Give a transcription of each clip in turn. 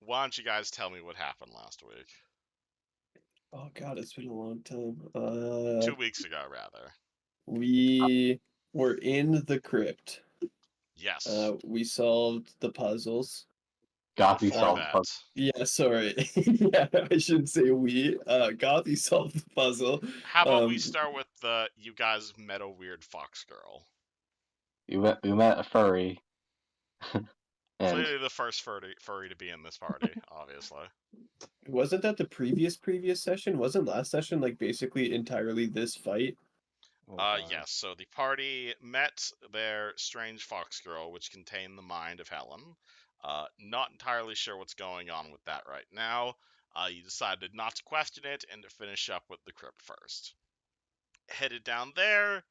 why don't you guys tell me what happened last week? Oh God, it's been a long time. 2 weeks ago, rather. We were in the crypt. Yes. We solved the puzzles. Gothy Before solved the that, puzzle. Yeah, sorry. Yeah, I shouldn't say we. Gothy solved the puzzle. how about we Um, start with you guys met a weird fox girl. We met a furry, and Clearly the first furry to be in this party, obviously. wasn't that the previous session? Wasn't last session like basically entirely this fight? Oh, God. Yes, so the party met their strange fox girl, which contained the mind of Helen. Not entirely sure what's going on with that right now. You decided not to question it and to finish up with the crypt first. Headed down there,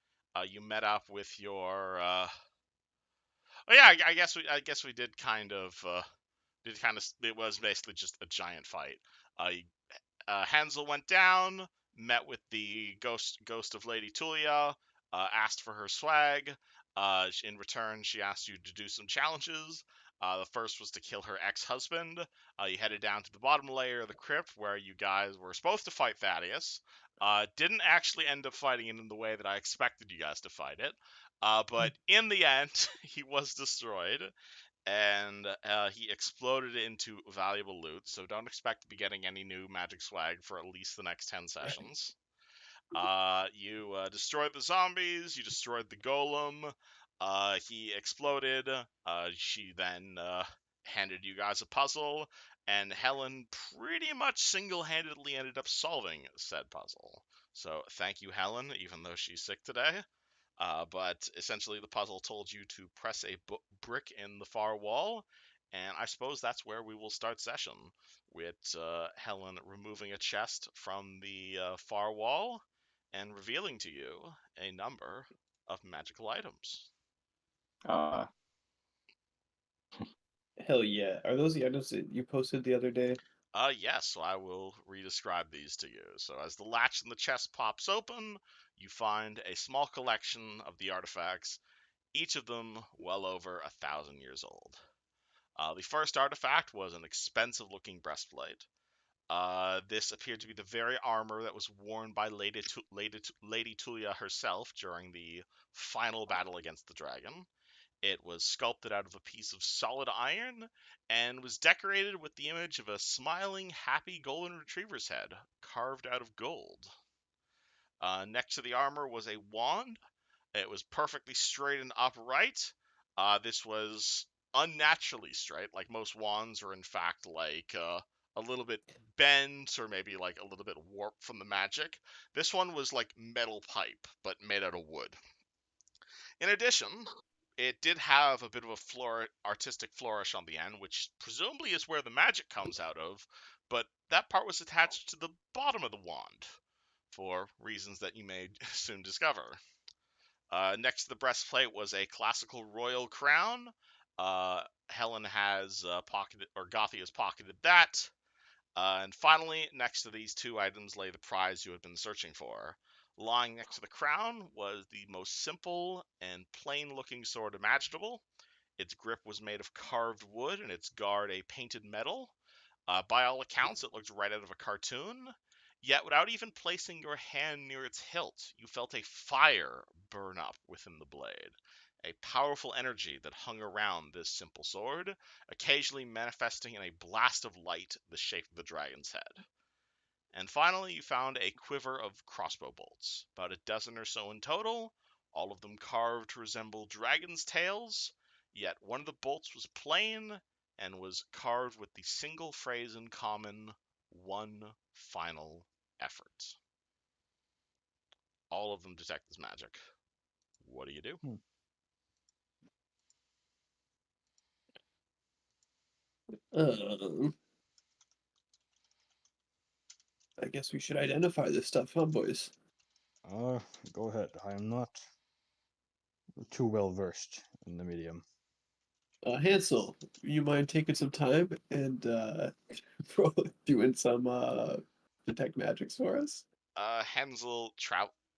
you met up with your. Oh yeah, I guess we did kind of. It was basically just a giant fight. Hansel went down, met with the ghost of Lady Tulia, asked for her swag. In return, she asked you to do some challenges. The first was to kill her ex-husband. You headed down to the bottom layer of the crypt where you guys were supposed to fight Thaddeus. Didn't actually end up fighting it in the way that I expected you guys to fight it. But in the end, he was destroyed and he exploded into valuable loot, so don't expect to be getting any new magic swag for at least the next 10 sessions. You destroyed the zombies, you destroyed the golem, he exploded, she then handed you guys a puzzle, and Helen pretty much single-handedly ended up solving said puzzle. So thank you, Helen, even though she's sick today. But essentially, the puzzle told you to press a brick in the far wall, and I suppose that's where we will start session, with Helen removing a chest from the far wall and revealing to you a number of magical items. Hell yeah. Are those the items that you posted the other day? Yes, so I will re-describe these to you. So as the latch in the chest pops open, you find a small collection of the artifacts, each of them well over 1,000 years old. The first artifact was an expensive looking breastplate. This appeared to be the very armor that was worn by Lady Tulia herself during the final battle against the dragon. It was sculpted out of a piece of solid iron and was decorated with the image of a smiling, happy golden retriever's head carved out of gold. Next to the armor was a wand. It was perfectly straight and upright. This was unnaturally straight. Like most wands are, in fact, like a little bit bent or maybe like a little bit warped from the magic. This one was like metal pipe, but made out of wood. In addition, it did have a bit of a artistic flourish on the end, which presumably is where the magic comes out of, but that part was attached to the bottom of the wand, for reasons that you may soon discover. Next to the breastplate was a classical royal crown. Helen has pocketed, or Gothy has pocketed that. And finally, next to these two items lay the prize you had been searching for. Lying next to the crown was the most simple and plain-looking sword imaginable. Its grip was made of carved wood and its guard a painted metal. By all accounts, it looked right out of a cartoon. Yet, without even placing your hand near its hilt, you felt a fire burn up within the blade. A powerful energy that hung around this simple sword, occasionally manifesting in a blast of light the shape of the dragon's head. And finally, you found a quiver of crossbow bolts, about a dozen or so in total, all of them carved to resemble dragon's tails, yet one of the bolts was plain and was carved with the single phrase in common, one final effort. All of them detect this magic. What do you do? I guess we should identify this stuff, huh, boys? Go ahead. I am not too well versed in the medium. Hansel, you mind taking some time and doing some detect magics for us? Hansel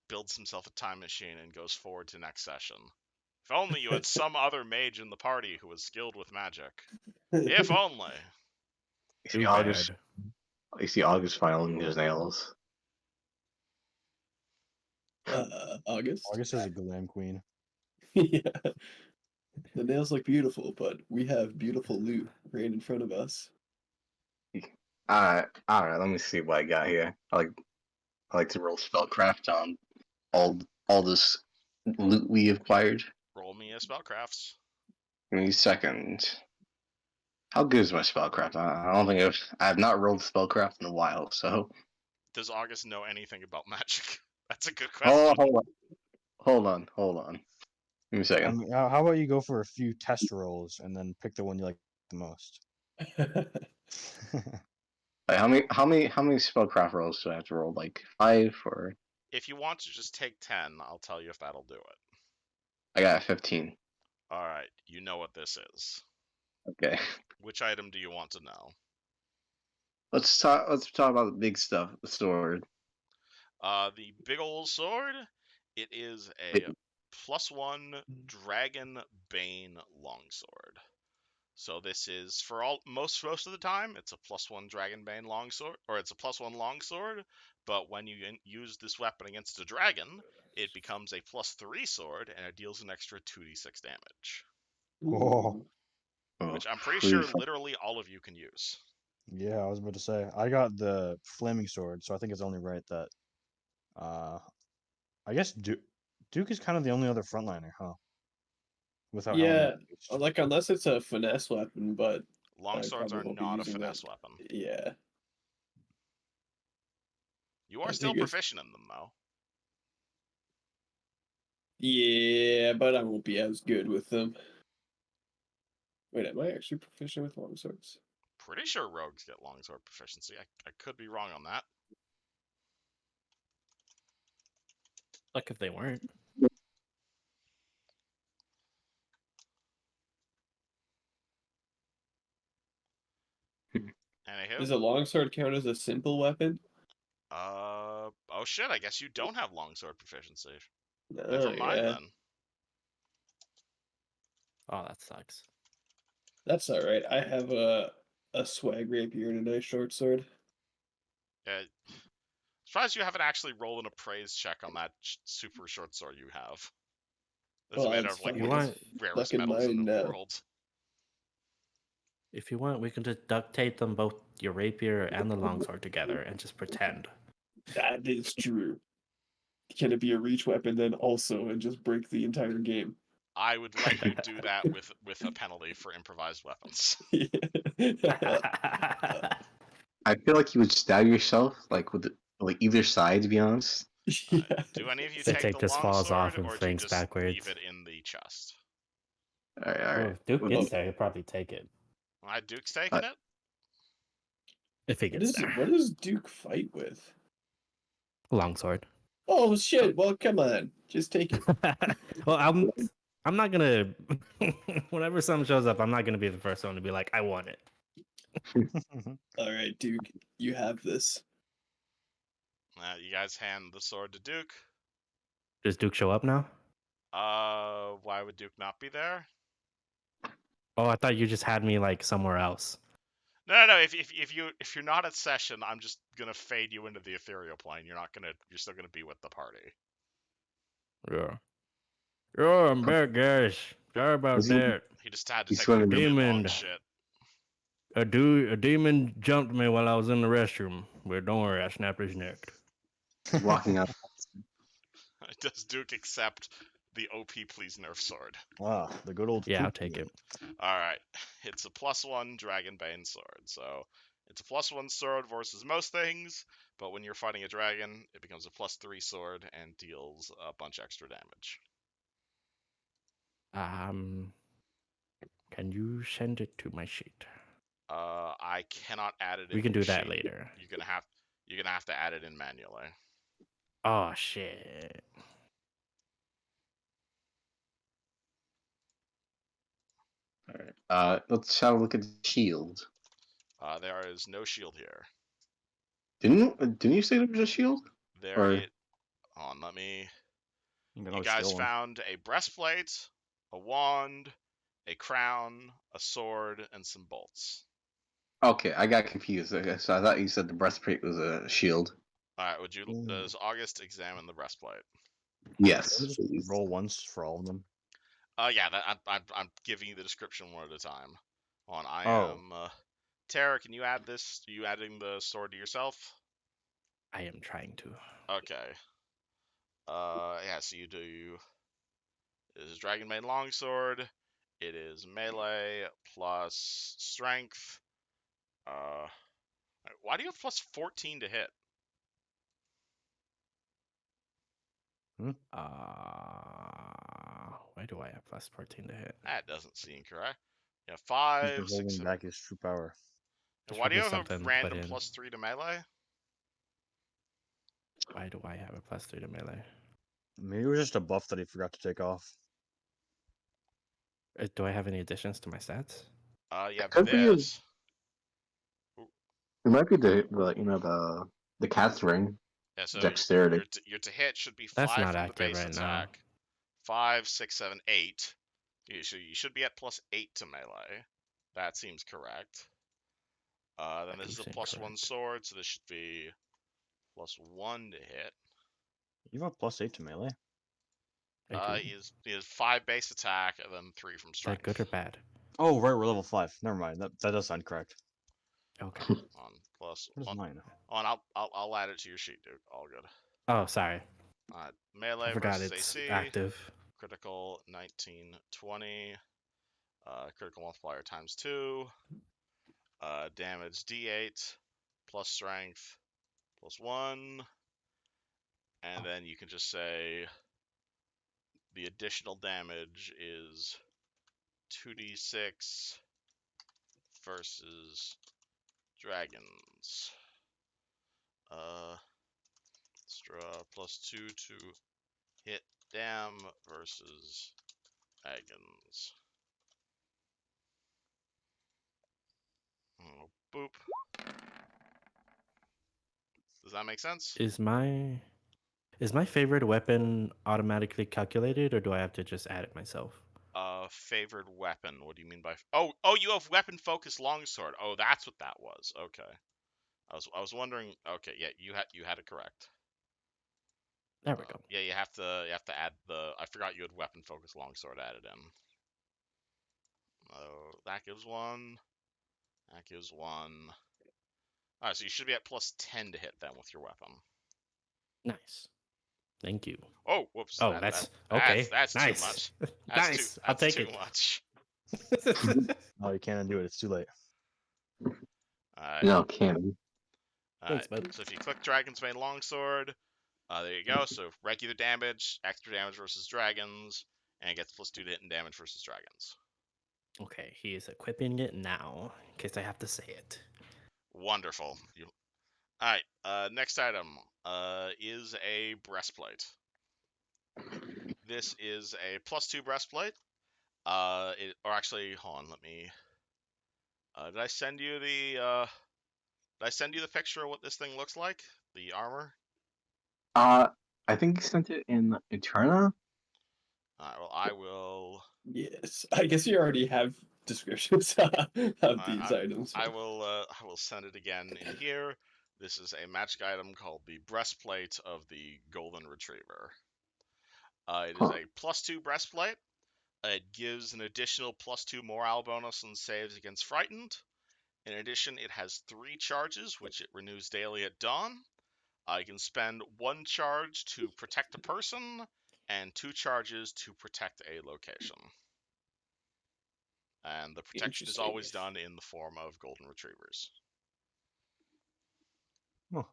builds himself a time machine and goes forward to next session. If only you had some other mage in the party who was skilled with magic. If only. see Too August. bad. You see August filing his nails. August. August is a glam queen. Yeah. The nails look beautiful, but we have beautiful loot right in front of us. Alright, let me see what I got here. I like to roll spellcraft on all this loot we acquired. Roll me a spellcrafts. Give me a second. How good is my spellcraft? I don't think I have not rolled spellcraft in a while, so Does August know anything about magic? That's a good hold question. on, hold on. Give me a I second. mean, how about you go for a few test rolls and then pick the one you like the most? Like, how many spellcraft rolls do I have to roll? Like 5 or If you want to just take 10, I'll tell you if that'll do it. I got 15. All right, you know what this is. Okay. Which item do you want to know? Let's talk about the big stuff, the sword. The big old sword. It is Wait, a +1 Dragon Bane longsword. So this is for most of the time, it's a +1 Dragon Bane longsword, or it's a +1 longsword. But when you use this weapon against a dragon, it becomes a +3 sword, and it deals an extra 2d6 damage, Oh, oh, which I'm pretty pretty sure fun. literally all of you can use. yeah, I was about to say. I got the flaming sword, so I think it's only right that. I guess Duke is kind of the only other frontliner, huh? Without Helon Yeah, engaged. like unless it's a finesse weapon, but I Longswords probably are won't be not a using that. finesse weapon. Yeah, You are I still think it's proficient in them, though. yeah, but I won't be as good with them. Wait, am I actually proficient with longswords? Pretty sure rogues get longsword proficiency. I could be wrong on that. Like if they weren't. Anywho, Does a longsword count as a simple weapon? oh shit, I guess you don't have longsword proficiency. Oh Never mind yeah, then. Oh, that sucks. that's all right. I have a swag rapier and a nice short sword. Surprised you haven't actually rolled an appraise check on that super short sword you have. This is Well, made it's out of like fine. You one of want? the rarest Fucking metals in mine the now. world. If you want, we can just duct tape them both, your rapier and the longsword together, and just pretend. That is true. Can it be a reach weapon then also and just break the entire game? I would let you do that with a penalty for improvised weapons. I feel like you would stab yourself like with like either side, to be honest. Yeah. Do any of you The take tape the just falls longsword, off and or do you flings just leave backwards. it in the chest? All right, all Well, right. if Duke Well, gets there, he'll probably take it. Duke's taking it. If he gets there. What does Duke fight with? Longsword. Oh shit! Well, come on, just take it. Well, I'm not gonna. Whenever something shows up, I'm not gonna be the first one to be like, I want it. All right, Duke, you have this. You guys hand the sword to Duke. Does Duke show up now? Why would Duke not be there? Oh, I thought you just had me like somewhere else. No. If you're not at session, I'm just gonna fade you into the ethereal plane. You're still gonna be with the party. Yeah. Oh, I'm back, guys. Sorry about Is he- that. He just had to He's take a swimming. really long Demon. shit. A demon jumped me while I was in the restroom. But don't worry, I snapped his neck. walking out. Does Duke accept the OP please nerf sword? Ah, the good old. Yeah, I'll poop take it. All right, it's a +1 Dragonbane sword, so it's a +1 sword versus most things. But when you're fighting a dragon, it becomes a +3 sword and deals a bunch extra damage. Can you send it to my sheet? I cannot add it. We in can your do that sheet. later. You're gonna have to add it in manually. Oh shit. All right. Let's have a look at the shield. There is no shield here. Didn't you say there was a shield? There Or it. On, let me. You can You always guys steal one. found a breastplate, a wand, a crown, a sword, and some bolts. Okay, I got confused. Okay, so I thought you said the breastplate was a shield. All right, would you? Mm. Does August examine the breastplate? Yes, Can I just please. roll once for all of them? Yeah, I'm giving you the description one at a time. I Oh. am. Tara, can you add this? Are you adding the sword to yourself? I am trying to. Okay. Yeah. So you do. It is Dragon Maid Longsword. It is melee plus strength. Why do you have plus 14 to hit? Why do I have plus 14 to hit? That doesn't seem correct. Yeah, He's 5, been 6, holding 7. back his true power. And There's why do you probably have a something put random in. plus 3 to melee? Why do I have a plus 3 to melee? Maybe it was just a buff that he forgot to take off. Do I have any additions to my stats? You have Could be. this. It might be the the cat's ring. Yeah, so Dexterity. your to hit should be That's 5 not from the active base right now. attack. 5, 6, 7, 8. You should be at plus 8 to melee. That seems correct. Then That this does is a seem plus 1 correct. sword, so this should be plus 1 to hit. You have a +8 to melee. I do. He has 5 base attack and then 3 from Is that strength. good or bad? Oh, right, we're level 5. Never mind. That does sound correct. Okay. On plus What is on, mine? I'll add it to your sheet, dude. All good. Oh, sorry. Melee I forgot versus it's AC. active. Critical 19, 20. Critical multiplier times 2. Damage D8 plus strength plus 1. And then you can just say the additional damage is 2d6 versus dragons. Extra plus 2 to hit dam versus dragons. Boop. Does that make sense? Is my favorite weapon automatically calculated, or do I have to just add it myself? Favored weapon. What do you mean by? Oh, you have weapon focused longsword. Oh, that's what that was. Okay. I was wondering. Okay, yeah, you had it correct. There we go. Yeah, you have to add the. I forgot you had weapon focused longsword added in. Oh, that gives 1. That gives 1. All right, so you should be at plus 10 to hit them with your weapon. Nice. Thank you. Oh, whoops. Oh, that's okay. That's nice. too much. Nice. I'll take too it. much. Oh, you can't undo it. It's too late. All right. No, cannon. Thanks, bud. So if you click Dragon's Main Longsword, there you go. So regular damage, extra damage versus dragons, and it gets plus 2 to hit and damage versus dragons. Okay, he is equipping it now, in case I have to say it. Wonderful. All right. Next item is a breastplate. This is a plus 2 breastplate. Or actually, hold on. Let me. Did I send you the? Did I send you the picture of what this thing looks like? The armor. I think you sent it in Eterna. Well, I will. Yes, I guess you already have descriptions of these items. I will send it again in here. This is a magic item called the breastplate of the golden retriever. It is a plus 2 breastplate. It gives an additional plus 2 morale bonus on saves against frightened. In addition, it has 3 charges, which it renews daily at dawn. You can spend 1 charge to protect a person, and 2 charges to protect a location. And the protection is always done in the form of golden retrievers. Huh.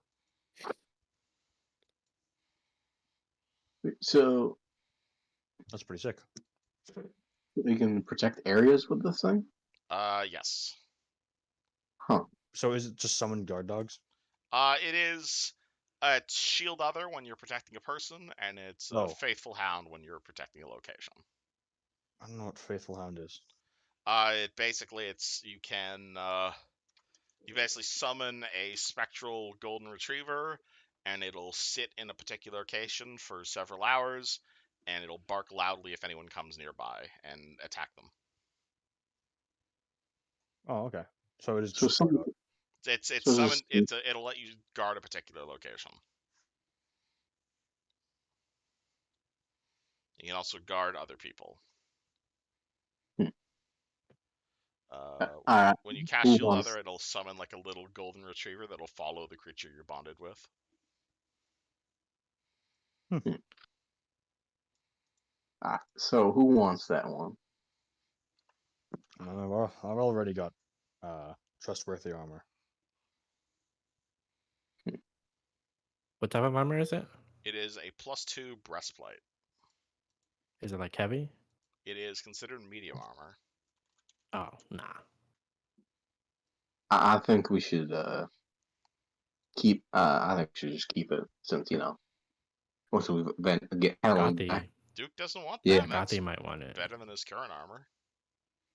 So That's pretty sick. we can protect areas with this thing. Yes. Huh. So is it just summon guard dogs? It is a shield other when you're protecting a person, and it's a faithful hound when you're protecting a location. I don't know what Faithful Hound is. You basically summon a spectral golden retriever, and it'll sit in a particular location for several hours, and it'll bark loudly if anyone comes nearby and attack them. Oh, okay. So it is So just guard some, up. It's so summon. this, It'll let you guard a particular location. You can also guard other people. Hmm. Uh, alright, when you cast who Shield wants? Other, it'll summon like a little golden retriever that'll follow the creature you're bonded with. So who wants that one? I've already got trustworthy armor. What type of armor is it? It is a +2 breastplate. Is it like heavy? It is considered medium armor. Oh, nah. I think we should keep. I think we should just keep it since once we get Helon back. Gothi. Duke doesn't want Yeah. that. That's Gothi might want it. better than his current armor.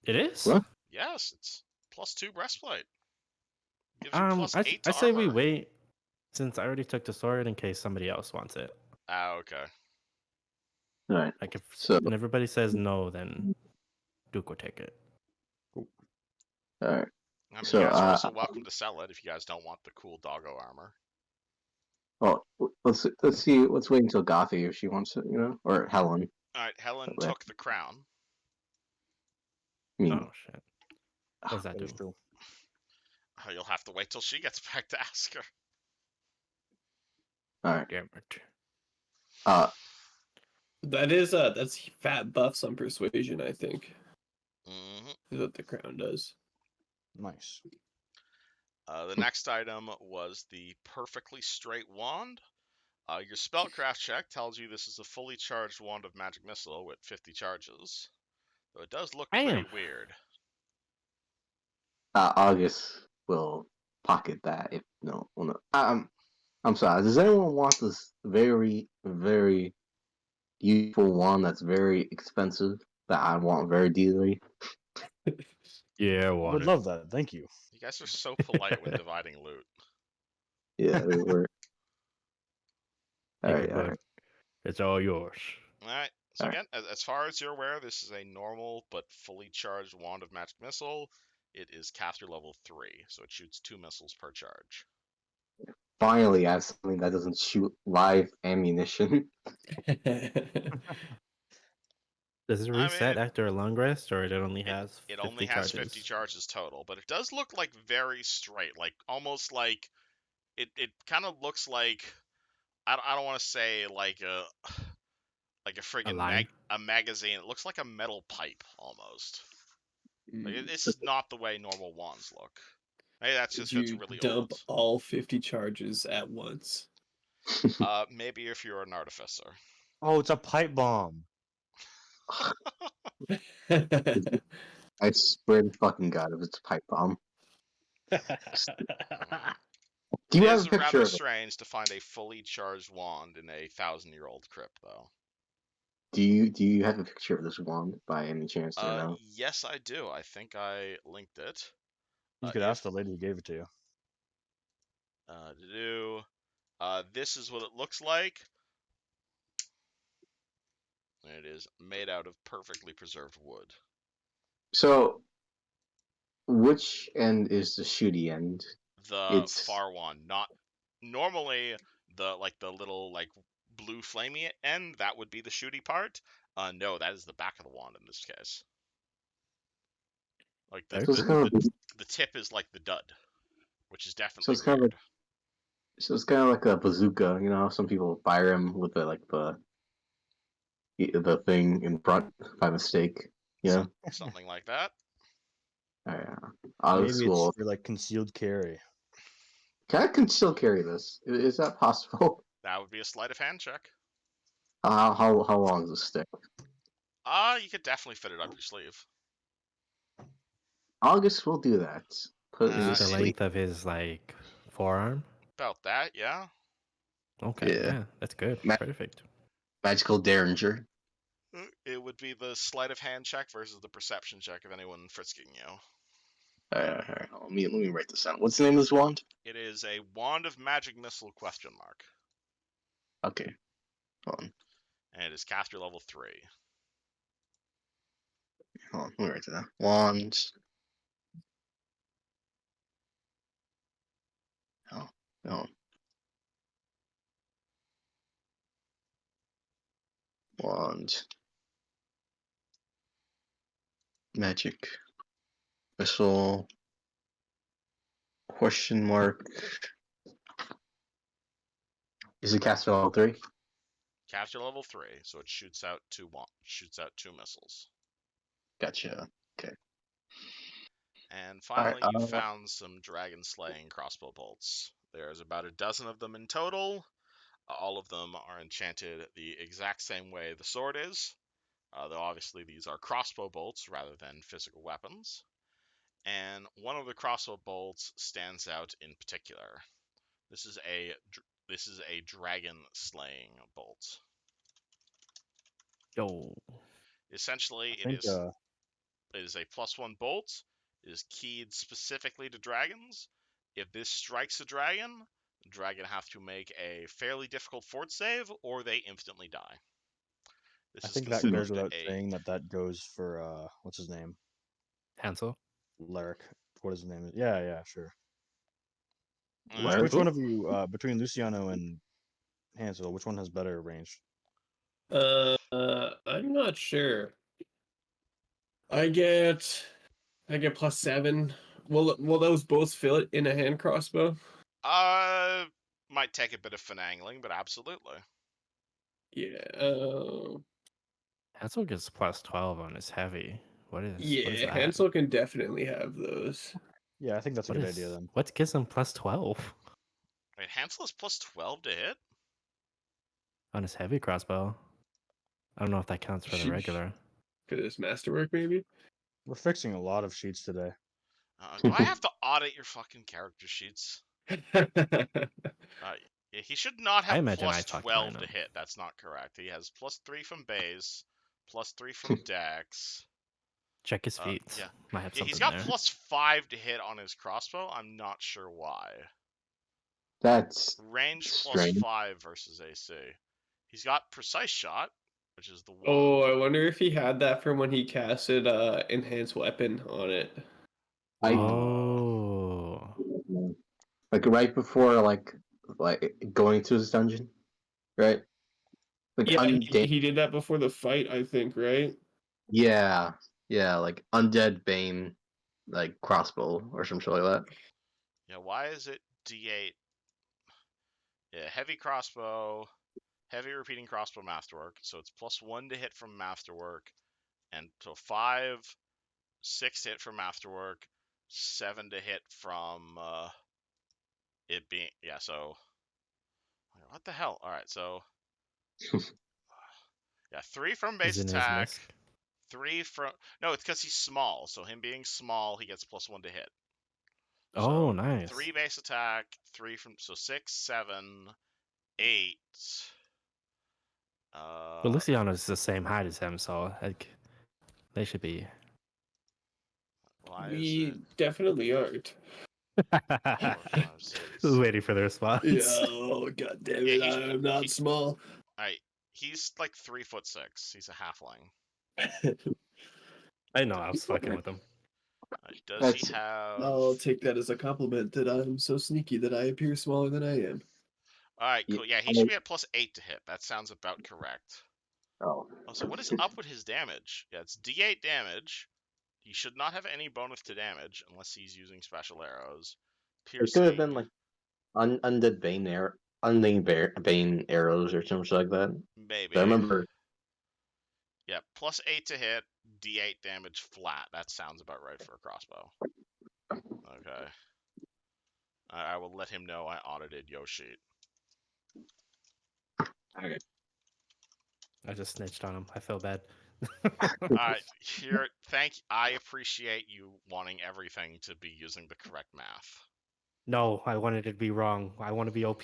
It is? What? Yes, it's +2 breastplate. Gives you +8 to I say we armor. wait since I already took the sword in case somebody else wants it. Ah, okay. All right. Like if So and everybody says no, then Duke will take it. all right. I mean, So, you guys are also welcome to sell it if you guys don't want the cool doggo armor. well, let's see. Let's wait until Gothi if she wants it, or Helen. All right, Helen Okay. took the crown. I mean, Oh shit. What does that That do? is true. You'll have to wait till she gets back to ask her. all right. Damn it. That's fat buffs on persuasion, I think. Mm-hmm. Is what the crown does. Nice. The next item was the perfectly straight wand. Your spellcraft check tells you this is a fully charged wand of magic missile with 50 charges. So it does look pretty Damn. weird. August will pocket that if no. Well, no. I'm sorry. Does anyone want this very, very useful wand that's very expensive that I want very dearly? Yeah, I I want would it. love that. Thank you. You guys are so polite when dividing loot. Yeah, we're. All Take right, it, all bud. right. It's all yours. Alright, so Alright. again, as far as you're aware, this is a normal but fully charged wand of magic missile. It is caster level 3, so it shoots 2 missiles per charge. Finally, I have something that doesn't shoot live ammunition. Does it I reset mean, after a long rest, or it only has it 50 only has charges? 50 charges total, but it does look like very straight, like almost like it kind of looks like I don't want to say like a A friggin' line? a magazine. It looks like a metal pipe almost. Like Mm. this is not the way normal wands look. Maybe that's Did just because it's you really dump old. all 50 charges at once? Maybe if you're an artificer. Oh, it's a pipe bomb. I swear to fucking god, if it's a pipe bomb. Do It you have is a picture rather of it? strange to find a fully charged wand in a 1,000-year-old crypt, though. Do you have a picture of this wand by any chance or no? Yes, I do. I think I linked it. You could ask the lady who gave it to you. This is what it looks like. It is made out of perfectly preserved wood. So, which end is the shooty end? The It's far one, not normally the little blue flamey end. That would be the shooty part. No, that is the back of the wand in this case. Like Very so it's cool. kind of the tip is like the dud, which is so definitely it's kind of weird. like a bazooka. Some people fire them with the thing in front by mistake. Yeah. Something like that. This Maybe it's will. for like concealed carry. Can still carry this. Is that possible? That would be a sleight of hand check. How long is the stick? You could definitely fit it up your sleeve. August will do that. Put it in Is it his the sleeve. length of his forearm? About that, yeah. Okay, Yeah. yeah, that's good. Ma- Perfect. Magical Derringer. It would be the sleight of hand check versus the perception check of anyone frisking you. Alright. Let me write this down. What's the name of this wand? It is a wand of magic missile ? Okay. Hold on. And it is caster level 3. Hold on. Let me write that down. Wand. Oh, no. Wand. Magic. Missile. Question mark. Is it caster level 3? Caster level 3, so it shoots out two missiles. Gotcha. Okay. And Alright, finally, you found some dragon slaying crossbow bolts. There's about a dozen of them in total. All of them are enchanted the exact same way the sword is, though obviously these are crossbow bolts rather than physical weapons. And one of the crossbow bolts stands out in particular. This is a dragon slaying bolt. Yo. Essentially, I think it is a +1 bolt. It is keyed specifically to dragons. If this strikes a dragon, the dragon has to make a fairly difficult fort save, or they instantly die. This I is think that goes considered without a saying that goes for what's his name? Hansel. Lyric. What is his name? Yeah, sure. Where? Which one of you between Luciano and Hansel, which one has better range? I'm not sure. I get +7. Will those both fit in a hand crossbow? might take a bit of finagling, but absolutely. Yeah. Hansel gets +12 on his heavy. What is Yeah, that? Hansel can definitely have those. Yeah, I think that's a What good is idea then. what gives him +12 Wait, Hansel is +12 to hit? on his heavy crossbow? I don't know if that counts for the Sheesh. regular. For this masterwork, maybe? We're fixing a lot of sheets today. Do I have to audit your fucking character sheets? Yeah, he should not I have imagine I fucked mine +12 to up. hit. That's not correct. He has +3 from base, +3 from dex. Check his feet. Yeah. Might have Yeah, he's something got there. +5 to hit on his crossbow. I'm not sure why. That's Range strange. +5 versus AC. He's got precise shot, which is the one. Oh, I wonder if he had that from when he casted enhanced weapon on it. I Oh. like right before like going to his dungeon, right? Like Yeah, undead. he did that before the fight, I think, right? Yeah, like undead bane, like crossbow or some shit like that. Yeah, why is it D8? Yeah, heavy crossbow, heavy repeating crossbow masterwork. So it's +1 to hit from masterwork, and so 5, 6 to hit from masterwork, 7 to hit from it being So what the hell? All right, so yeah, 3 from base Is in his attack, misc. 3 from it's because he's small. So him being small, he gets +1 to hit. Oh, So nice. 3 base attack, 3 from 6, 7, 8. But Luciano's the same height as him, so like they should be. Why is We it definitely aren't. 4, 5, 6? Waiting for the response. Yeah, oh, god damn Yeah, it, I'm not small. Alright, he's like 3'6". He's a halfling. I know, I was fucking with him. Does he That's- have? I'll take that as a compliment that I'm so sneaky that I appear smaller than I am. Alright, cool. Yeah, he should be at +8 to hit. That sounds about correct. Oh, So what is up with his damage? Yeah, it's D8 damage. He should not have any bonus to damage unless he's using special arrows. it could Piercing. have been like undead unnamed bane arrows or something like that. Maybe. I remember. Yeah, +8 to hit, D8 damage flat. That sounds about right for a crossbow. Okay. I will let him know I audited Yoshi. Okay. I just snitched on him. I feel bad. I appreciate you wanting everything to be using the correct math. No, I wanted it to be wrong. I want to be OP.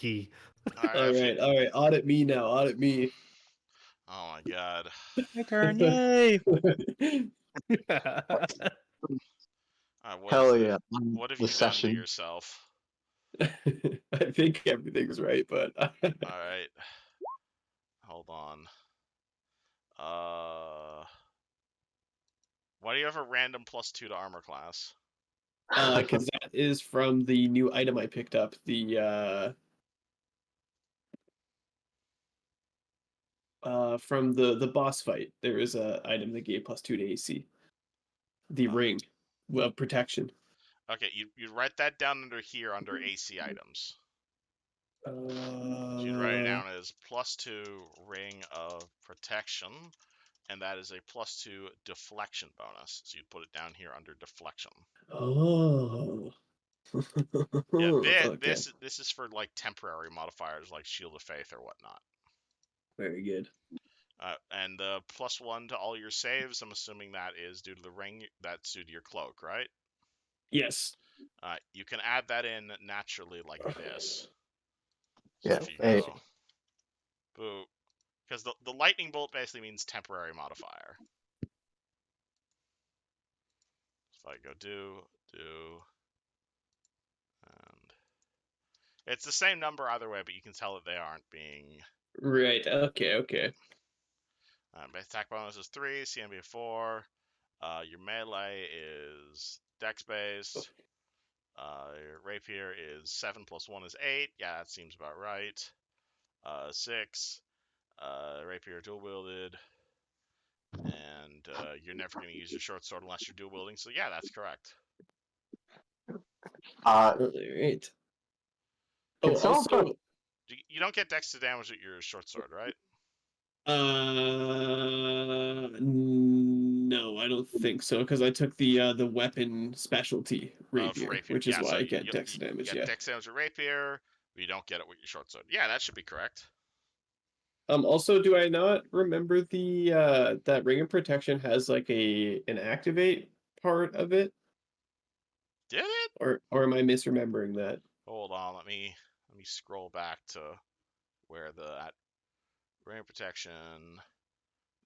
All right, audit me now, audit me. Oh my god. My turn, yay! Hell yeah! What have The you done to session. yourself? I think everything's right, but Alright. Hold on. Why do you have a random +2 to armor class? Because that is from the new item I picked up. From the boss fight, there is a item that gave +2 to AC. The ring of protection. Okay, you write that down under here under AC items. So you'd write it down as +2 ring of protection, and that is a +2 deflection bonus. So you'd put it down here under deflection. Oh. Yeah, Okay. this is for like temporary modifiers like Shield of Faith or whatnot. Very good. And the +1 to all your saves, I'm assuming that is due to the ring. That's due to your cloak, right? Yes. You can add that in naturally like this. So Yeah. if you Hey, go, boo, because the lightning bolt basically means temporary modifier. So if I go do, and it's the same number either way, but you can tell that they aren't being. Right. Okay. Base attack bonus is 3, CMB 4. Your melee is dex based. Your rapier is 7 + 1 is 8. Yeah, that seems about right. 6. Rapier dual wielded. And you're never going to use your short sword unless you're dual wielding. So yeah, that's correct. All right. Oh, can someone also, put You don't get dex to damage with your short sword, right? no, I don't think so because I took the weapon specialty For rapier, rapier. which is Yeah, why so I get dex you damage. get Yeah. dex damage with rapier, but you don't get it with your short sword. Yeah, that should be correct. Also, do I not remember the that ring of protection has like an activate part of it, Did it? or am I misremembering that? Hold on, let me scroll back to where the ring of protection.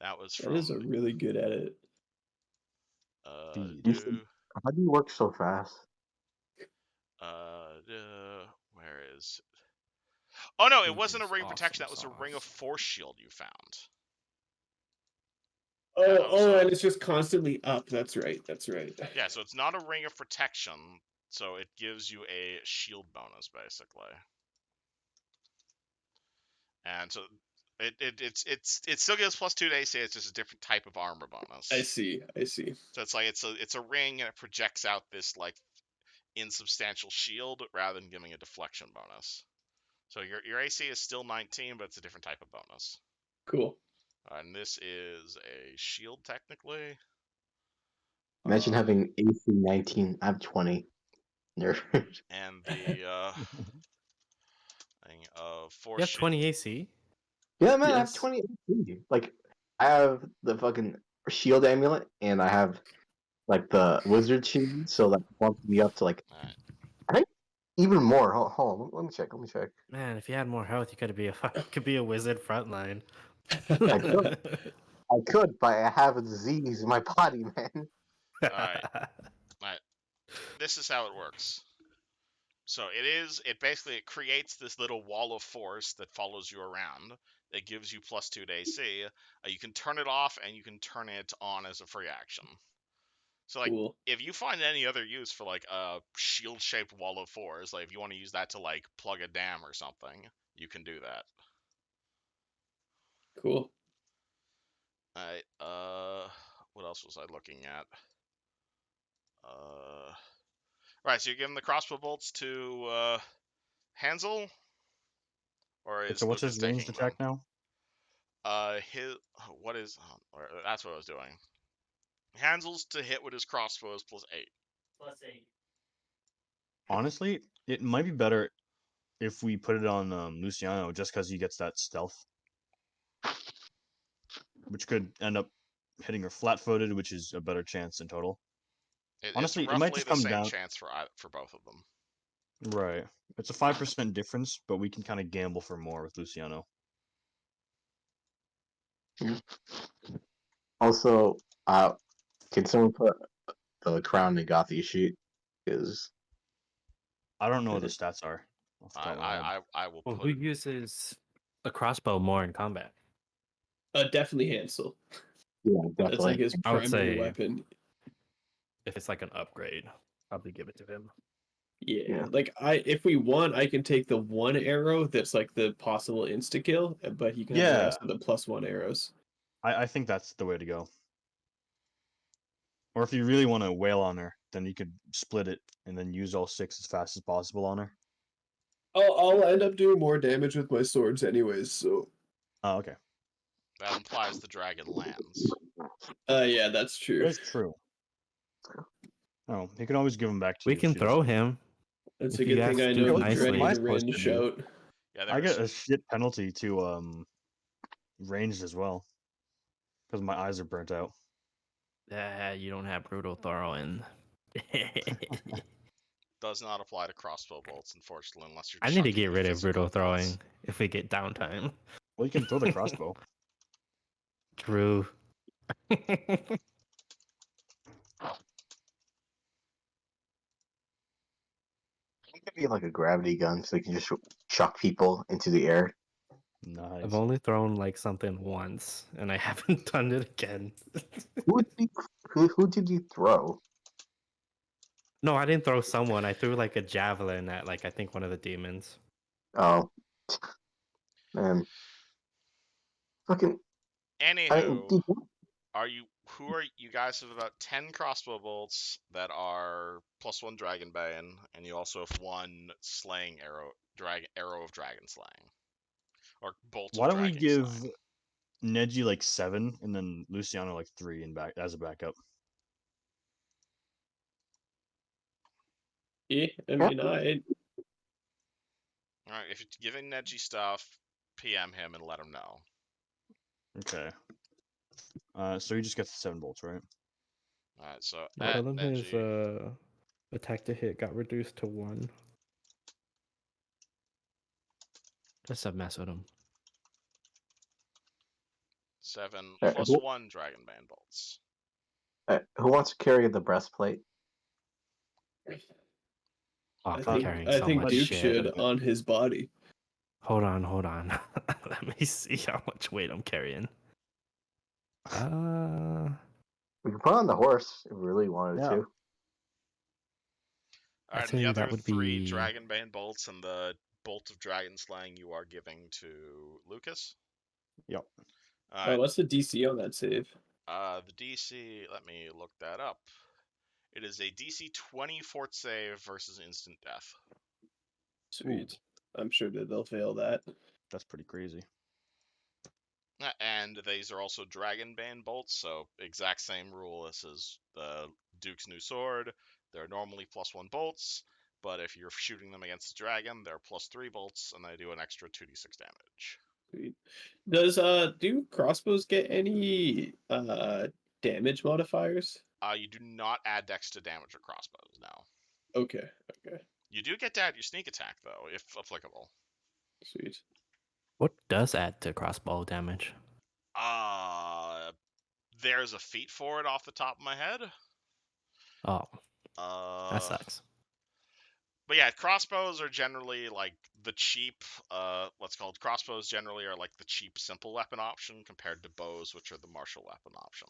That was That from is a really good edit. you said, how do you work so fast? where is it? Oh no, it He wasn't a is ring of protection. awesome That was a ring of sauce. force shield you found. Oh, Yeah, it was and it's just constantly up. That's right. yeah. So it's not a ring of protection. So it gives you a shield bonus basically. And so it still gives +2 to AC. It's just a different type of armor bonus. I see. So it's like it's a ring and it projects out this like insubstantial shield rather than giving a deflection bonus. So your AC is still 19, but it's a different type of bonus. Cool. And this is a shield technically. Imagine having AC 19. I have 20. Nerd. And the thing of force You have shield. 20 AC? Yeah, man, I have Yes. 20 AC. Like, I have the fucking shield amulet, and I have like the wizard shield, so that bumps me up to like Alright. I think even more. Hold on, let me check. Man, if you had more health, you could be a wizard frontline. I could, but I have a disease in my body, man. Alright. This is how it works. So it basically creates this little wall of force that follows you around. That gives you +2 to AC. You can turn it off and you can turn it on as a free action. So like, Cool. if you find any other use for like a shield-shaped wall of force, like if you want to use that to like plug a dam or something, you can do that. Cool. Alright. What else was I looking at? Right. So you're giving the crossbow bolts to Hansel, or is So what's Lucas his ranged taking attack them? now? What is? That's what I was doing. Hansel's to hit with his crossbow is +8. Honestly, it might be better if we put it on Luciano, just because he gets that stealth, which could end up hitting her flat-footed, which is a better chance in total. Honestly, It's it might roughly just the come same down. chance for both of them. Right. It's a 5% difference, but we can kind of gamble for more with Luciano. Also, can someone put the crown Nagathi sheet? Because I don't know what the stats are. Off the top of my head. I will Well, put who it. uses a crossbow more in combat? Definitely Hansel. yeah, That's like definitely. his I would primary say weapon. if it's like an upgrade. Probably give it to him. Yeah, like if we want, I can take the one arrow that's like the possible insta kill, but he can have the Yeah, rest of the +1 arrows. I think that's the way to go. Or if you really want to wail on her, then you could split it and then use all 6 as fast as possible on her. I'll end up doing more damage with my swords anyways. So Oh, okay. That implies the dragon lands. yeah, that's true. That's true. Oh, you can always give them back to We you. if can she throw doesn't- him. That's If a you good thing guys I do know what am Dragon I to supposed Rin to do? shout. Yeah, I there's get a shit penalty to ranged as well because my eyes are burnt out. You don't have brutal throwing. does not apply to crossbow bolts, unfortunately, unless you're. I need to chucking get rid of physical brutal bolts. throwing if we get downtime. Well, you can throw the crossbow. True. It could be like a gravity gun, so you can just chuck people into the air. Nice. I've only thrown like something once, and I haven't done it again. Who did you throw? No, I didn't throw someone. I threw like a javelin at like I think one of the demons. Oh, man. Fucking. Anywho, who are you guys have about 10 crossbow bolts that are +1 dragon bane, and you also have 1 slaying arrow of dragon slaying. Or bolt Why of don't we dragon give slaying. Neji like 7 and then Luciano like 3 and back as a backup? Yeah, I mean, Alright, if you're giving Neji stuff, PM him and let him know. Okay. So he just gets the 7 bolts, right? Alright, so Tell at him his Neji, attack to hit got reduced to 1. Just to mess with him. 7 Alright, plus who- 1 dragon bane bolts. Who wants to carry the breastplate? Oh, I I'm think carrying I so think much Duke shit. should on his body. Hold on. Let me see how much weight I'm carrying. We can put on the horse if we really wanted Yeah. to. Alright, I'd and the say other that would 3 be- dragon bane bolts and the bolt of dragon slaying you are giving to Lucas. Yep. Alright, What's the DC on that save? the DC, let me look that up. It is a DC 20 fort save versus instant death. Sweet. I'm sure that they'll fail that. That's pretty crazy. And these are also dragon bane bolts, so exact same rule as the Duke's new sword. They're normally +1 bolts, but if you're shooting them against a dragon, they're +3 bolts, and they do an extra 2d6 damage. Sweet. Does do crossbows get any damage modifiers? You do not add dex to damage with crossbows, no. Okay. You do get to add your sneak attack, though, if applicable. Sweet. What does add to crossbow damage? There's a feat for it off the top of my head. Oh, Uh, that sucks. But yeah, crossbows are generally like the cheap, what's called crossbows generally are like the cheap simple weapon option compared to bows, which are the martial weapon option.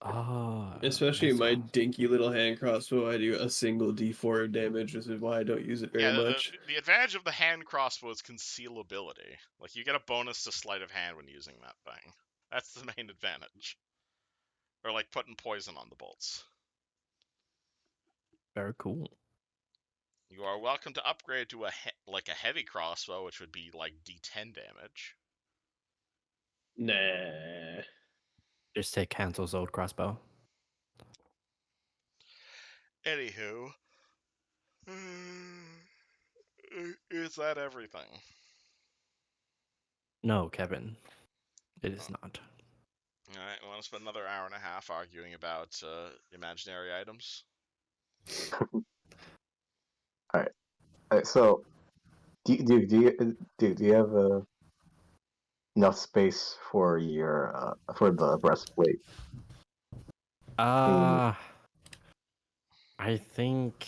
Oh, Especially I in my see. dinky little hand crossbow, I do a single D4 damage, which is why I don't use it very Yeah, much. the advantage of the hand crossbow is concealability. Like you get a bonus to sleight of hand when using that thing. That's the main advantage. Or like putting poison on the bolts. Very cool. You are welcome to upgrade to a heavy crossbow, which would be like D10 damage. Nah. Just take Hansel's old crossbow. Anywho, is that everything? No, Kevin. It is not. Alright, we want to spend another hour and a half arguing about imaginary items? Alright, so do you have enough space for your for the breastplate? I think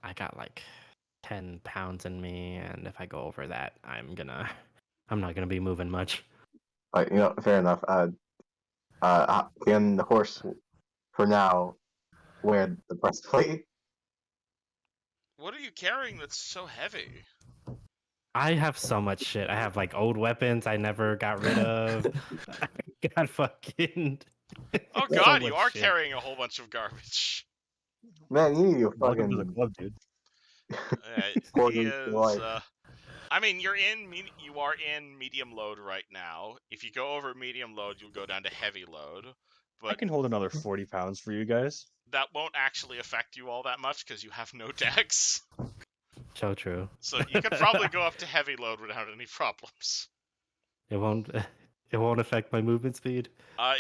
I got like 10 pounds in me, and if I go over that, I'm not gonna be moving much. Fair enough. Can the horse for now, wear the breastplate. What are you carrying that's so heavy? I have so much shit. I have like old weapons I never got rid of. I got fucking. Oh so god, you much are shit. carrying a whole bunch of garbage. Man, you need your Welcome to the fucking club, dude. He Gordon is. Life. I mean, you are in medium load right now. If you go over medium load, you'll go down to heavy load. I But can hold another 40 pounds for you guys. that won't actually affect you all that much because you have no dex. So true. So you could probably go up to heavy load without any problems. It won't. It won't affect my movement speed.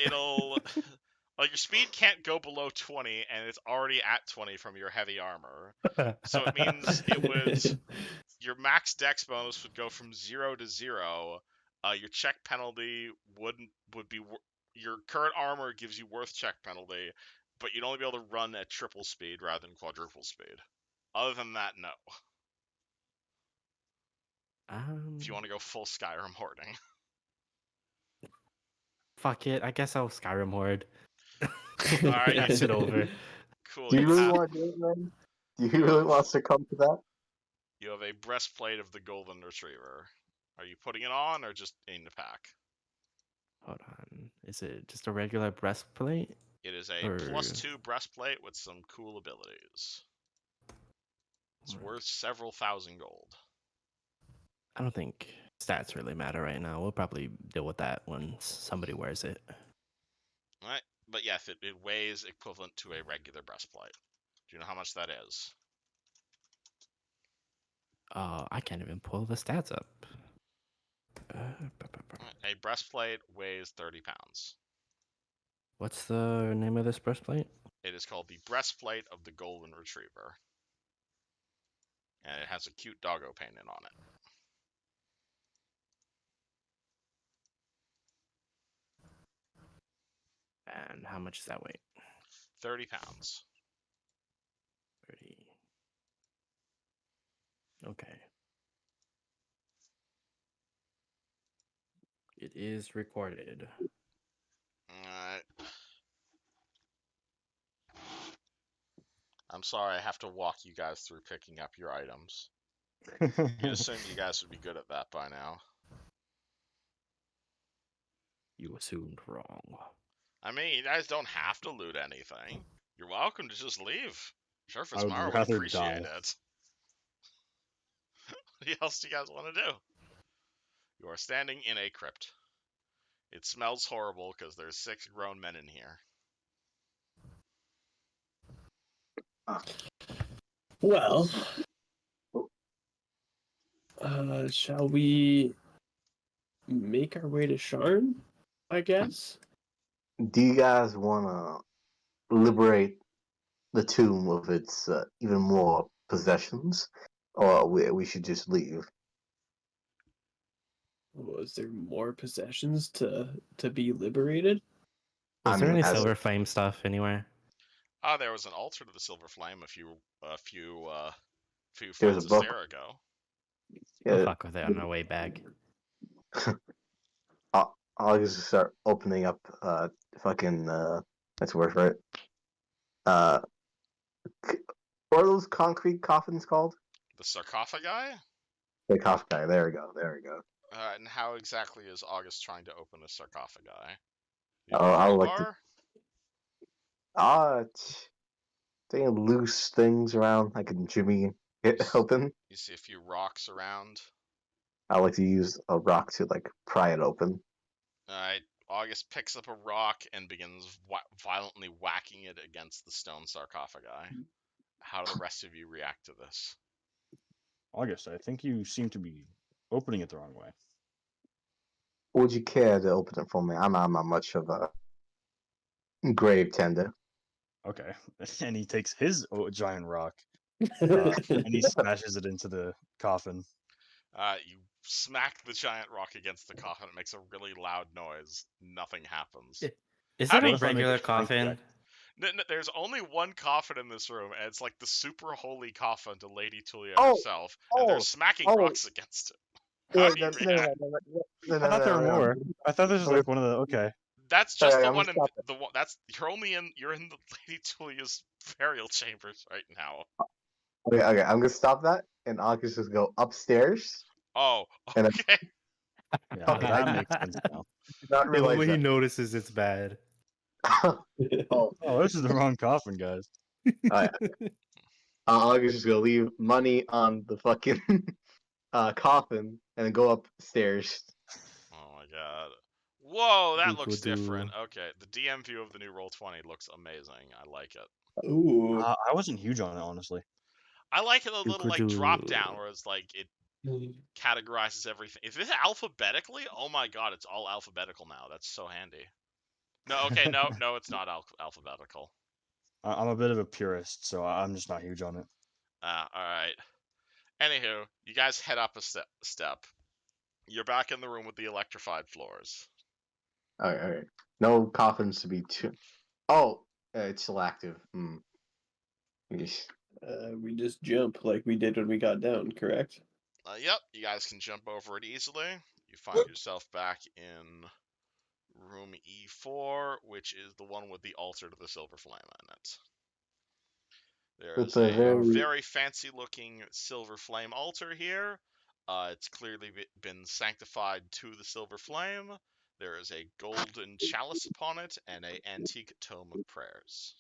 It'll. Your speed can't go below 20, and it's already at 20 from your heavy armor. So it means it would. Your max dex bonus would go from 0 to 0. Your check penalty would be. Your current armor gives you worth check penalty, but you'd only be able to run at triple speed rather than quadruple speed. Other than that, no. If you want to go full Skyrim hoarding. Fuck it. I guess I'll Skyrim horde. Alright, that shit over. Cool. Do you really have, want to do it, man? Do you really want us to come to that? you have a breastplate of the Golden Retriever. Are you putting it on or just in the pack? Hold on. Is it just a regular breastplate? It is a Or- +2 breastplate with some cool abilities. It's worth several thousand gold. I don't think stats really matter right now. We'll probably deal with that when somebody wears it. Alright, but yes, it weighs equivalent to a regular breastplate. Do you know how much that is? I can't even pull the stats up. A breastplate weighs 30 pounds. What's the name of this breastplate? It is called the Breastplate of the Golden Retriever. And it has a cute doggo painted on it. And how much does that weigh? 30 pounds. 30. Okay. It is recorded. Alright. I'm sorry I have to walk you guys through picking up your items. You'd assume you guys would be good at that by now. You assumed wrong. I mean, you guys don't have to loot anything. You're welcome to just leave. Sure, I would Fitzmara would rather appreciate die. it. What else do you guys want to do? You are standing in a crypt. It smells horrible because there's 6 grown men in here. Well, shall we make our way to Sharn? I guess. Do you guys want to liberate the tomb of its even more possessions, or we should just leave? Was there more possessions to be liberated? Was I there mean, any as- silver flame stuff anywhere? There was an altar to the Silver Flame a few There's flights a of book. stair ago. We'll Yeah, fuck with it on our way back. I'll just start opening up fucking that's worth right. What are those concrete coffins called? The sarcophagi? The coffin guy. There we go. There we go. And how exactly is August trying to open a sarcophagi? I would like to. Crowbar? Taking loose things around I can jimmy it open. You see a few rocks around. I like to use a rock to like pry it open. Alright, August picks up a rock and begins violently whacking it against the stone sarcophagi. How do the rest of you react to this? August, I think you seem to be opening it the wrong way. Would you care to open it for me? I'm not much of a grave tender. Okay. And he takes his giant rock and he smashes it into the coffin. You smack the giant rock against the coffin. It makes a really loud noise. Nothing happens. Is How it do a you- What if I make a regular strength coffin? check? There's only one coffin in this room, and it's like the super holy coffin to Lady Tulia Oh, herself, and they're oh, smacking oh. rocks against it. How do you react? I thought there were more. I thought this was like one of the. Okay. That's just the I'm one gonna in stop it. the one. You're in the Lady Julia's burial chambers right now. Okay, I'm gonna stop that, and I'll just go upstairs. Oh, And then, okay. Yeah, Okay. that makes sense now. did not The realize moment he that. notices it's bad. Oh, Oh, this is the wrong coffin, guys. yeah. I'll just go leave money on the fucking coffin and then go upstairs. Oh my god. Whoa, that looks Doop-a-doo. different. Okay, the DM view of the new Roll20 looks amazing. I like it. Ooh. I wasn't huge on it, honestly. I like it a little like drop down Doop-a-doo. where it's like it categorizes everything. If it's alphabetically, oh my god, it's all alphabetical now. That's so handy. No, okay, no, it's not alphabetical. I'm a bit of a purist, so I'm just not huge on it. All right. Anywho, you guys head up a step. You're back in the room with the electrified floors. Alright. No coffins to be too. Oh, it's still active. Yes. We just jump like we did when we got down, correct? Yep, you guys can jump over it easily. You find yourself back in room E4, which is the one with the altar to the silver flame in it. There It's is a a very very fancy looking silver flame altar here. It's clearly been sanctified to the silver flame. There is a golden chalice upon it and an antique tome of prayers.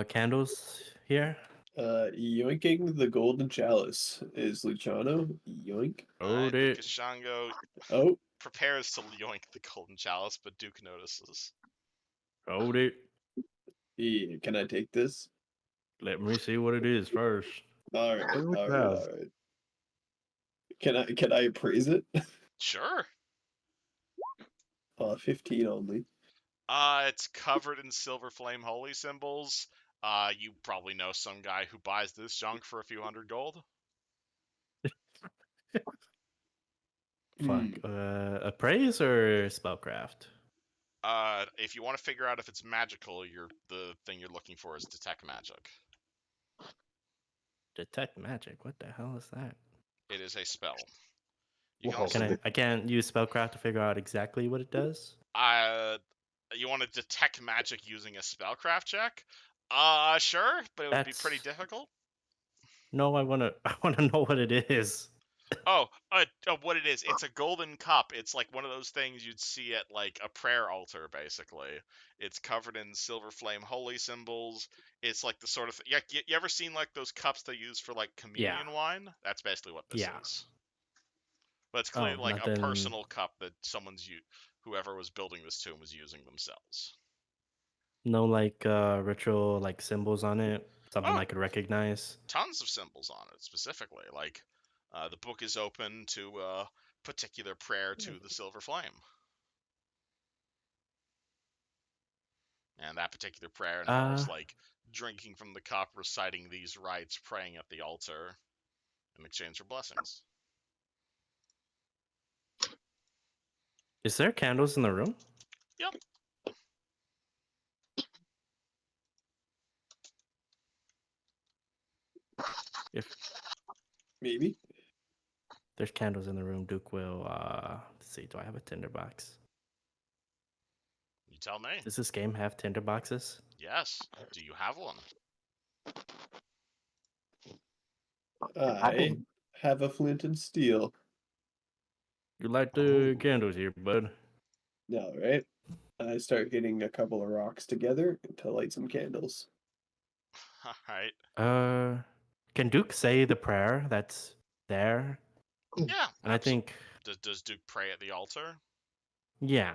Candles here. Yoinking the golden chalice is Luciano. Yoink. Alright, Hold it. Lukashango Oh, prepares to yoink the golden chalice, but Duke notices. Hold it. yeah, can I take this? Let me see what it is first. All right, What would all you right, have? all right. Can I appraise it? Sure. 15 only. It's covered in silver flame holy symbols. You probably know some guy who buys this junk for a few hundred gold. Fuck. Appraise or spellcraft? If you want to figure out if it's magical, the thing you're looking for is detect magic. Detect magic. What the hell is that? It is a spell. You can Whoa. also, I can't use spellcraft to figure out exactly what it does. you want to detect magic using a spellcraft check? Sure, but it would be pretty That's difficult. no. I wanna know what it is. What it is? It's a golden cup. It's like one of those things you'd see at like a prayer altar, basically. It's covered in silver flame holy symbols. It's like the sort of yeah. You ever seen like those cups they use for like communion wine? That's basically what this Yeah. is. But it's Oh, clearly like a nothing. personal cup that whoever was building this tomb was using themselves. No like ritual like symbols on it. Something Oh, I could recognize. tons of symbols on it specifically. Like the book is open to a particular prayer to the silver flame. And that particular prayer involves like drinking from the cup, reciting these rites, praying at the altar in exchange for blessings. Is there candles in the room? Yep. If Maybe. there's candles in the room, Duke will let's see, do I have a tinderbox? You tell me. Does this game have tinderboxes? Yes. Do you have one? I have a flint and steel. You light the candles here, bud. All right. I start getting a couple of rocks together to light some candles. All right. Can Duke say the prayer that's there? Yeah. And I think Does Duke pray at the altar? yeah.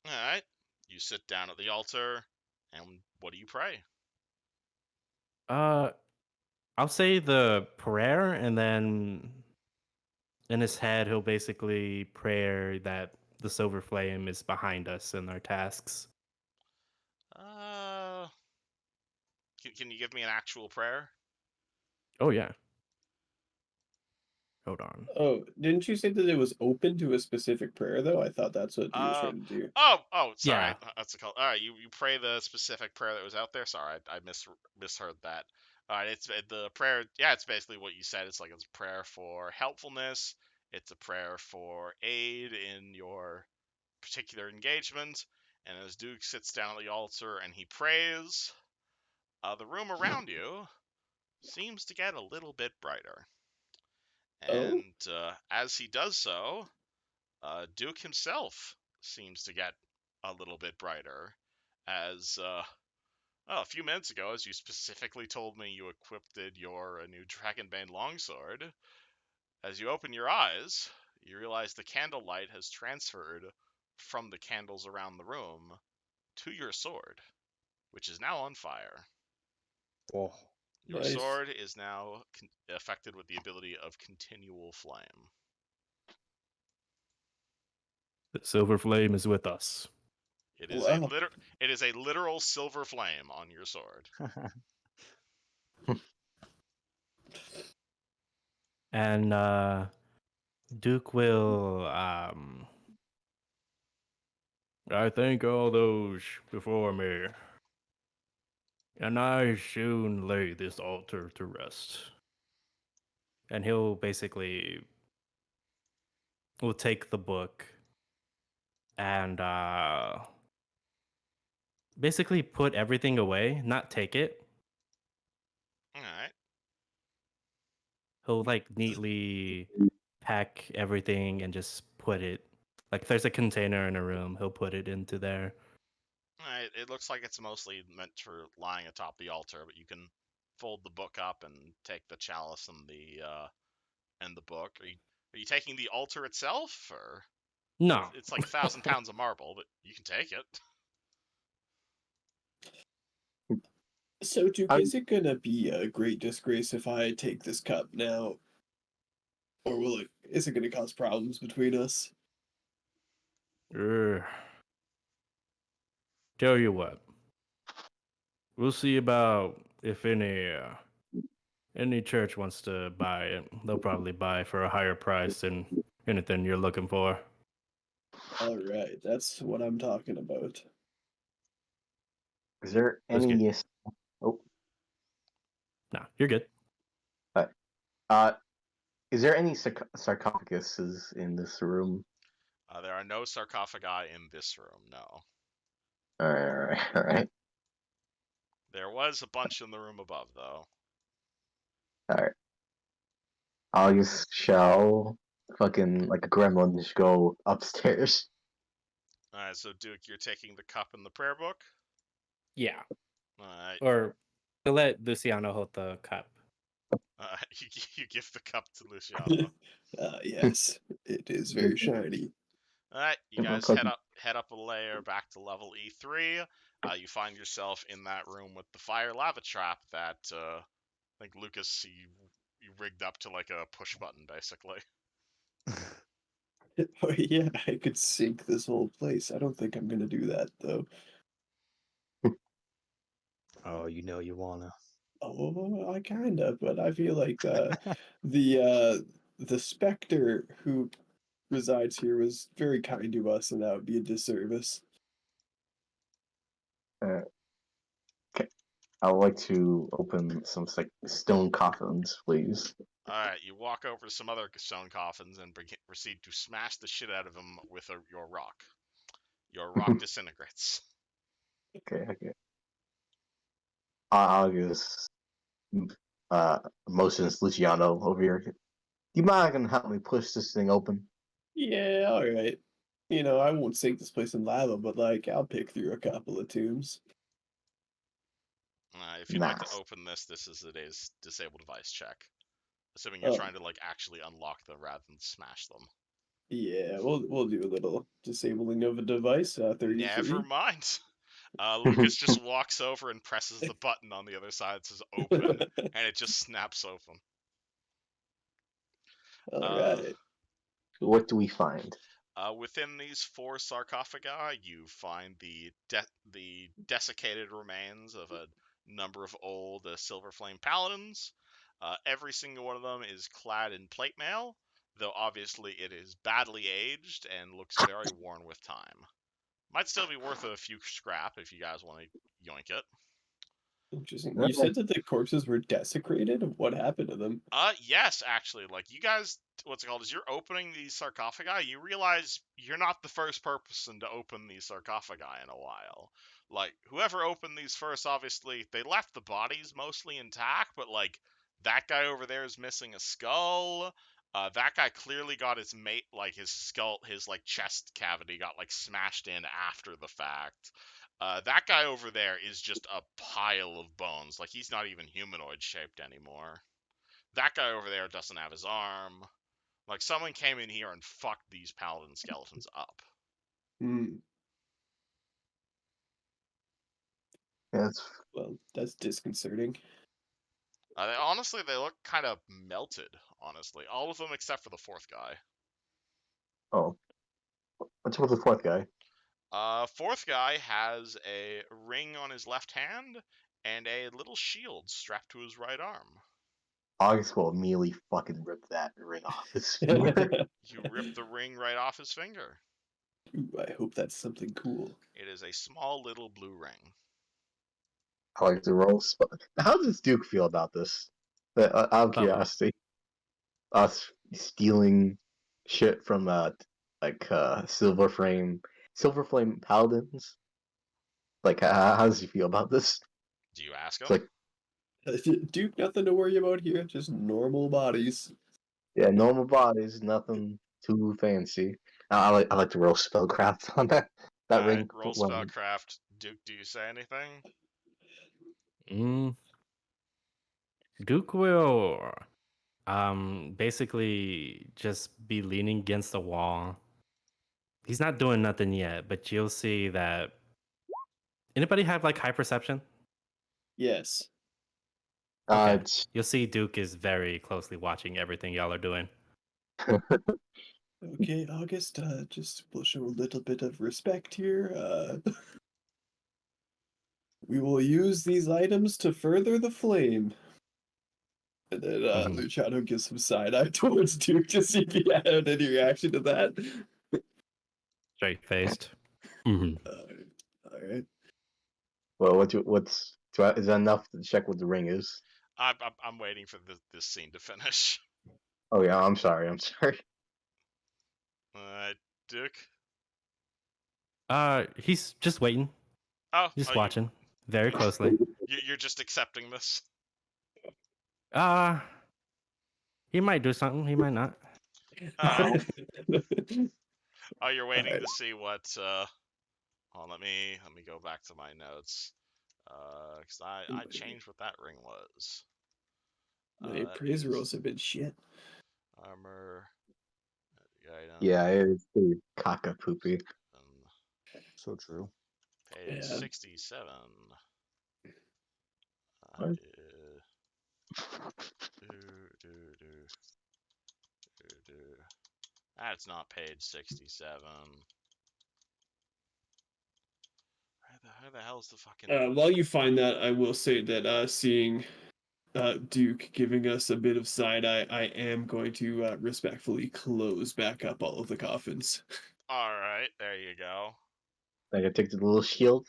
All right. You sit down at the altar, and what do you pray? I'll say the prayer, and then in his head, he'll basically pray that the silver flame is behind us in our tasks. Can you give me an actual prayer? Oh yeah. Hold on. Oh, didn't you say that it was open to a specific prayer though? I thought that's what he was trying to do. Sorry. Yeah. That's a call. All right, you pray the specific prayer that was out there. Sorry, I misheard that. All right, it's the prayer. Yeah, it's basically what you said. It's a prayer for helpfulness. It's a prayer for aid in your particular engagement, and as Duke sits down at the altar and he prays, the room around you seems to get a little bit brighter. Oh, And as he does so, Duke himself seems to get a little bit brighter. As a few minutes ago, as you specifically told me you equipped your new Dragonbane longsword, as you open your eyes, you realize the candlelight has transferred from the candles around the room to your sword, which is now on fire. Oh, Your nice. sword is now affected with the ability of continual flame. The silver flame is with us. It is Wow. a literal silver flame on your sword. And Duke will I thank all those before me, and I soon lay this altar to rest. And he'll basically will take the book and basically put everything away, not take it. All right. He'll like neatly pack everything and just put it, like if there's a container in a room, he'll put it into there. All right. It looks like it's mostly meant for lying atop the altar, but you can fold the book up and take the chalice and the book. Are you taking the altar itself, or No. it's like 1,000 pounds of marble, but you can take it. So, Duke, I- is it gonna be a great disgrace if I take this cup now, or is it gonna cause problems between us? Tell you what, we'll see about if any church wants to buy it. They'll probably buy for a higher price than anything you're looking for. All right, that's what I'm talking about. Is there Let's any? get. Oh, No, you're good. uh, is there any sarcophaguses in this room? There are no sarcophagi in this room, no. All right, all right, There was a bunch in the room above, though. all right. I'll just shall fucking like a gremlin just go upstairs. Alright, so Duke, you're taking the cup and the prayer book? Yeah. Alright, Or to let Luciano hold the cup. you give the cup to Luciano. Yes, it is very shiny. Alright, you guys head up a layer back to level E3. You find yourself in that room with the fire lava trap that I think Lucas you rigged up to like a push button, basically. Oh yeah, I could sink this whole place. I don't think I'm gonna do that though. oh, you know you wanna. Oh, I kinda, but I feel like the specter who resides here was very kind to us, and that would be a disservice. Okay. I would like to open some like stone coffins, please. Alright, you walk over to some other stone coffins and proceed to smash the shit out of them with your rock. Your rock disintegrates. Okay, okay. I'll just motions Luciano over here. You mind gonna help me push this thing open? Yeah, all right. You know, I won't sink this place in lava, but like I'll pick through a couple of tombs. If you'd like to Nice. open this, this is a disable device check. Assuming you're Oh, trying to like actually unlock them rather than smash them. yeah, we'll do a little disabling of a device. Never 33. mind. Lucas just walks over and presses the button on the other side that says open, and it just snaps open. All Uh, right. What do we find? Within these 4 sarcophagi, you find the desiccated remains of a number of old Silver Flame Paladins. Every single one of them is clad in plate mail, though obviously it is badly aged and looks very worn with time. Might still be worth a few scrap if you guys want to yoink it. Interesting. Yeah. You said that the corpses were desecrated? What happened to them? Yes, actually, like you guys, what's it called? As you're opening these sarcophagi, you realize you're not the first person to open these sarcophagi in a while. Like whoever opened these first, obviously they left the bodies mostly intact, but like that guy over there is missing a skull. That guy clearly got his mate, like his skull, his like chest cavity got like smashed in after the fact. That guy over there is just a pile of bones. Like he's not even humanoid shaped anymore. That guy over there doesn't have his arm. Like someone came in here and fucked these paladin skeletons up. Hmm. Yeah, it's Well, that's disconcerting. Honestly, they look kind of melted. Honestly, all of them except for the fourth guy. oh. What's with the fourth guy? Fourth guy has a ring on his left hand and a little shield strapped to his right arm. August will immediately fucking rip that ring off his finger. You rip the ring right off his finger. Ooh, I hope that's something cool. It is a small little blue ring. I like the roll. How does Duke feel about this? Out of curiosity, us stealing shit from silver flame paladins. Like, how does he feel about this? Do you ask him? It's like, Duke, nothing to worry about here. Just normal bodies. yeah, normal bodies, nothing too fancy. I like to roll spellcraft on that ring. Roll Well, spellcraft. Duke, do you say anything? Duke will basically just be leaning against the wall. He's not doing nothing yet, but you'll see that. Anybody have like high perception? Yes. Okay. it's You'll see Duke is very closely watching everything y'all are doing. Okay, August, just we'll show a little bit of respect here. We will use these items to further the flame. And then Mhm. Luciano gives some side eye towards Duke to see if he had any reaction to that. Straight faced. Alright. well, is that enough to check what the ring is? I'm waiting for this scene to finish. Oh yeah, I'm sorry. Duke. He's just waiting, just watching very closely. You're just accepting this. He might do something, he might not. You're waiting Alright. to see what. Oh, let me go back to my notes. Because I changed what that ring was. My That appraise is rolls have been shit. armor. Item. Yeah, it is pretty caca poopy. So true. Page Yeah. 67. What? That's not page 67. Where the hell's the fucking... While you find that, I will say that seeing Duke giving us a bit of side eye, I am going to respectfully close back up all of the coffins. Alright, there you go. I gotta take the little shield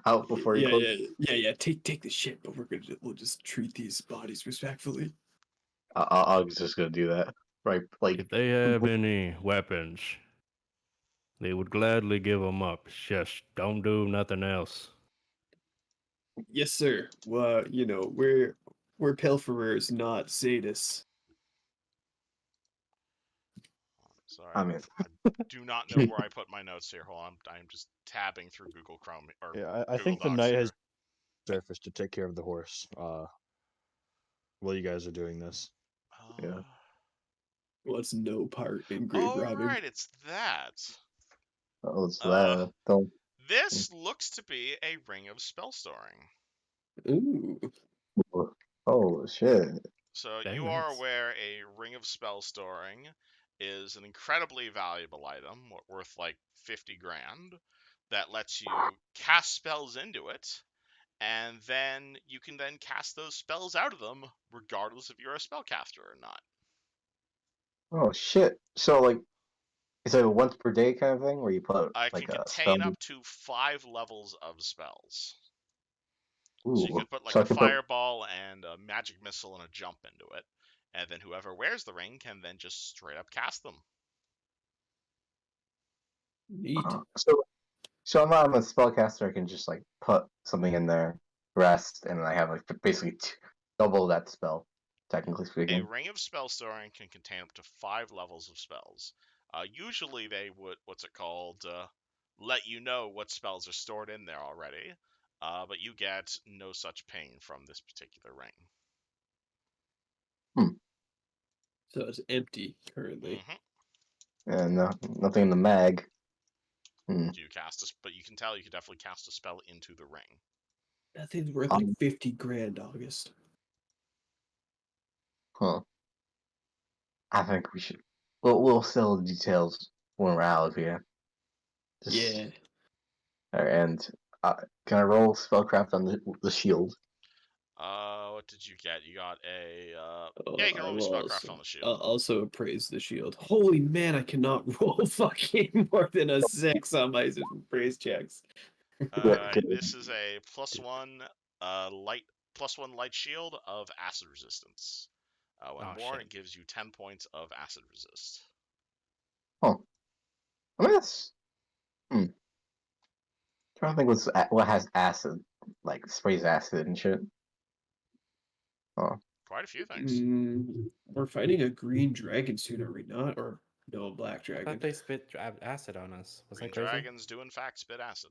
out before you close. Yeah. Take the shit, but we'll just treat these bodies respectfully. I was just gonna do that. Right, like If they have any weapons, they would gladly give them up. Just don't do nothing else. Yes, sir. Well, we're pilferers, not sadists. Sorry, I mean, I do not know where I put my notes here. Hold on, I'm just tabbing through Google Chrome or Yeah, I Google think the Docs knight here. has surfaced to take care of the horse. While you guys are doing this. Yeah. Wants no part in grave robbing. Right, it's that. oh, it's that. Don't. This looks to be a ring of spell storing. Ooh. Oh shit! So Very you are nice. aware a ring of spell storing is an incredibly valuable item worth like 50 grand that lets you cast spells into it, and then you can then cast those spells out of them regardless if you're a spellcaster or not. Oh shit! So like, it's like a once per day kind of thing where you put It like can a spell. contain up to 5 levels of spells. So you Ooh. could put like So I a can put. fireball and a magic missile and a jump into it, and then whoever wears the ring can then just straight up cast them. Neat. So I'm a spellcaster. I can just like put something in there, rest, and I have like basically double that spell, technically A speaking. ring of spell storing can contain up to 5 levels of spells. Usually they would, let you know what spells are stored in there already, but you get no such ping from this particular ring. So it's empty currently. Mm-hmm. And nothing in the mag. Hmm. Do you cast a? But you can tell you could definitely cast a spell into the ring. That thing's worth like 50 grand, August. Huh. I think we should. We'll sell the details when we're out of here. Yeah. And can I roll spellcraft on the shield? What did you get? You got a. Oh, Yeah, you can I roll your will spellcraft on the shield. also appraise the shield. Holy man, I cannot roll fucking more than a 6 on my appraise checks. This is a +1 light shield of acid resistance. When Oh, worn, shit. it gives you 10 points of acid resist. Huh. I mean that's. Trying to think what has acid, like sprays acid and shit. Oh, Quite a few things. We're fighting a green dragon soon, are we not? Or no, a black I dragon. thought they spit acid on us. Was Green that crazy? dragons do in fact spit acid.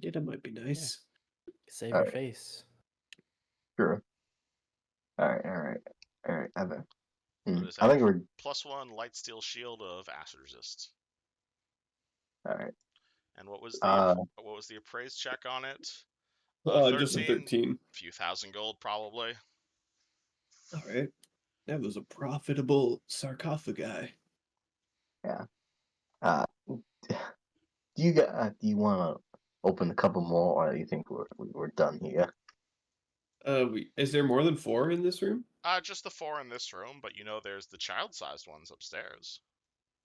Yeah, that might be nice. Save your Alright. face. sure. All right. Evan. It is I a think we're +1 light steel shield of acid resist. all right. And what was Uh, the appraised check on it? Just a 13. Few thousand gold probably. All right. That was a profitable sarcophagi. yeah. Uh, do you want to open a couple more, or do you think we're done here? Is there more than 4 in this room? Just the 4 in this room, but you know there's the child-sized ones upstairs.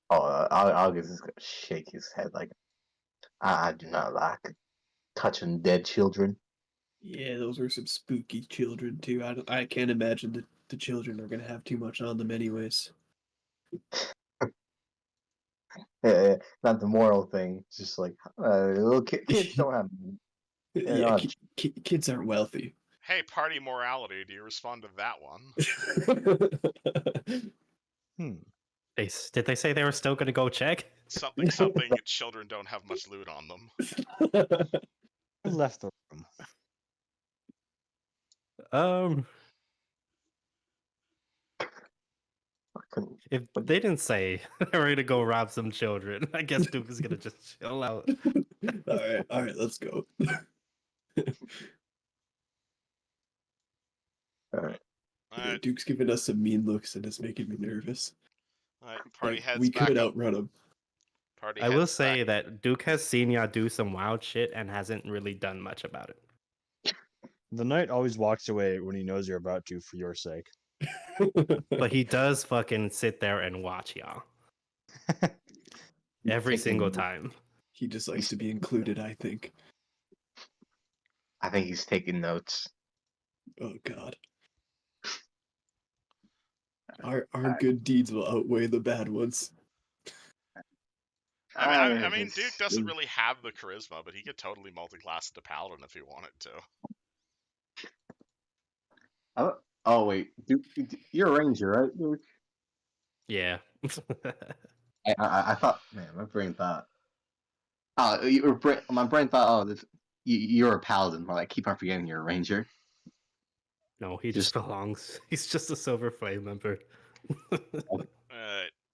Oh, August is gonna shake his head like, I do not like touching dead children. Yeah, those are some spooky children too. I can't imagine that the children are gonna have too much on them anyways. Not the moral thing. It's just like little kids don't have. Yeah, kids aren't wealthy. Hey, party morality, do you respond to that one? Did they say they were still gonna go check? Something, children don't have much loot on them. I left the room. If they didn't say they were gonna go rob some children, I guess Duke is gonna just chill out. All right, let's go. All right. Alright, Duke's giving us some mean looks and it's making me nervous. party Like, heads we back could up. outrun him. Party I will heads say back. that Duke has seen ya do some wild shit and hasn't really done much about it. The knight always walks away when he knows you're about to, for your sake. But he does fucking sit there and watch y'all every single time. He just likes to be included, I think. I think he's taking notes. Oh God. Our good deeds will outweigh the bad ones. I mean, Duke doesn't really have the charisma, but he could totally multi-class into Paladin if he wanted to. Oh wait, Duke, you're a ranger, right, Duke? Yeah. I thought, man, my brain thought. Oh, my brain thought, you're a paladin. Well, I keep on forgetting you're a ranger. No, he just belongs. He's just a Silver Flame member.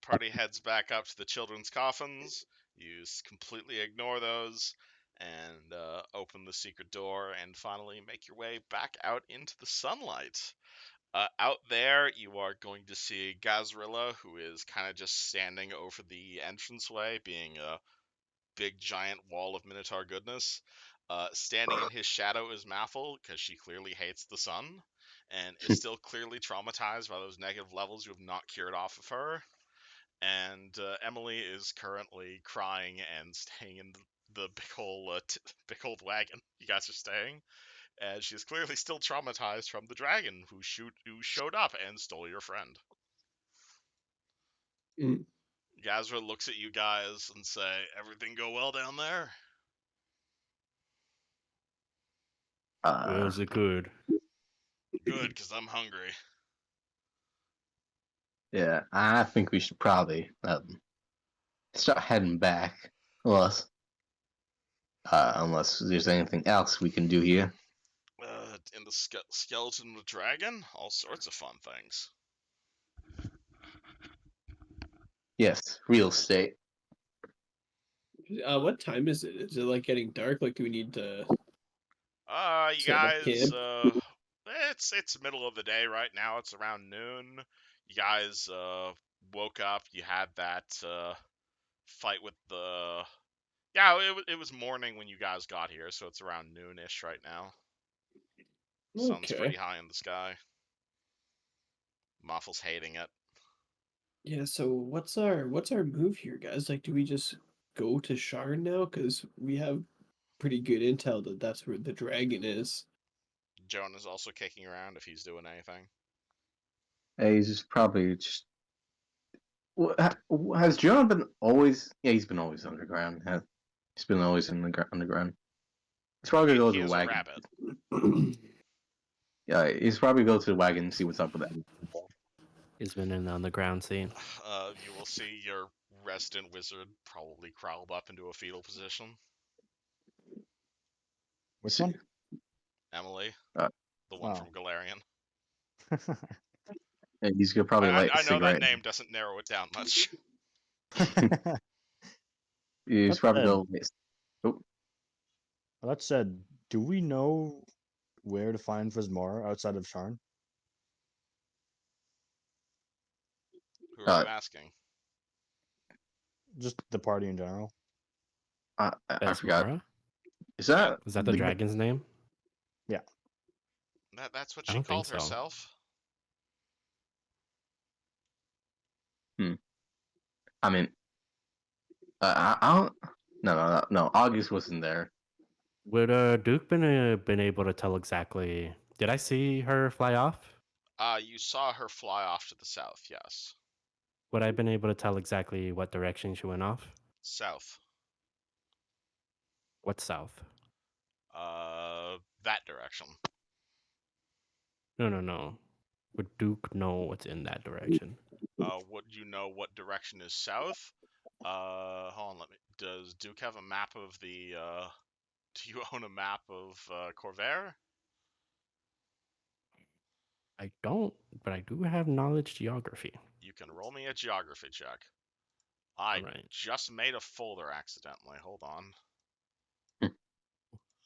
Party heads back up to the children's coffins. You completely ignore those and open the secret door and finally make your way back out into the sunlight. Out there, you are going to see Gazrilla, who is kind of just standing over the entranceway, being a big giant wall of Minotaur goodness. Standing in his shadow is Maffle, because she clearly hates the sun and is still clearly traumatized by those negative levels you have not cured off of her. And Emily is currently crying and staying in the big old wagon you guys are staying, and she's clearly still traumatized from the dragon who showed up and stole your friend. Mm. Gazra looks at you guys and say, "Everything go well down there?" Well, is it good? Good, because I'm hungry. Yeah, I think we should probably start heading back, unless there's anything else we can do here. In the skeleton of the dragon, all sorts of fun things. Yes, real estate. What time is it? Is it like getting dark? Like, do we need to You set up guys, camp? it's middle of the day right now. It's around noon. You guys woke up. You had that fight with the. Yeah, it was morning when you guys got here, so it's around noonish right now. Sun's Okay. pretty high in the sky. Muffle's hating it. Yeah. So what's our move here, guys? Like, do we just go to Sharn now? Because we have pretty good intel that that's where the dragon is. Joan is also kicking around if he's doing anything. He's just probably just. Has John been always? Yeah, he's been always underground. He's been always in the underground. He's probably gonna go He to the is wagon. a rabbit. Yeah, he's probably go to the wagon and see what's up with that. He's been in the underground scene. You will see your resident wizard probably crawled up into a fetal position. Which one? Emily, Uh, the one oh. from Galarian. And he's gonna probably light a I know that cigarette. name doesn't narrow it down much. He's probably said- go. Oh, That said, do we know where to find Frismar outside of Sharn? Who are you asking? Just the party in general. I forgot. Besmara? Is that Is that the dragon's name? That's what I she don't think called so. herself. I mean, I don't. No. August wasn't there. Would Duke been able to tell exactly? Did I see her fly off? You saw her fly off to the south. Yes, Would I been able to tell exactly what direction she went off? south. What's south? That direction. No. Would Duke know what's in that direction? Would you know what direction is south? Hold on. Does Duke have a map of the? Do you own a map of Corvair? I don't, but I do have knowledge geography. You can roll me a geography check. I Alright. just made a folder accidentally. Hold on.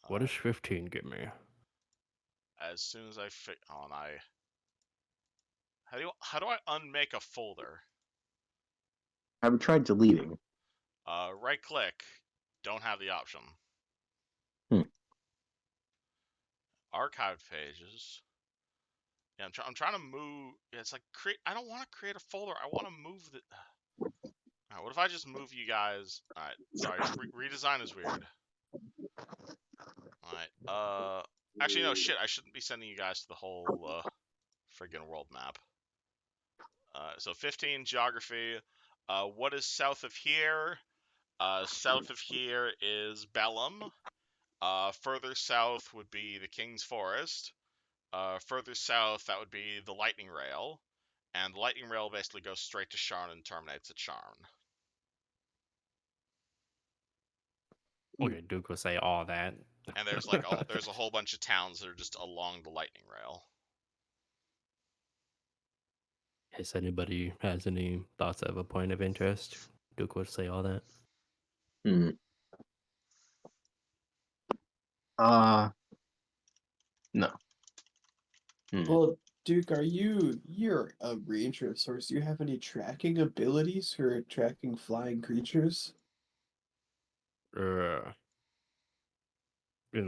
What does 15 give me? As soon as I how do I unmake a folder? Have you tried deleting? Right click. Don't have the option. Archive pages. Yeah, I'm trying to move. Yeah, it's like create. I don't want to create a folder. I want to move the. Alright, what if I just move you guys? Alright, sorry. Redesign is weird. Alright. Actually, no, shit. I shouldn't be sending you guys to the whole friggin' world map. So 15 geography. What is south of here? South of here is Bellum. Further south would be the King's Forest. Further south, that would be the Lightning Rail. And the Lightning Rail basically goes straight to Sharn and terminates at Sharn. Okay, Duke will say all that. And there's there's a whole bunch of towns that are just along the Lightning Rail. Has anybody has any thoughts of a point of interest? Duke would say all that. No. Well, Duke, you're a ranger of sorts. Do you have any tracking abilities for tracking flying creatures? In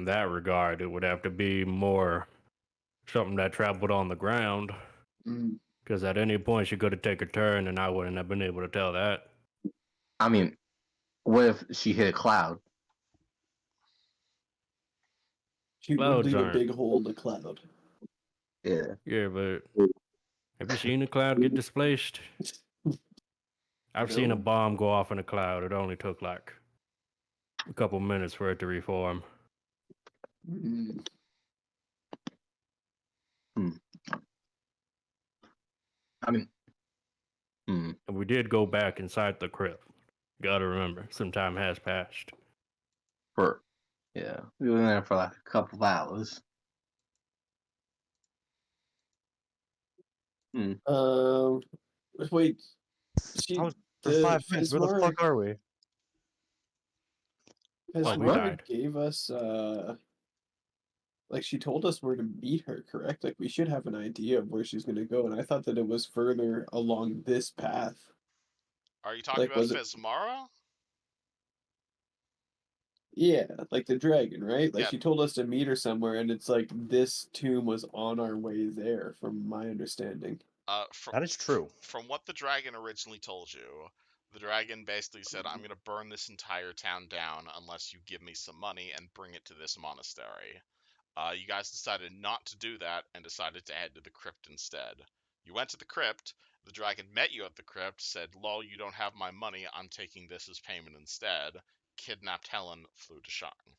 that regard, it would have to be more something that traveled on the ground. Because at any point she could have taken a turn and I wouldn't have been able to tell that. I mean, what if she hit a cloud? She would Clouds leave a aren't. big hole in the cloud. Yeah. Yeah, but have you seen a cloud get displaced? I've seen a No. bomb go off in a cloud. It only took like a couple minutes for it to reform. Mm. I mean, hmm. And we did go back inside the crypt. Gotta remember, some time has passed. Yeah, we were in there for like a couple of hours. Wait. That was for The 5 minutes. Where the fuck are we? Oh, we Fesmara died. gave us like she told us where to meet her, correct? Like we should have an idea of where she's gonna go, and I thought that it was further along this path. Are you talking Like about was it Fesmara? yeah, like the dragon, right? Like Yeah. she told us to meet her somewhere, and it's like this tomb was on our way there, from my understanding. That is true. From what the dragon originally told you, the dragon basically said, I'm going to burn this entire town down unless you give me some money and bring it to this monastery. You guys decided not to do that and decided to head to the crypt instead. You went to the crypt, the dragon met you at the crypt, said, lol, you don't have my money, I'm taking this as payment instead, kidnapped Helon, flew to Sharn.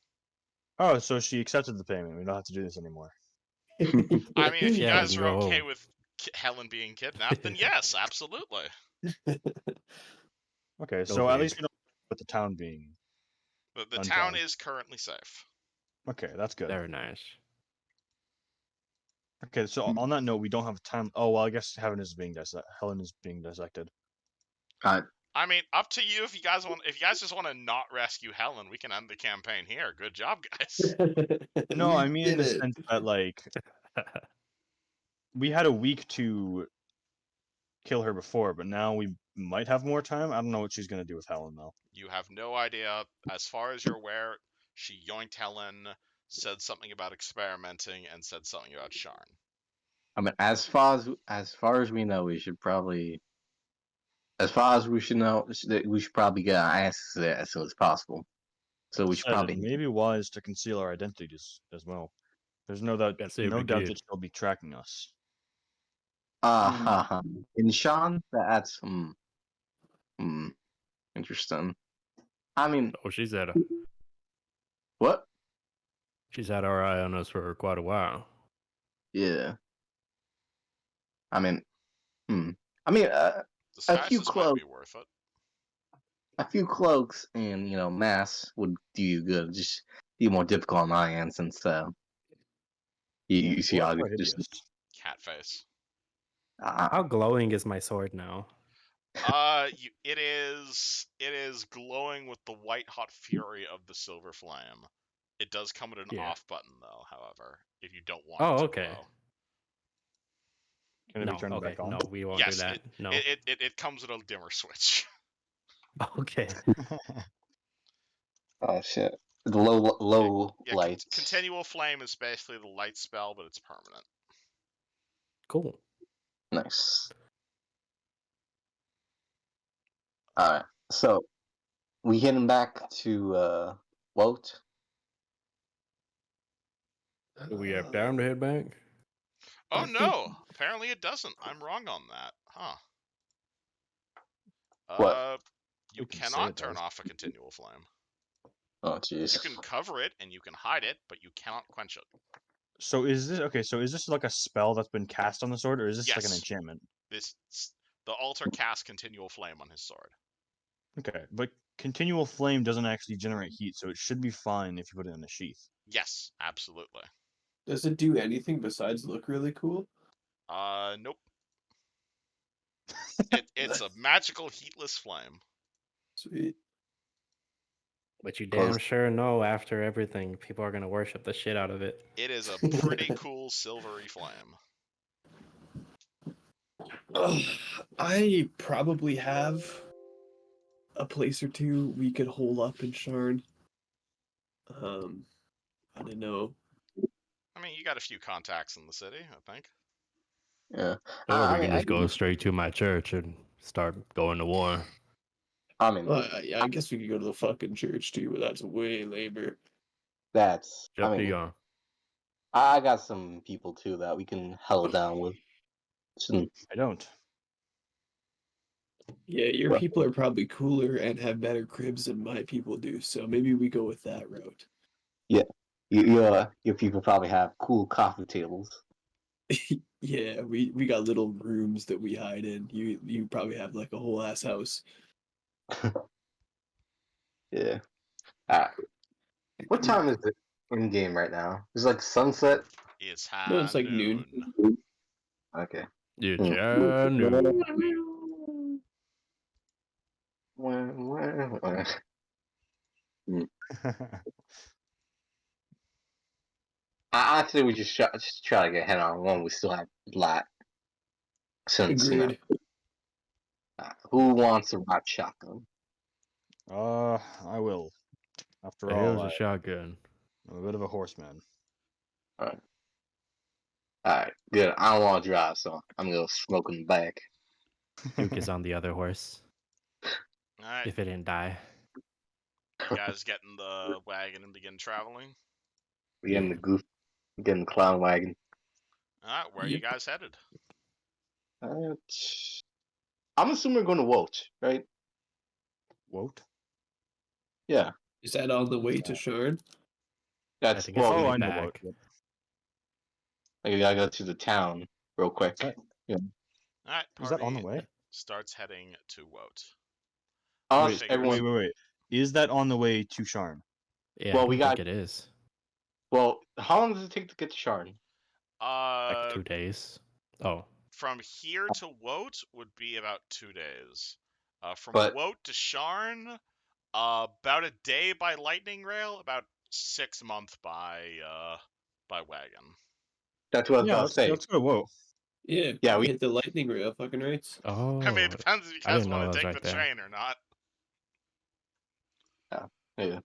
Oh, so she accepted the payment. We don't have to do this anymore. I mean, if you Yeah, we guys can are go okay home. with Helon being kidnapped, then yes, absolutely. Okay, No so at big. least we don't with the town being. The Unbound. town is currently safe. Okay, that's good. Very nice. Okay, so on that note, we don't have time. Oh well, I guess Helon is being dissected. I mean, up to you if you guys want. If you guys just want to not rescue Helon, we can end the campaign here. Good job, guys. No, We I mean in the did it. sense that like we had a week to kill her before, but now we might have more time. I don't know what she's gonna do with Helon though. You have no idea. As far as you're aware, she yoinked Helon, said something about experimenting, and said something about Sharn. I mean, as far as we know, we should probably, as far as we should know, we should probably get our answers there as soon as possible. So we should Said probably. it may be wise to conceal our identities as well. There's no doubt, That's it, no we doubt good. that she'll be tracking us. In Sean, that's interesting. I mean, Oh, she's had what? our eye on us for quite a while. Yeah. I mean, I mean, a few Disguises might be worth it. a few cloaks and mass would do you good. Just be more difficult on my end since you see Or all quite just hideous. Cat face. How glowing is my sword now? It is glowing with the white hot fury of the silver flame. It does come with an Yeah. off button though, however, if you don't want Oh, it to okay. glow. Can it No, be turned okay, back on? no, we won't Yes, do that. No. it comes with a dimmer switch. Okay. oh shit, the low Yeah, lights. continual flame is basically the light spell, but it's permanent. Cool. Nice. All right, so we heading back to Woat. Do we have time to head back? Oh I think- no! Apparently it doesn't. I'm wrong on that. Huh. What? You We can say cannot it turn does. off a continual flame. Oh jeez. You can cover it and you can hide it, but you cannot quench it. So is this okay? So is this like a spell that's been cast on the sword, or is this like an Yes. enchantment? The altar casts continual flame on his sword. Okay, but continual flame doesn't actually generate heat, so it should be fine if you put it in a sheath. Yes, absolutely. Does it do anything besides look really cool? Nope. It's a magical heatless flame. Sweet. But you Close. damn sure know after everything, people are gonna worship the shit out of it. It is a pretty cool silvery flame. I probably have a place or two we could hole up in Sharn. I don't know. I mean, you got a few contacts in the city, I think. Yeah. Or I we mean, can just go straight to my church and start going to war. I mean, Well, I guess we could go to the fucking church too, but that's way lamer. that's. Up I to mean, y'all. I got some people too that we can hell down with. I don't. Yeah, your Well, people are probably cooler and have better cribs than my people do, so maybe we go with that route. yeah, your people probably have cool coffee tables. Yeah, we got little rooms that we hide in. You probably have like a whole ass house. Yeah. Alright. What time is it in game right now? It's like sunset. It's No, high it's like noon. noon. Okay. It's Hmm. a new. I think we just try to get head on one. We still have black. Since Agreed. who wants a rock shotgun? I will. After Here's all, a shotgun. I'm a bit of a horseman. Alright. Alright, good. I don't want to drive, so I'm gonna smoke in the back. Duke is on the other horse. All right, If it didn't die. you guys get in the wagon and begin traveling. We getting Yeah. the getting the clown wagon. All right, where are you Yep. guys headed? Uh, I'm assuming we're going to Woat, right? Woat? Yeah, Is that on the way to Sharn? I that's think it's well. the Oh, way I know Woat. back. Yep. We gotta go to the town real quick. Is that, All right, is that on the party way? starts heading to Woat. Us, Wait, everyone. wait. Is that on the way to Sharn? Yeah, Well, I we don't think got. it is. Well, how long does it take to get to Sharn? Like Uh, 2 days. Oh, from here to Woat would be about 2 days. From But Woat to Sharn, about a day by lightning rail, about 6 months by wagon. that's what I was Yeah, about to say. let's go to Woat. Yeah, Yeah, we. hit the lightning rail, fucking rights. I mean, it oh, depends if you I guys didn't know want that to was take right the there. train or not. Yeah,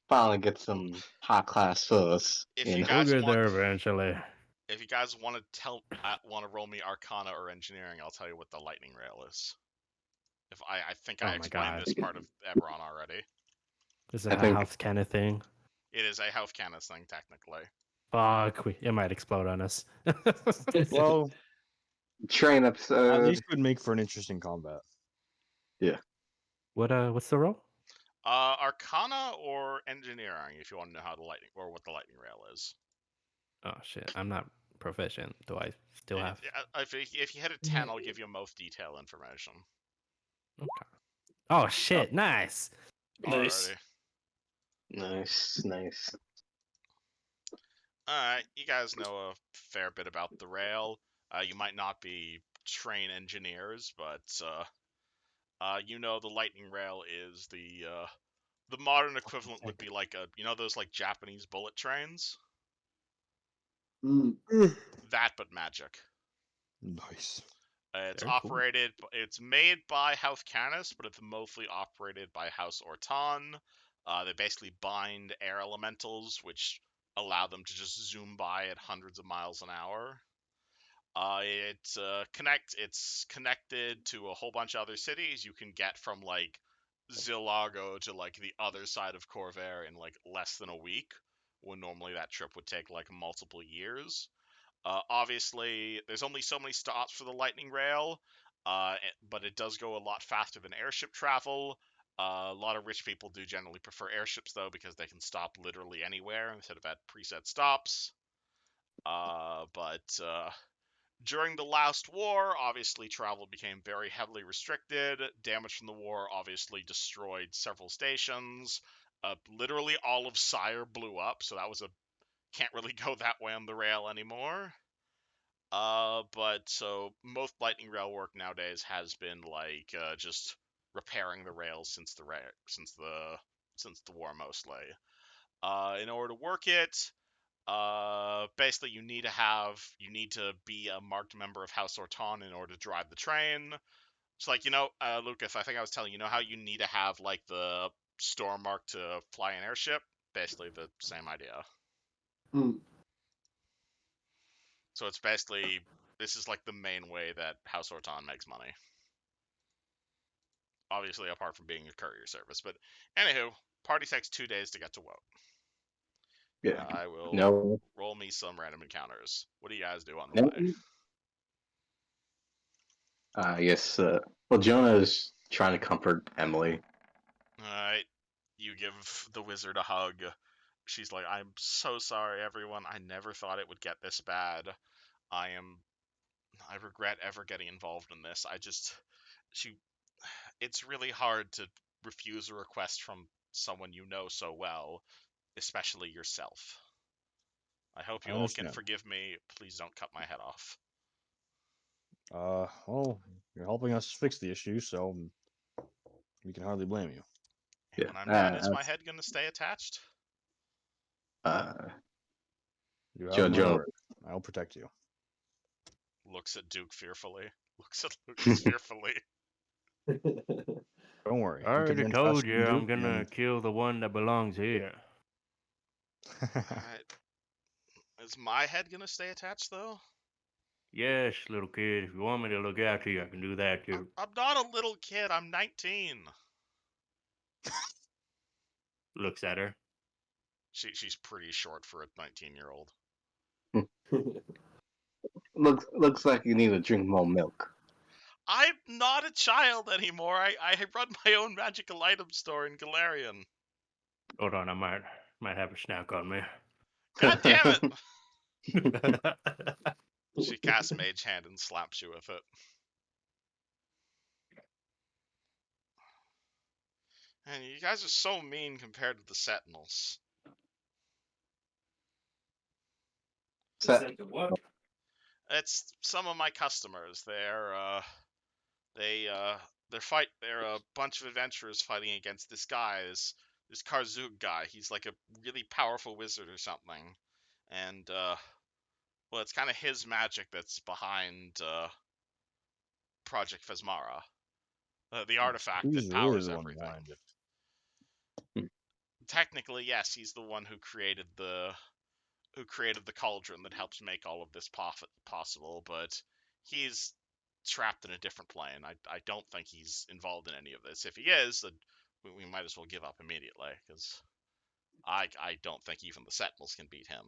finally get some high class first. If You you know. We'll guys get want, there eventually. if you guys want to roll me Arcana or Engineering, I'll tell you what the lightning rail is. If I think I Oh my explained god. this part of Eberron already. Is it I a think house kind of thing? It is a health Canis thing, technically. Fuck, it might explode on us. Well, train at episode. least it would make for an interesting combat. What's the roll? Arcana or Engineering, if you want to know how the lightning or what the lightning rail is. Oh shit, I'm not proficient. Do I still have? If you hit a 10, I'll give you most detailed information. Okay. Oh shit, nice. Nice. Alrighty. Nice. Alright, you guys know a fair bit about the rail. You might not be train engineers, but you know the lightning rail is the modern equivalent would be like those like Japanese bullet trains? Mm. That but magic. Nice. It's Very cool. it's made by House Canis, but it's mostly operated by House Orton. They basically bind air elementals, which allow them to just zoom by at hundreds of miles an hour. It's connected to a whole bunch of other cities. You can get from like Zilago to like the other side of Corvair in like less than a week, when normally that trip would take like multiple years. Obviously, there's only so many stops for the lightning rail, but it does go a lot faster than airship travel. A lot of rich people do generally prefer airships though, because they can stop literally anywhere instead of at preset stops. But during the last war, obviously travel became very heavily restricted. Damage from the war obviously destroyed several stations. Literally all of Sire blew up, so that was can't really go that way on the rail anymore. But so most lightning rail work nowadays has been like just repairing the rails since the war mostly. In order to work it, basically you need to be a marked member of House Orton in order to drive the train. It's like, Lucas, I think I was telling you know how you need to have like the storm mark to fly an airship? Basically the same idea. Mm. So it's basically, this is like the main way that House Orton makes money. Obviously, apart from being a courier service. But anywho, party takes 2 days to get to Woat. Yeah. I will No. roll me some random encounters. What do you guys do on the No. way? I guess. Well, Jonah is trying to comfort Emily. Alright, you give the wizard a hug. She's like, I'm so sorry, everyone. I never thought it would get this bad. I regret ever getting involved in this. It's really hard to refuse a request from someone you know so well, especially yourself. I hope I you all can understand. forgive me. Please don't cut my head off. Well, you're helping us fix the issue, so we can hardly blame you. And Yeah. when I'm done, is my head going to stay attached? You have my Jonah. word. I'll protect you. Looks at Duke fearfully. Looks at Lucas fearfully. Don't worry. I You can already run told faster you than I'm Duke, gonna kill the one that belongs here. Alright. Is my head going to stay attached, though? Yes, little kid, if you want me to look after you, I can do that too. I'm not a little kid. I'm 19. Looks at her. She's pretty short for a 19-year-old. Looks like you need to drink more milk. I'm not a child anymore. I run my own magical item store in Galarian. Hold on, I might have a snack on me. God damn it! She casts Mage Hand and slaps you with it. And you guys are so mean compared to the Sentinels. What? It's some of my customers. They're a bunch of adventurers fighting against this guy, this Karzug guy. He's like a really powerful wizard or something. And well, it's kind of his magic that's behind Project Phasmara, the artifact He's that really powers the one everything. behind it. Technically, yes, he's the one who created the cauldron that helps make all of this possible, but he's trapped in a different plane. I don't think he's involved in any of this. If he is, then we might as well give up immediately, because I don't think even the Sentinels can beat him.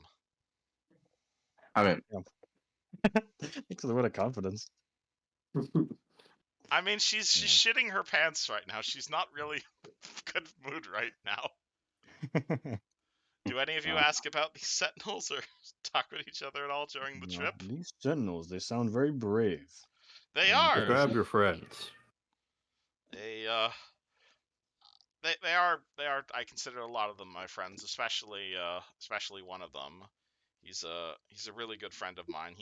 I mean, Thanks for the word of confidence. I mean, she's shitting her pants right now. She's not really in a good mood right now. Do any of you ask about these Sentinels or talk with each other at all during the trip? These sentinels, they sound very brave. They And are. Describe your friends. They are. I consider a lot of them my friends, especially one of them. He's a really good friend of mine.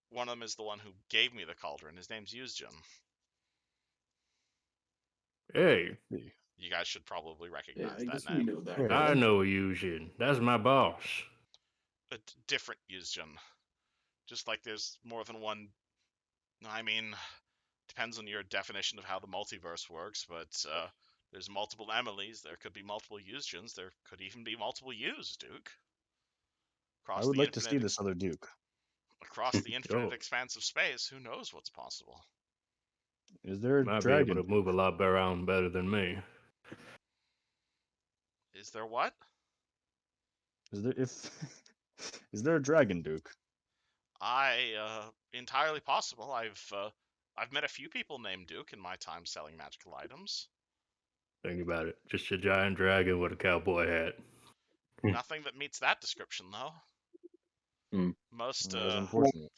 One of them is the one who gave me the cauldron. His name's Yuzjin. Hey, You guys should probably Yeah, recognize I that guess name. we know that. Yeah. I know Eugene. That's my boss. A different Yuzjin. Just like there's more than one. I mean, depends on your definition of how the multiverse works, but there's multiple Emilys. There could be multiple Yuzjins. There could even be multiple Yus, Duke. I would like to see this other Duke. Across the infinite Oh. expanse of space, who knows what's possible? Is there a Might be dragon? able to move a lot around better than me. Is there what? Is there a dragon Duke? Entirely possible. I've met a few people named Duke in my time selling magical items. Think about it. Just a giant dragon with a cowboy hat. Nothing that meets that description, though. Most That is unfortunate.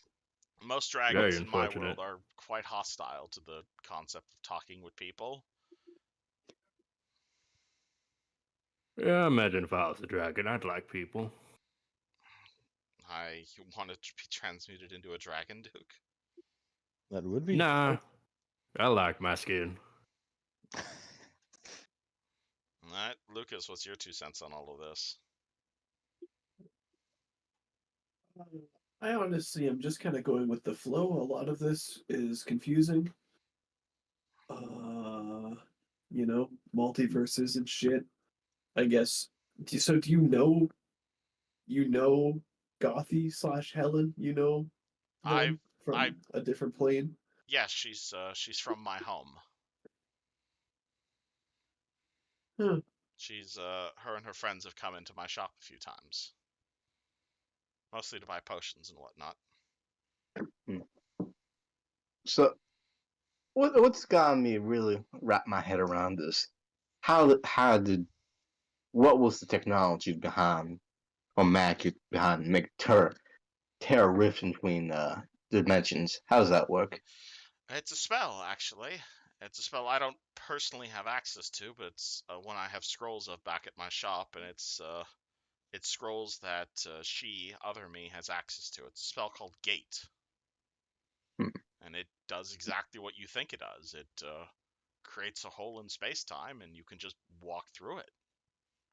most dragons Very in my unfortunate. world are quite hostile to the concept of talking with people. Yeah, imagine if I was a dragon. I'd like people. I wanted to be transmuted into a dragon, Duke. That would be. Nah, I like my skin. Alright, Lucas, what's your 2 cents on all of this? I honestly am just kind of going with the flow. A lot of this is confusing. Multiverses and shit. I guess. So do you know Gothy / Helen? You know them from a different plane? Yes, she's from my home. Huh. She's her and her friends have come into my shop a few times, mostly to buy potions and whatnot. So, what's gotten me really wrap my head around this? What was the technology behind, or magic behind, make tear a rift between dimensions? How does that work? It's a spell, actually. It's a spell I don't personally have access to, but it's one I have scrolls of back at my shop, and it's scrolls that other me, has access to. It's a spell called Gate, Hmm. and it does exactly what you think it does. It creates a hole in space-time, and you can just walk through it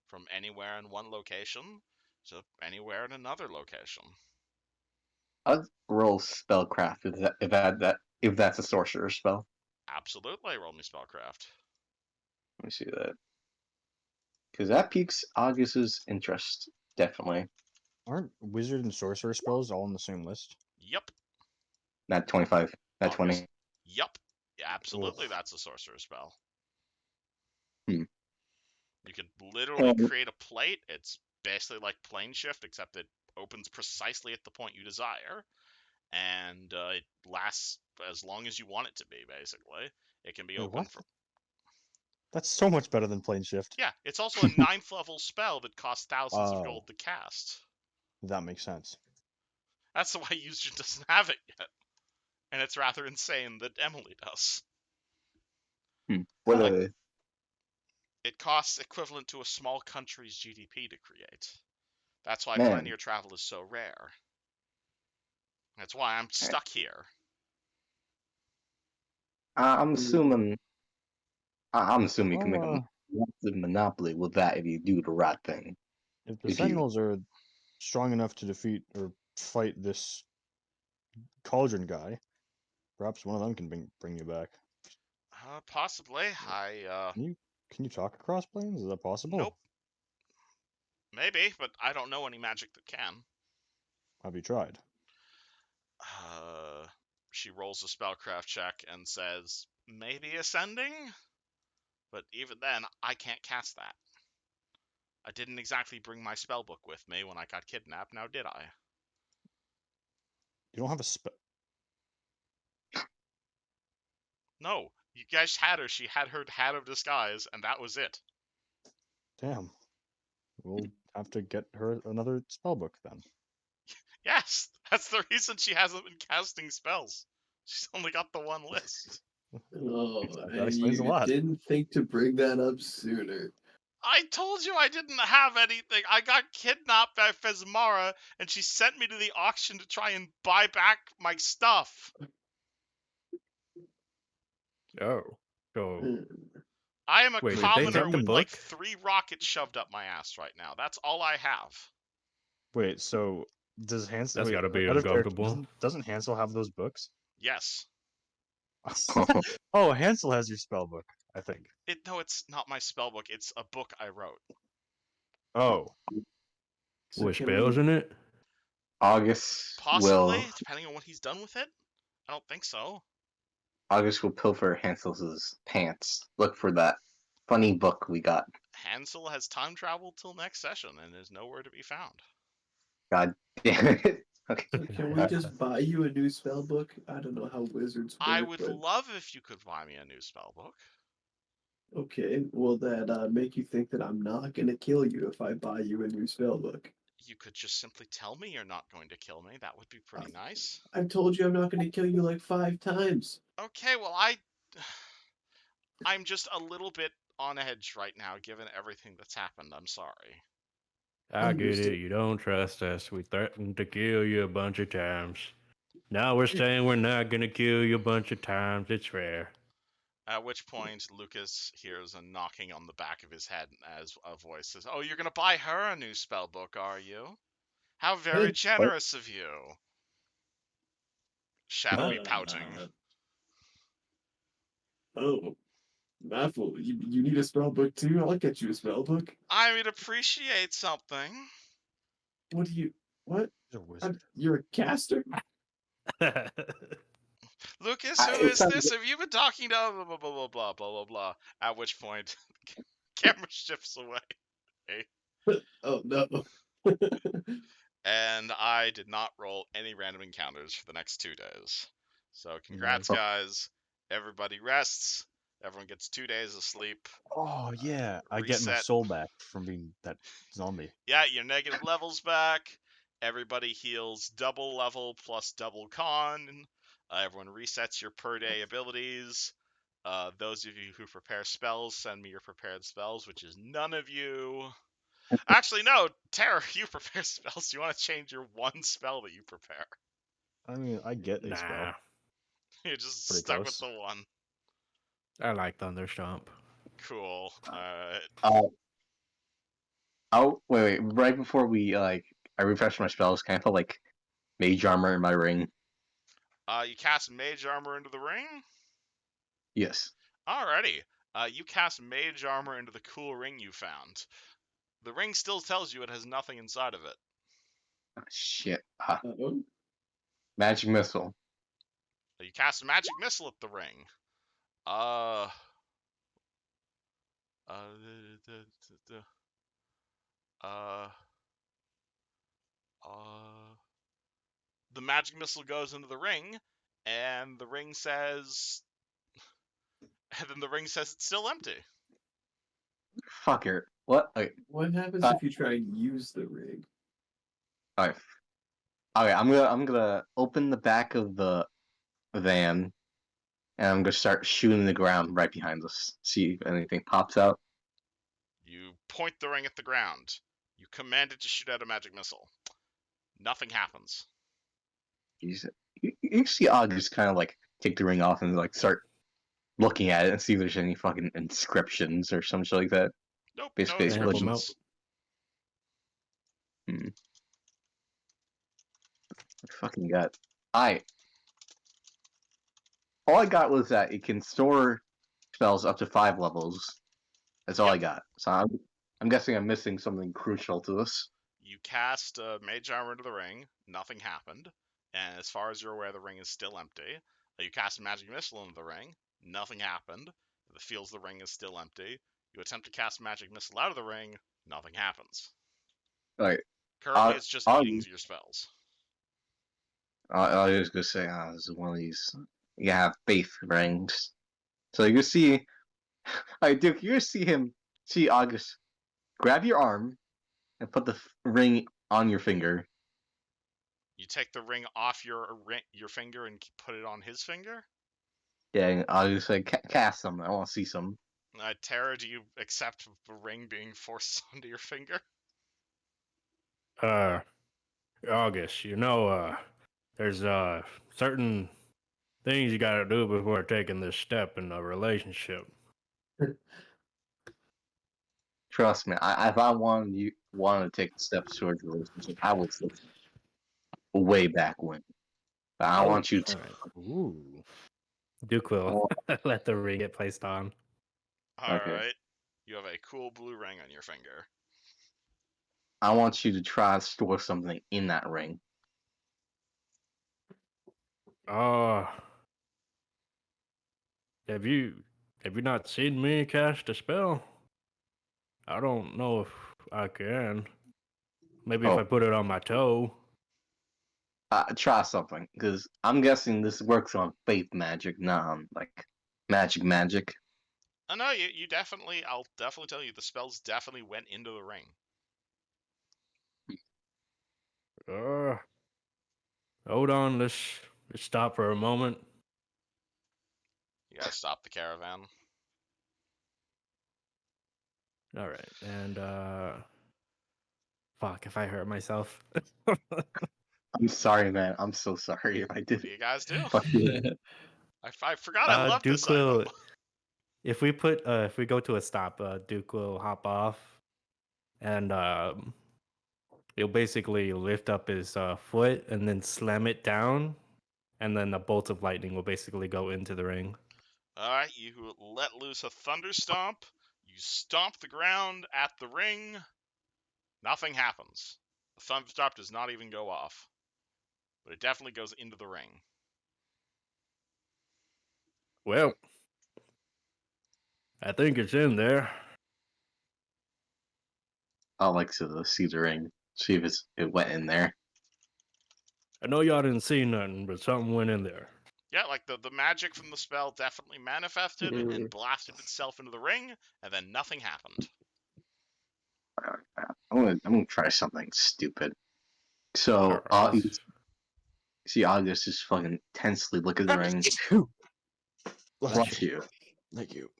from anywhere in one location to anywhere in another location. I'd roll spellcraft if that's a sorcerer spell. Absolutely, roll me spellcraft. Let me see that. Because that piques August's interest, definitely. Aren't wizard and sorcerer spells all on the same list? Yup. Not 25, not August. 20. Yup. Yeah, absolutely, Ugh. that's a sorcerer spell. Hmm. You can literally create a plate. It's basically like plane shift, except it opens precisely at the point you desire, and it lasts as long as you want it to be, basically. It can be Wait, open what? for... That's so much better than plane shift. Yeah, it's also a 9th level spell that costs thousands of Oh. gold to cast. That makes sense. That's why User doesn't have it yet. And it's rather insane that Emily does. What Like, a it costs equivalent to a small country's GDP to create. That's why man. linear travel is so rare. That's why I'm stuck here. I'm assuming. I'm assuming you can make a Well, massive monopoly with that if you do the right thing. if the If you, Sentinels are strong enough to defeat or fight this cauldron guy, perhaps one of them can bring you back. Possibly. Can you talk across planes? Is that possible? Nope. Maybe, but I don't know any magic that can. Have you tried? She rolls a spellcraft check and says, maybe ascending? But even then, I can't cast that. I didn't exactly bring my spellbook with me when I got kidnapped, now did I? You don't have a spell. No, you guys had her. She had her hat of disguise, and that was it. Damn. We'll have to get her another spellbook then. Yes, that's the reason she hasn't been casting spells. She's only got the one list. Oh, That and explains a you lot. didn't think to bring that up sooner. I told you I didn't have anything. I got kidnapped by Fesmara, and she sent me to the auction to try and buy back my stuff. Oh. So I am a Wait, did they commoner take the with like book? 3 rockets shoved up my ass right now. That's all I have. Wait, so does Hansel? That's Wait, gotta be out of character, uncomfortable. doesn't Hansel have those books? Yes. Oh, Hansel has your spellbook, I think. No, it's not my spellbook. It's a book I wrote. Oh, So With can spells we- in it? August Possibly, will depending on what he's done with it. I don't think so. pilfer Hansel's pants. Look for that funny book we got. Hansel has time traveled till next session and is nowhere to be found. God damn it. Okay. So can we just buy you a new spell book? I don't know how wizards work. I would but... love if you could buy me a new spellbook. Okay, will that make you think that I'm not gonna kill you if I buy you a new spell book? You could just simply tell me you're not going to kill me. That would be pretty nice. I've told you I'm not gonna kill you like 5 times. Okay, well, I'm just a little bit on edge right now, given everything that's happened. I'm sorry. I get Understood. it. You don't trust us. We threatened to kill you a bunch of times. Now we're saying we're not gonna kill you a bunch of times. It's fair. At which point, Lucas hears a knocking on the back of his head as a voice says, "Oh, you're going to buy her a new spellbook, are you? How very generous of you." Shadowy pouting. Oh, Maffle, you need a spell book too? I'll get you a spell book. I would appreciate something. What do you... What? he's a wizard. You're a caster? Lucas, who is this? Have you been talking to blah, blah, blah, blah, blah, blah, blah, blah. At which point, camera shifts away. Oh no. And I did not roll any random encounters for the next 2 days. So congrats, Nice. guys. Everybody rests. Everyone gets 2 days of sleep. Oh yeah, I get my Reset. soul back from being that zombie. Yeah, your negative levels back. Everybody heals double level plus double con. Everyone resets your per day abilities. Those of you who prepare spells, send me your prepared spells, which is none of you. Actually, no, Tara, you prepare spells. You want to change your one spell that you prepare. I mean, I get a spell. Nah, You're just Pretty stuck with close. the one. I like Thunderstomp. Cool. Alright. Oh wait, right before we I refresh my spells. Can I put like mage armor in my ring? You cast Mage Armor into the ring? Yes. Alrighty. You cast Mage Armor into the cool ring you found. The ring still tells you it has nothing inside of it. Oh, shit. Uh-oh. Magic missile. You cast a Magic Missile at the ring. Uh... The Magic Missile goes into the ring, and the ring says... And then the ring says it's still empty. Fucker. What? Okay. What happens Uh, if you try and use the rig? Alright. Okay, I'm gonna open the back of the van, and I'm gonna start shooting the ground right behind us. See if anything pops out. You point the ring at the ground. You command it to shoot out a magic missile. Nothing happens. You see August kind of like take the ring off and like start looking at it and see if there's any fucking inscriptions or some shit like that. Nope, Basically, no Can I help him inscriptions. I fucking got. All I got was that it can store spells up to 5 levels. That's all Yep. I got. So I'm guessing I'm missing something crucial to this. You cast Mage Armor into the ring. Nothing happened. And as far as you're aware, the ring is still empty. You cast a Magic Missile into the ring. Nothing happened. It feels the ring is still empty. You attempt to cast Magic Missile out of the ring. Nothing happens. Alright, Currently, it's just eating your spells. I was gonna say, this is one of these. You have faith rings. So you see, alright, Duke, you see August grab your arm and put the ring on your finger. You take the ring off your finger and put it on his finger? Yeah, and August like cast some. I want to see some. Tara, do you accept the ring being forced onto your finger? August, there's certain things you gotta do before taking this step in a relationship. Trust me, if I wanted to take the steps towards a relationship, I would say way back when. But I want you to. All right. Ooh. Duke will let the ring get placed on. Okay. Alright. You have a cool blue ring on your finger. I want you to try to store something in that ring. Have you not seen me cast a spell? I don't know if I can. Maybe if Oh. I put it on my toe. Try something, because I'm guessing this works on faith magic, not on like magic. Oh no, you definitely, I'll definitely tell you, the spells definitely went into the ring. Hold on, let's stop for a moment. You gotta stop the caravan. All right, and fuck, if I hurt myself. I'm sorry, man. I'm so sorry if I What did. do you guys do? Fuck you. I forgot I love this Duke will, item. if we go to a stop, Duke will hop off, and he'll basically lift up his foot and then slam it down, and then a bolt of lightning will basically go into the ring. Alright, you let loose a thunder stomp. You stomp the ground at the ring. Nothing happens. The thunder stomp does not even go off. But it definitely goes into the ring. Well, I think it's in there. I'd like to see the ring, see if it went in there. I know y'all didn't see nothing, but something went in there. Yeah, like the magic from the spell definitely manifested Mm. and blasted itself into the ring, and then nothing happened. I'm gonna try something stupid. So, Alright. you see August just fucking tensely look at the ring. Bless you. Thank you.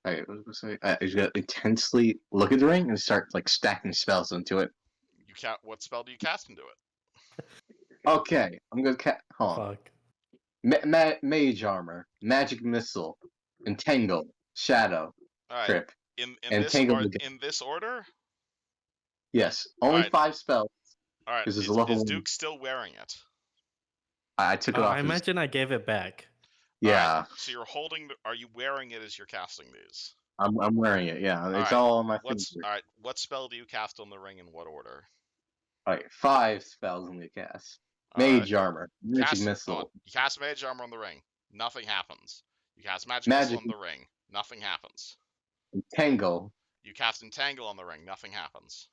Alright, what was I say? He's gonna intensely look at the ring and start like stacking spells into it. What spell do you cast into it? Okay, I'm gonna hold on. Fuck. Mage armor, magic missile, entangle, shadow, All right. trip, In entangle. in this order. Yes, only Alright. 5 spells. All right. This is a level Is 1. Duke still wearing it? I took it Oh, off I his. imagine I gave it back. Yeah, Alright, so you're holding. Are you wearing it as you're casting these? I'm wearing it. Yeah, it's Alright. all on my finger. Alright? What spell do you cast on the ring in what order? Alright, 5 spells in the cast. Alright. Mage armor, magic You missile, cast Mage Armor on the ring. Nothing happens. You cast Magic Magic- Missile on the ring. Nothing happens. entangle, You cast Entangle on the ring. Nothing happens.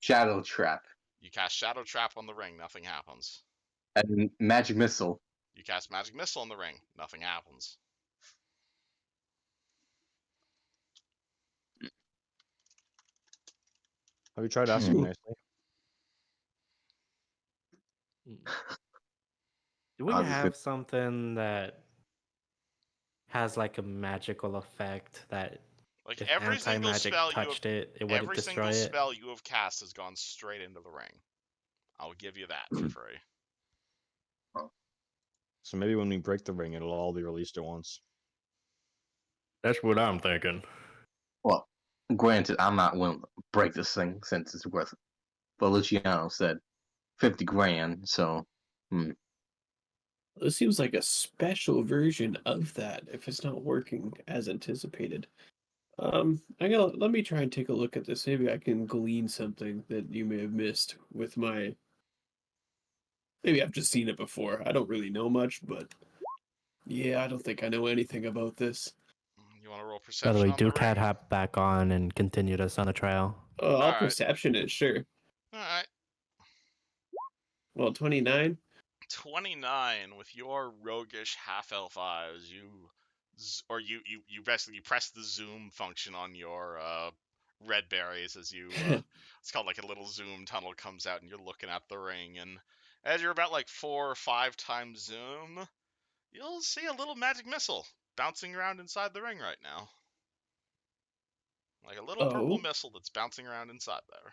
shadow trap, You cast Shadow Trap on the ring. Nothing happens. and magic missile. You cast Magic Missile on the ring. Nothing happens. Have you tried asking Hmm. nicely? Do we I was just have something that has like a magical effect that Like if every single anti-magic spell you have, touched it, it wouldn't every destroy single it? spell you have cast has gone straight into the ring. I'll give you that for free. So maybe when we break the ring, it'll all be released at once. That's what I'm thinking. Well, granted, I'm not willing to break this thing since it's worth. But Luciano said 50 grand, so. This seems like a special version of that if it's not working as anticipated. Let me try and take a look at this. Maybe I can glean something that you may have missed with my. Maybe I've just seen it before. I don't really know much, but yeah, I don't think I know anything about this. You want to roll By perception the way, on the Duke had ring? hopped back on and continued us on a trial. Oh, I'll Alright. perception it, sure. Alright. Well, 29. 29 with your roguish half-elf eyes. You basically press the zoom function on your red berries as you it's called like a little zoom tunnel comes out and you're looking at the ring, and as you're about like 4 or 5 times zoom, you'll see a little magic missile bouncing around inside the ring right now. Like a little purple Oh, missile that's bouncing around inside there.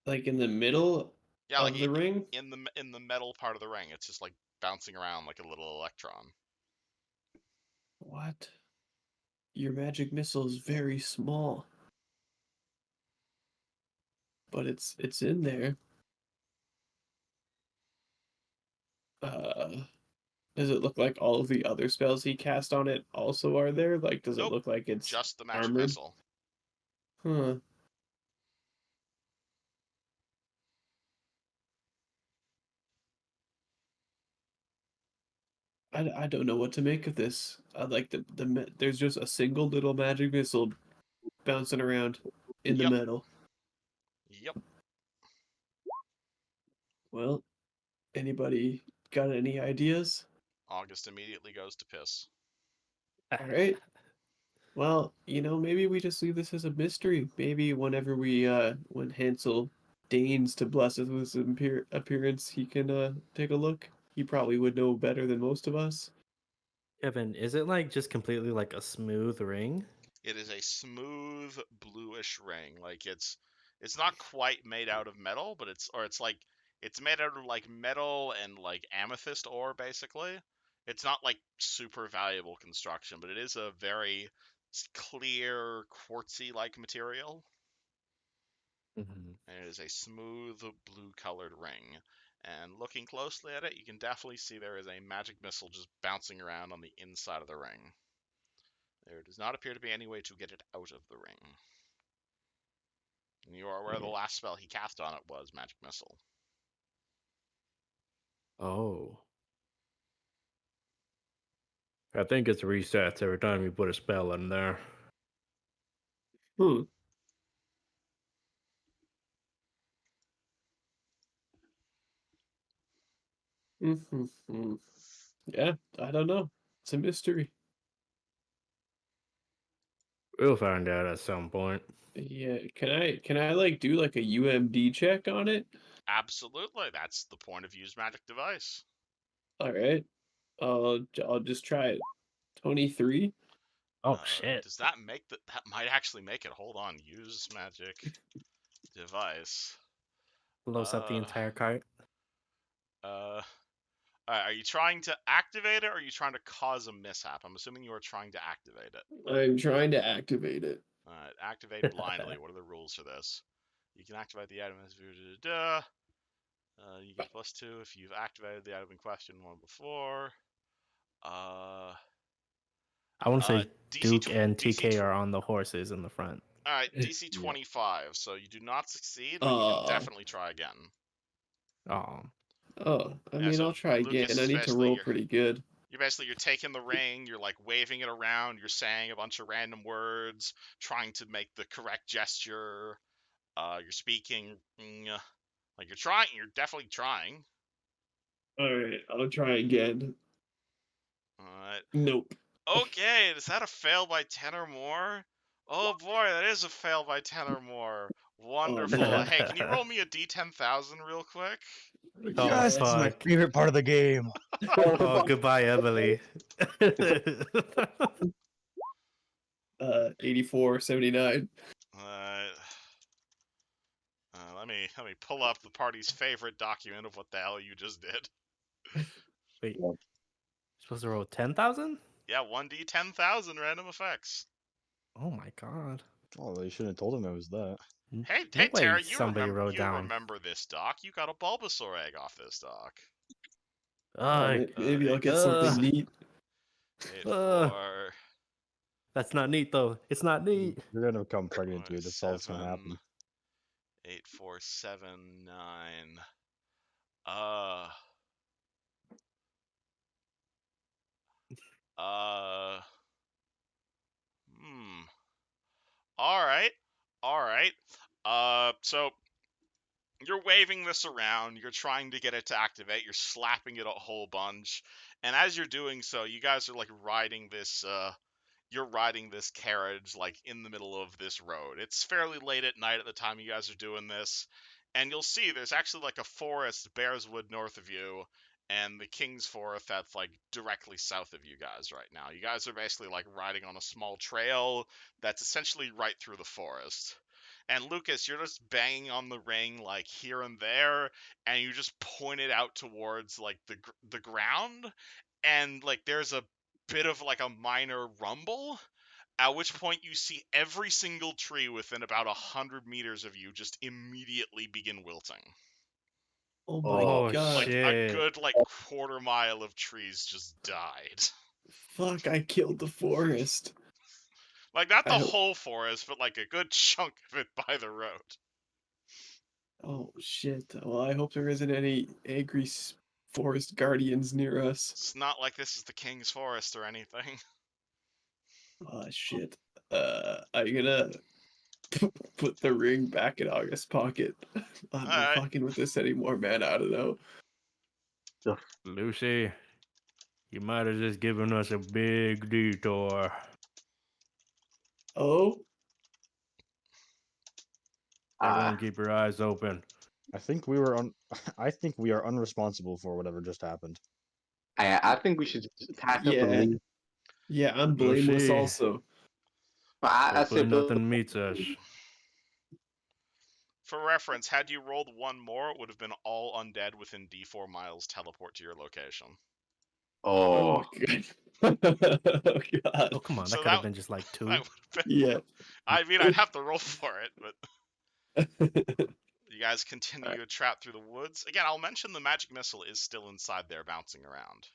like in the middle Yeah, of the ring? in the metal part of the ring. It's just like bouncing around like a little electron. What? Your magic missile is very small. But it's in there. Does it look like all of the other spells he cast on it also are there? Like, does it Nope, look like it's just the magic armored? missile. Huh. I don't know what to make of this. I like there's just a single little magic missile bouncing around in the Yep. metal. Yep. Well, anybody got any ideas? August immediately goes to piss. All right. Well, maybe we just leave this as a mystery. Maybe whenever when Hansel deigns to bless us with his appearance, he can take a look. He probably would know better than most of us. Evan, is it like just completely like a smooth ring? It is a smooth bluish ring. Like it's not quite made out of metal, but it's made out of like metal and like amethyst ore basically. It's not like super valuable construction, but it is a very clear quartzy like material. Mm-hmm. And it is a smooth blue colored ring. And looking closely at it, you can definitely see there is a magic missile just bouncing around on the inside of the ring. There does not appear to be any way to get it out of the ring. And you are aware the last spell he cast on it was Magic Missile. Oh. I think it's resets every time you put a spell in there. Hmm. Mm-hmm. Yeah, I don't know. It's a mystery. We'll find out at some point. Yeah, can I like do like a UMD check on it? Absolutely, that's the point of use magic device. All right. I'll just try it. 23. Oh shit! Does that make that might actually make it? Hold on, use magic device. Blows up the Uh, entire cart. are you trying to activate it, or are you trying to cause a mishap? I'm assuming you are trying to activate it. I'm trying to activate it. Activate blindly. What are the rules for this? You can activate the item as you get +2 if you've activated the item in question one before. I want to say DC Duke and DC TK are on the horses in the front. All right, DC Yeah. 25. So you do not succeed, but you can definitely try again. Oh, I Yeah, mean, so I'll try Lucas again. I is need to basically roll pretty good. you're taking the ring, you're like waving it around, you're saying a bunch of random words, trying to make the correct gesture. You're speaking, like you're definitely trying. All right, I'll try again. All right. Nope. Okay, is that a fail by 10 or more? Oh boy, that is a fail by 10 or more. Wonderful. no. Hey, can you roll me a D10,000 real quick? Oh, Yes, this is my fuck. favorite part of the game. Oh, goodbye, Emily. 84, 79. Let me pull up the party's favorite document of what the hell you just did. Wait, Yeah. supposed to roll 10,000? Yeah, 1D10,000 random effects. Oh my god. Oh, they shouldn't have told him it was that. Hey, No way Tara, somebody wrote you down. remember this doc? You got a Bulbasaur egg off this doc. Maybe I'll get something neat. 8, 4, That's not neat though. It's not neat. You're gonna become pregnant, dude. That's all that's 7, gonna happen. 8, 4, 7, 9. Hmm. All right. All right. So you're waving this around, you're trying to get it to activate, you're slapping it a whole bunch. And as you're doing so, you guys are like riding this you're riding this carriage like in the middle of this road. It's fairly late at night at the time you guys are doing this, and you'll see there's actually like a forest, Bearswood, north of you, and the King's Forest that's like directly south of you guys right now. You guys are basically like riding on a small trail that's essentially right through the forest. And Lucas, you're just banging on the ring like here and there, and you just point it out towards like the ground, and like there's a bit of like a minor rumble, at which point you see every single tree within about 100 meters of you just immediately begin wilting. Oh my Oh god. Like a shit. good like quarter mile of trees just died. Fuck, I killed the forest. Like not the I hope- whole forest, but like a good chunk of it by the road. Oh shit. Well, I hope there isn't any angry forest guardians near us. It's not like this is the King's Forest or anything. Oh shit. I'm gonna put the ring back in August's pocket. I'm not Alright. fucking with this anymore, man. I don't know. Lucy, you might have just given us a big detour. Oh, Everyone keep your eyes open. I think we were I think we are unresponsible for whatever just happened. I think we should just pack up and yeah. leave. Yeah, I'm blameless Lucy. also. I Hopefully said, nothing meets us. For reference, had you rolled one more, it would have been all undead within D4 miles teleport to your location. oh, God. Oh god. Oh come on, So that could have been just like That 2. would have been, Yeah. I mean, I'd have to roll for it, but you guys continue your trap through the woods. Again, I'll mention the magic missile is still inside there bouncing around.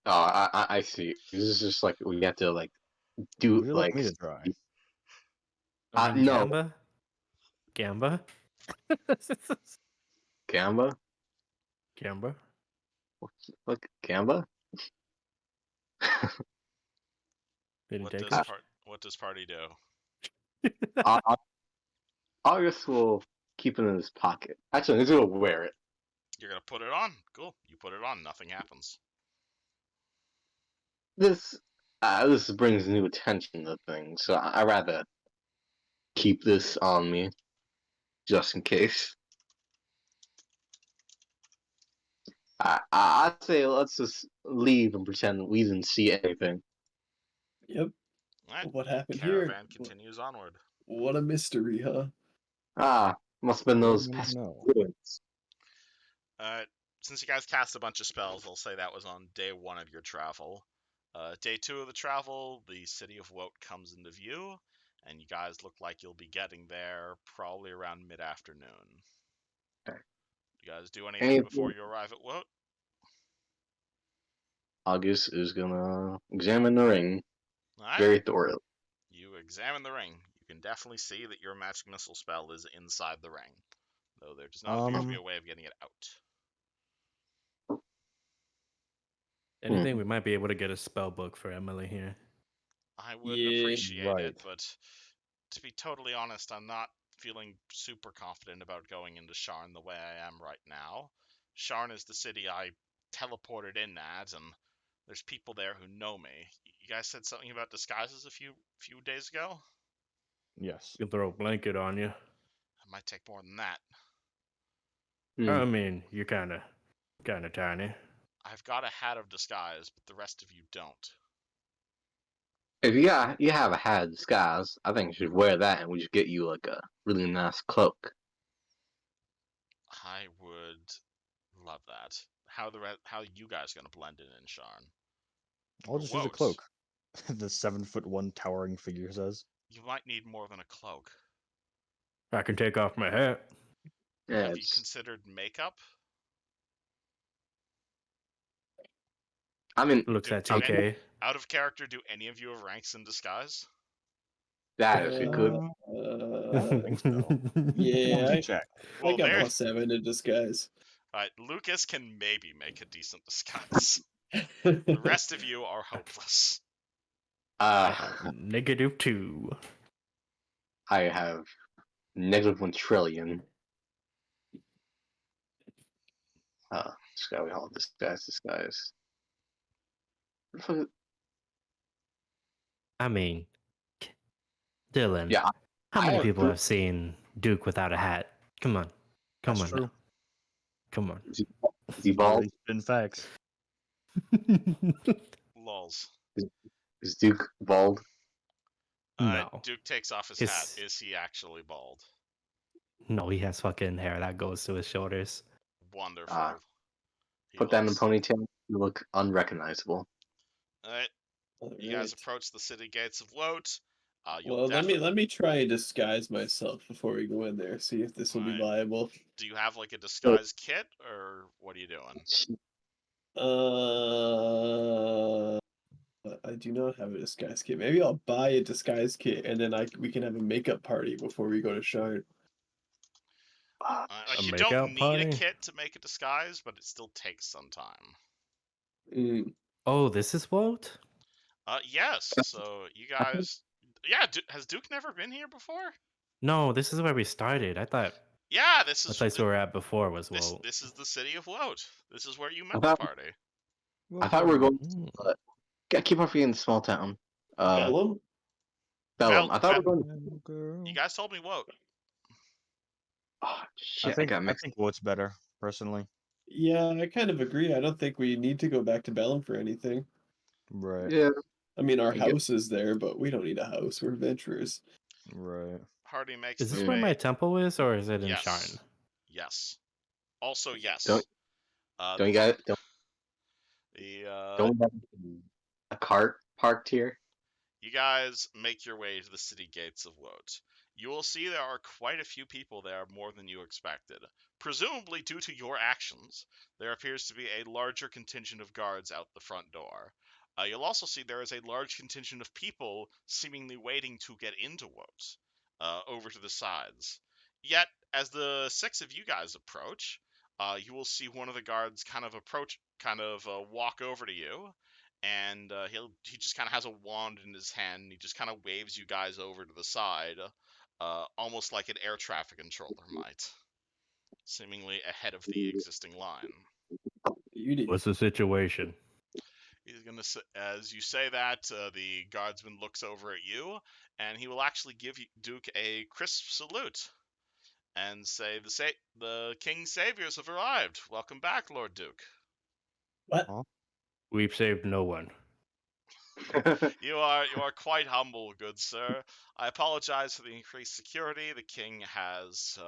oh, I see. This is just like we have to like do Would you like like me to try? I mean, no Gamba? Gamba? Gamba. Gamba? Look, Gamba. Didn't take does it? What does party do? August will keep it in his pocket. Actually, he's gonna wear it. You're gonna put it on. Cool. You put it on. Nothing happens. This this brings new attention to things, so I rather keep this on me just in case. I'd say let's just leave and pretend we didn't see anything. Yep. All right. What happened here? Caravan continues onward. What a mystery, huh? Must have been Well, those you never pesky know. ruins. Since you guys cast a bunch of spells, I'll say that was on day 1 of your travel. Day 2 of the travel, the city of Woat comes into view, and you guys look like you'll be getting there probably around mid-afternoon. Okay. You guys do anything Anything? before you arrive at Woat? August is gonna examine the ring All right. very thoroughly. You examine the ring. You can definitely see that your magic missile spell is inside the ring, though there does not appear to be a way of getting it out. Anything, we might be able to get a spell book for Emily here. I would Yeah, appreciate it, right. but to be totally honest, I'm not feeling super confident about going into Sharn the way I am right now. Sharn is the city I teleported in at, and there's people there who know me. You guys said something about disguises a few days ago? Yes. You can throw a blanket on you. It might take more than that. I mean, you're kind of tiny. I've got a hat of disguise, but the rest of you don't. If you have a hat of disguise, I think you should wear that, and we should get you like a really nice cloak. I would love that. How you guys gonna blend in Sharn? I'll just use a Woat, cloak. The 7'1" towering figure says. you might need more than a cloak. I can take off my hat. Yeah, Have you considered makeup? I mean, Looks Do- at do any- TK. Out of character, do any of you have ranks in disguise? that if you could. I don't think so. yeah, Let me check. I Well, got there. +7 in disguise. Alright, Lucas can maybe make a decent disguise. The rest of you are hopeless. I have -2. I have -1 trillion. Disguise, hold disguise. I mean, Dylan. Yeah, How I many have people proof. have seen Duke without a hat? Come on. That's on. true. Now. Come on. Is he bald? In facts. Lols. Is Duke bald? No. Duke takes off his hat. Is he actually bald? No, he has fucking hair that goes to his shoulders. Wonderful. Put that in a ponytail. You look unrecognizable. Alright, you guys approach the city gates of Woat. Well, let me try and disguise myself before we go in there. See if this will be Alright. viable. Do you have like a disguise kit, or what are you doing? I do not have a disguise kit. Maybe I'll buy a disguise kit and then we can have a makeup party before we go to Sharn. Like A you makeout don't need party? a kit to make a disguise, but it still takes some time. Oh, this is Woat? Yes. So you guys, yeah. Has Duke never been here before? No, this is where we started. I thought Yeah, this the is place we were at before was Woat. this is the city of Woat. This is where you met I the thought- party. I thought we were going to keep our feet in the small town. Bellum? Bellum. I thought we were going You guys told me Woat. Oh, shit, I got think mixed. Woat's better, personally. Yeah, I kind of agree. I don't think we need to go back to Bellum for anything. Right. Yeah. I mean, our I get- house is there, but we don't need a house. We're adventurers. Right. Party makes Is this their where way. my temple is, or is it in Yes. Sharn? Yes. Also, yes. Don't you guys don't we have a cart parked here? You guys make your way to the city gates of Woat. You will see there are quite a few people there, more than you expected. Presumably due to your actions, there appears to be a larger contingent of guards out the front door. You'll also see there is a large contingent of people seemingly waiting to get into Woat, over to the sides. Yet, as the 6 of you guys approach, you will see one of the guards kind of walk over to you, and he just kind of has a wand in his hand, and he just kind of waves you guys over to the side, almost like an air traffic controller might. seemingly ahead of the existing line. You did. What's the situation? He's gonna, as you say that, the guardsman looks over at you, and he will actually give Duke a crisp salute and say, "The King's saviors have arrived. Welcome back, Lord Duke." What? We've saved no one. You are quite humble, good sir. I apologize for the increased security. The king has,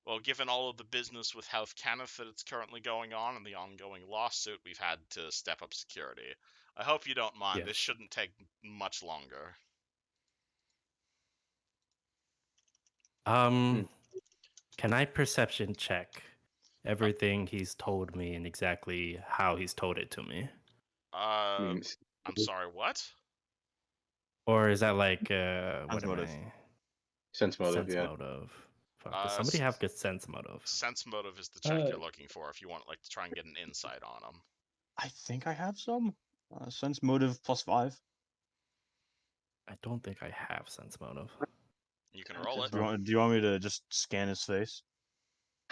well, given all of the business with Health Kenneth that it's currently going on and the ongoing lawsuit, we've had to step up security. I hope you don't mind. This Yes. shouldn't take much longer. Can I perception check everything he's told me and exactly how he's told it to me? I'm sorry, what? Or is that like Sense what am motive. I? Sense motive, Sense yeah. motive. Fuck, does somebody have good sense motive? Sense motive is the check Uh, you're looking for if you want to try and get an insight on him. I think I have some. Sense motive +5. I don't think I have sense motive. You can roll it. Do you want me to just scan his face?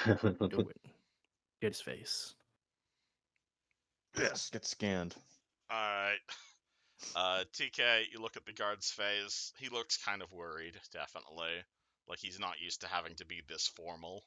Do it. Get his face. Yes. Get scanned. Alright. TK, you look at the guard's face. He looks kind of worried, definitely. Like he's not used to having to be this formal.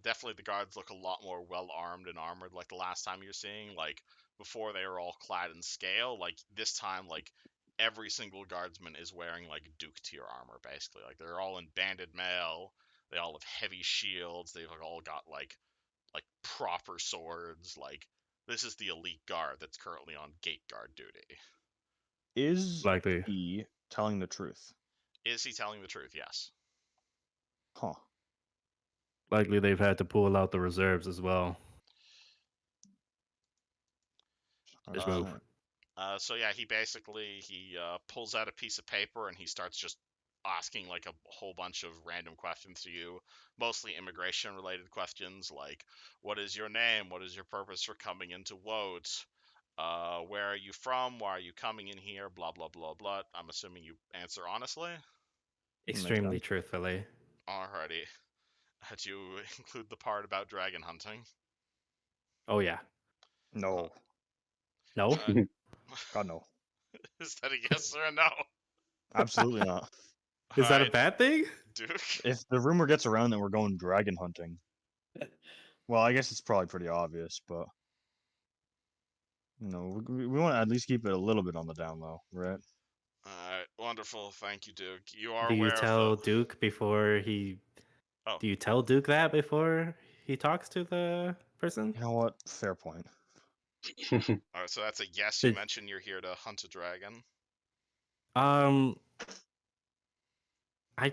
Definitely the guards look a lot more well armed and armored like the last time you're seeing. Like before they were all clad in scale. Like this time, like every single guardsman is wearing like Duke tier armor, basically. Like they're all in banded mail. They all have heavy shields. They've all got like proper swords. Like this is the elite guard that's currently on gate guard duty. Is Likely. he telling the truth? Is he telling the truth? Yes. Huh. Likely they've had to pull out the reserves as well. Let's move. So yeah, he basically pulls out a piece of paper and he starts just asking like a whole bunch of random questions to you, mostly immigration related questions like what is your name, what is your purpose for coming into Woat, where are you from, why are you coming in here, blah blah blah blah. I'm assuming you answer honestly. Extremely sense. truthfully. Alrighty. Had you include the part about dragon hunting? Oh yeah. No. No? God no. Is that a yes or a no? Absolutely not. Is that a Alright, bad thing? Duke. If the rumor gets around that we're going dragon hunting, well, I guess it's probably pretty obvious, but we want to at least keep it a little bit on the down low, right? Alright, wonderful. Thank you, Duke. You are Do you aware of tell the. Duke before he Oh. Do you tell Duke that before he talks to the person? You know what? Fair point. Alright, so that's a yes. You Did- mentioned you're here to hunt a dragon. I'd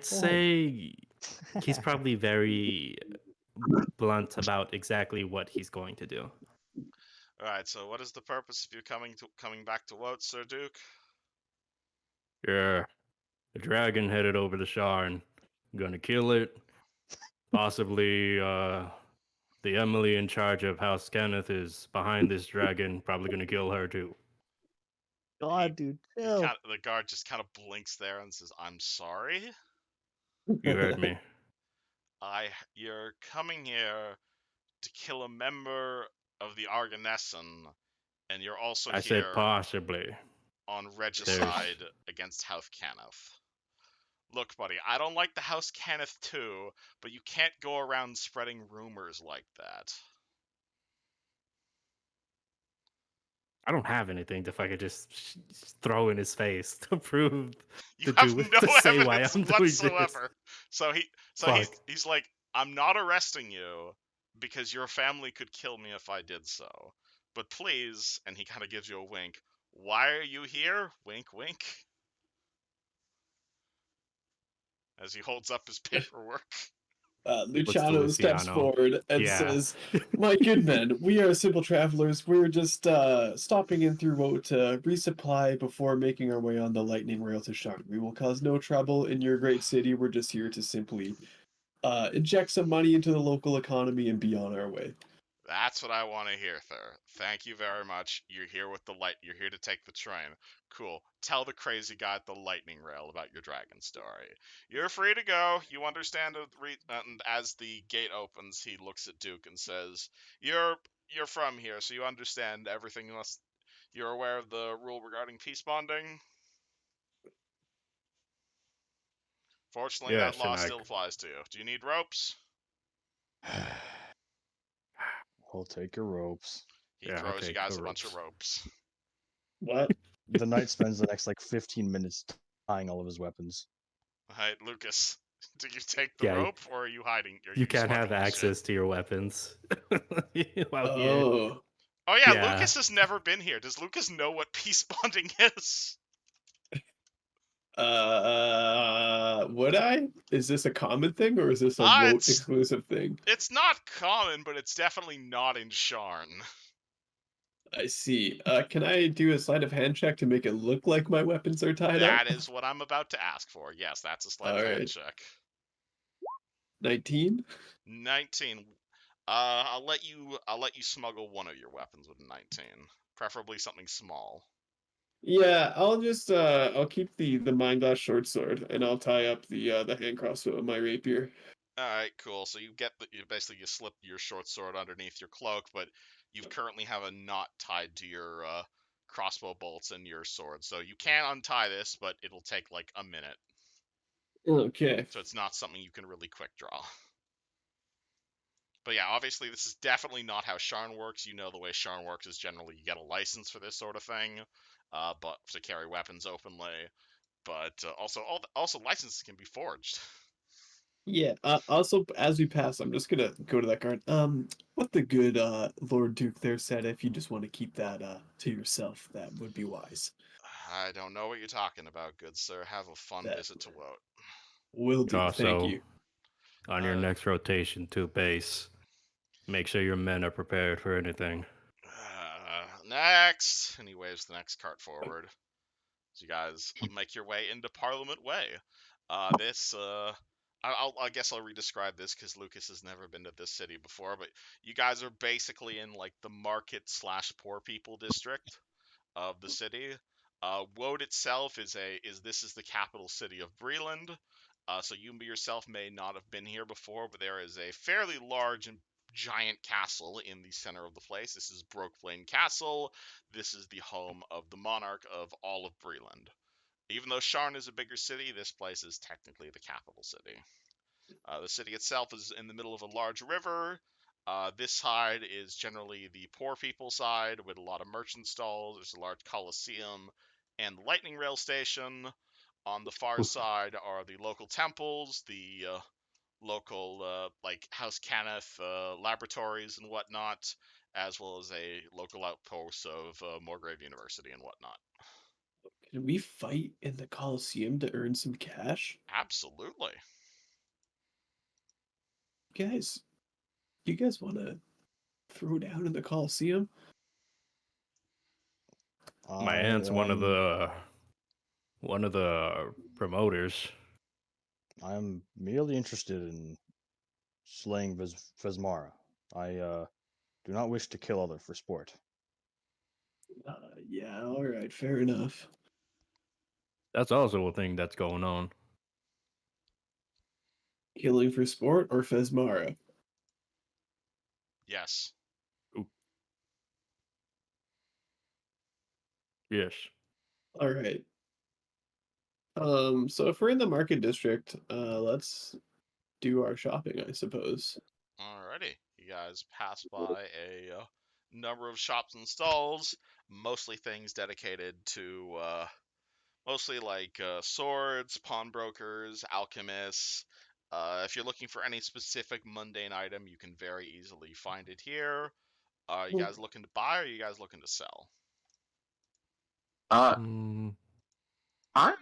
say he's probably very blunt about exactly what he's going to do. Alright, so what is the purpose of you coming back to Woat, Sir Duke? Yeah. The dragon headed over the sharn. Gonna kill it. Possibly, the Emily in charge of House Kenneth is behind this dragon. Probably gonna kill her too. God, dude, chill. The guard just kind of blinks there and says, "I'm sorry. You heard me. You're coming here to kill a member of the Arganesson, and you're also I here said possibly. on regicide against House Kenneth. Look, buddy, I don't like the House Kenneth too, but you can't go around spreading rumors like that." I don't have anything to fucking just throw in his face to prove You to have do no to say why evidence I'm doing this. whatsoever. So Fuck. he's like, "I'm not arresting you because your family could kill me if I did so. But please," and he kind of gives you a wink. "Why are you here?" Wink, wink. As he holds up his paperwork. Luciano steps Luciano. forward and Yeah. says, "My good men, we are simple travelers. We're just stopping in through Woat to resupply before making our way on the lightning rail to Sharn. We will cause no trouble in your great city. We're just here to simply inject some money into the local economy and be on our way." That's what I want to hear, sir. Thank you very much. You're here with the light. You're here to take the train. Cool. Tell the crazy guy at the lightning rail about your dragon story. You're free to go. You understand. And as the gate opens, he looks at Duke and says, "You're from here, so you understand everything. You're aware of the rule regarding peace bonding. Fortunately, that Yes, law and I. still applies to you. Do you need ropes?" We'll take your ropes. He Yeah, I'll throws you take guys the a bunch of ropes. ropes. What? The knight spends the next like 15 minutes tying all of his weapons. All right, Lucas. Did you take the Yeah, rope, or are you hiding? Are you you can't have smuggling shit? access to your weapons while here. Oh. Oh yeah, Yeah, Lucas has never been here. Does Lucas know what peace bonding is? Would I? Is this a common thing or is this a Woat It's exclusive thing? not common, but it's definitely not in Sharn. I see. Can I do a sleight of hand check to make it look like my weapons are tied up? That is what I'm about to ask for. Yes, that's a sleight All of hand right. check. 19? 19. I'll let you smuggle one of your weapons with a 19, preferably something small. Yeah, I'll just I'll keep the mind glass short sword and I'll tie up the hand crossbow with my rapier. All right, cool. So you basically you slip your short sword underneath your cloak, but you currently have a knot tied to your crossbow bolts and your sword. So you can untie this, but it'll take like a minute. Okay. So it's not something you can really quick draw. But yeah, obviously this is definitely not how Sharn works. You know the way Sharn works is generally you get a license for this sort of thing, but to carry weapons openly. But also licenses can be forged. Yeah. Also, as we pass, I'm just gonna go to that guard. What the good Lord Duke there said, if you just want to keep that to yourself, that would be wise. I don't know what you're talking about, good sir. Have a fun That visit to Woat. will do. Thank also you. on your next rotation to base, make sure your men are prepared for anything. Next, and he waves the next cart forward. So you guys make your way into Parliament Way. I guess I'll re-describe this because Lucas has never been to this city before. But you guys are basically in like the market slash poor people district of the city. Woad itself is the capital city of Breland. So you yourself may not have been here before, but there is a fairly large and giant castle in the center of the place. This is Brokeplane Castle. This is the home of the monarch of all of Breland. Even though Sharn is a bigger city, this place is technically the capital city. The city itself is in the middle of a large river. This side is generally the poor people side with a lot of merchant stalls. There's a large coliseum and the lightning rail station. On the far side are the local temples, the local like House Cannith laboratories and whatnot, as well as a local outpost of Morgrave University and whatnot. Can we fight in the Coliseum to earn some cash? Absolutely. Guys, do you guys want to throw down in the Coliseum? My I aunt's am one of the promoters. I'm merely interested in slaying Vesmara. I do not wish to kill other for sport. Yeah, all right, fair enough. That's also a thing that's going on. Killing for sport or Fesmara? Yes. Yes. All right. So if we're in the market district, let's do our shopping, I suppose. Alrighty. You guys pass by a number of shops and stalls, mostly things dedicated to mostly like swords, pawnbrokers, alchemists. If you're looking for any specific mundane item, you can very easily find it here. Are you guys looking to buy or are you guys looking to sell? Mm, I'm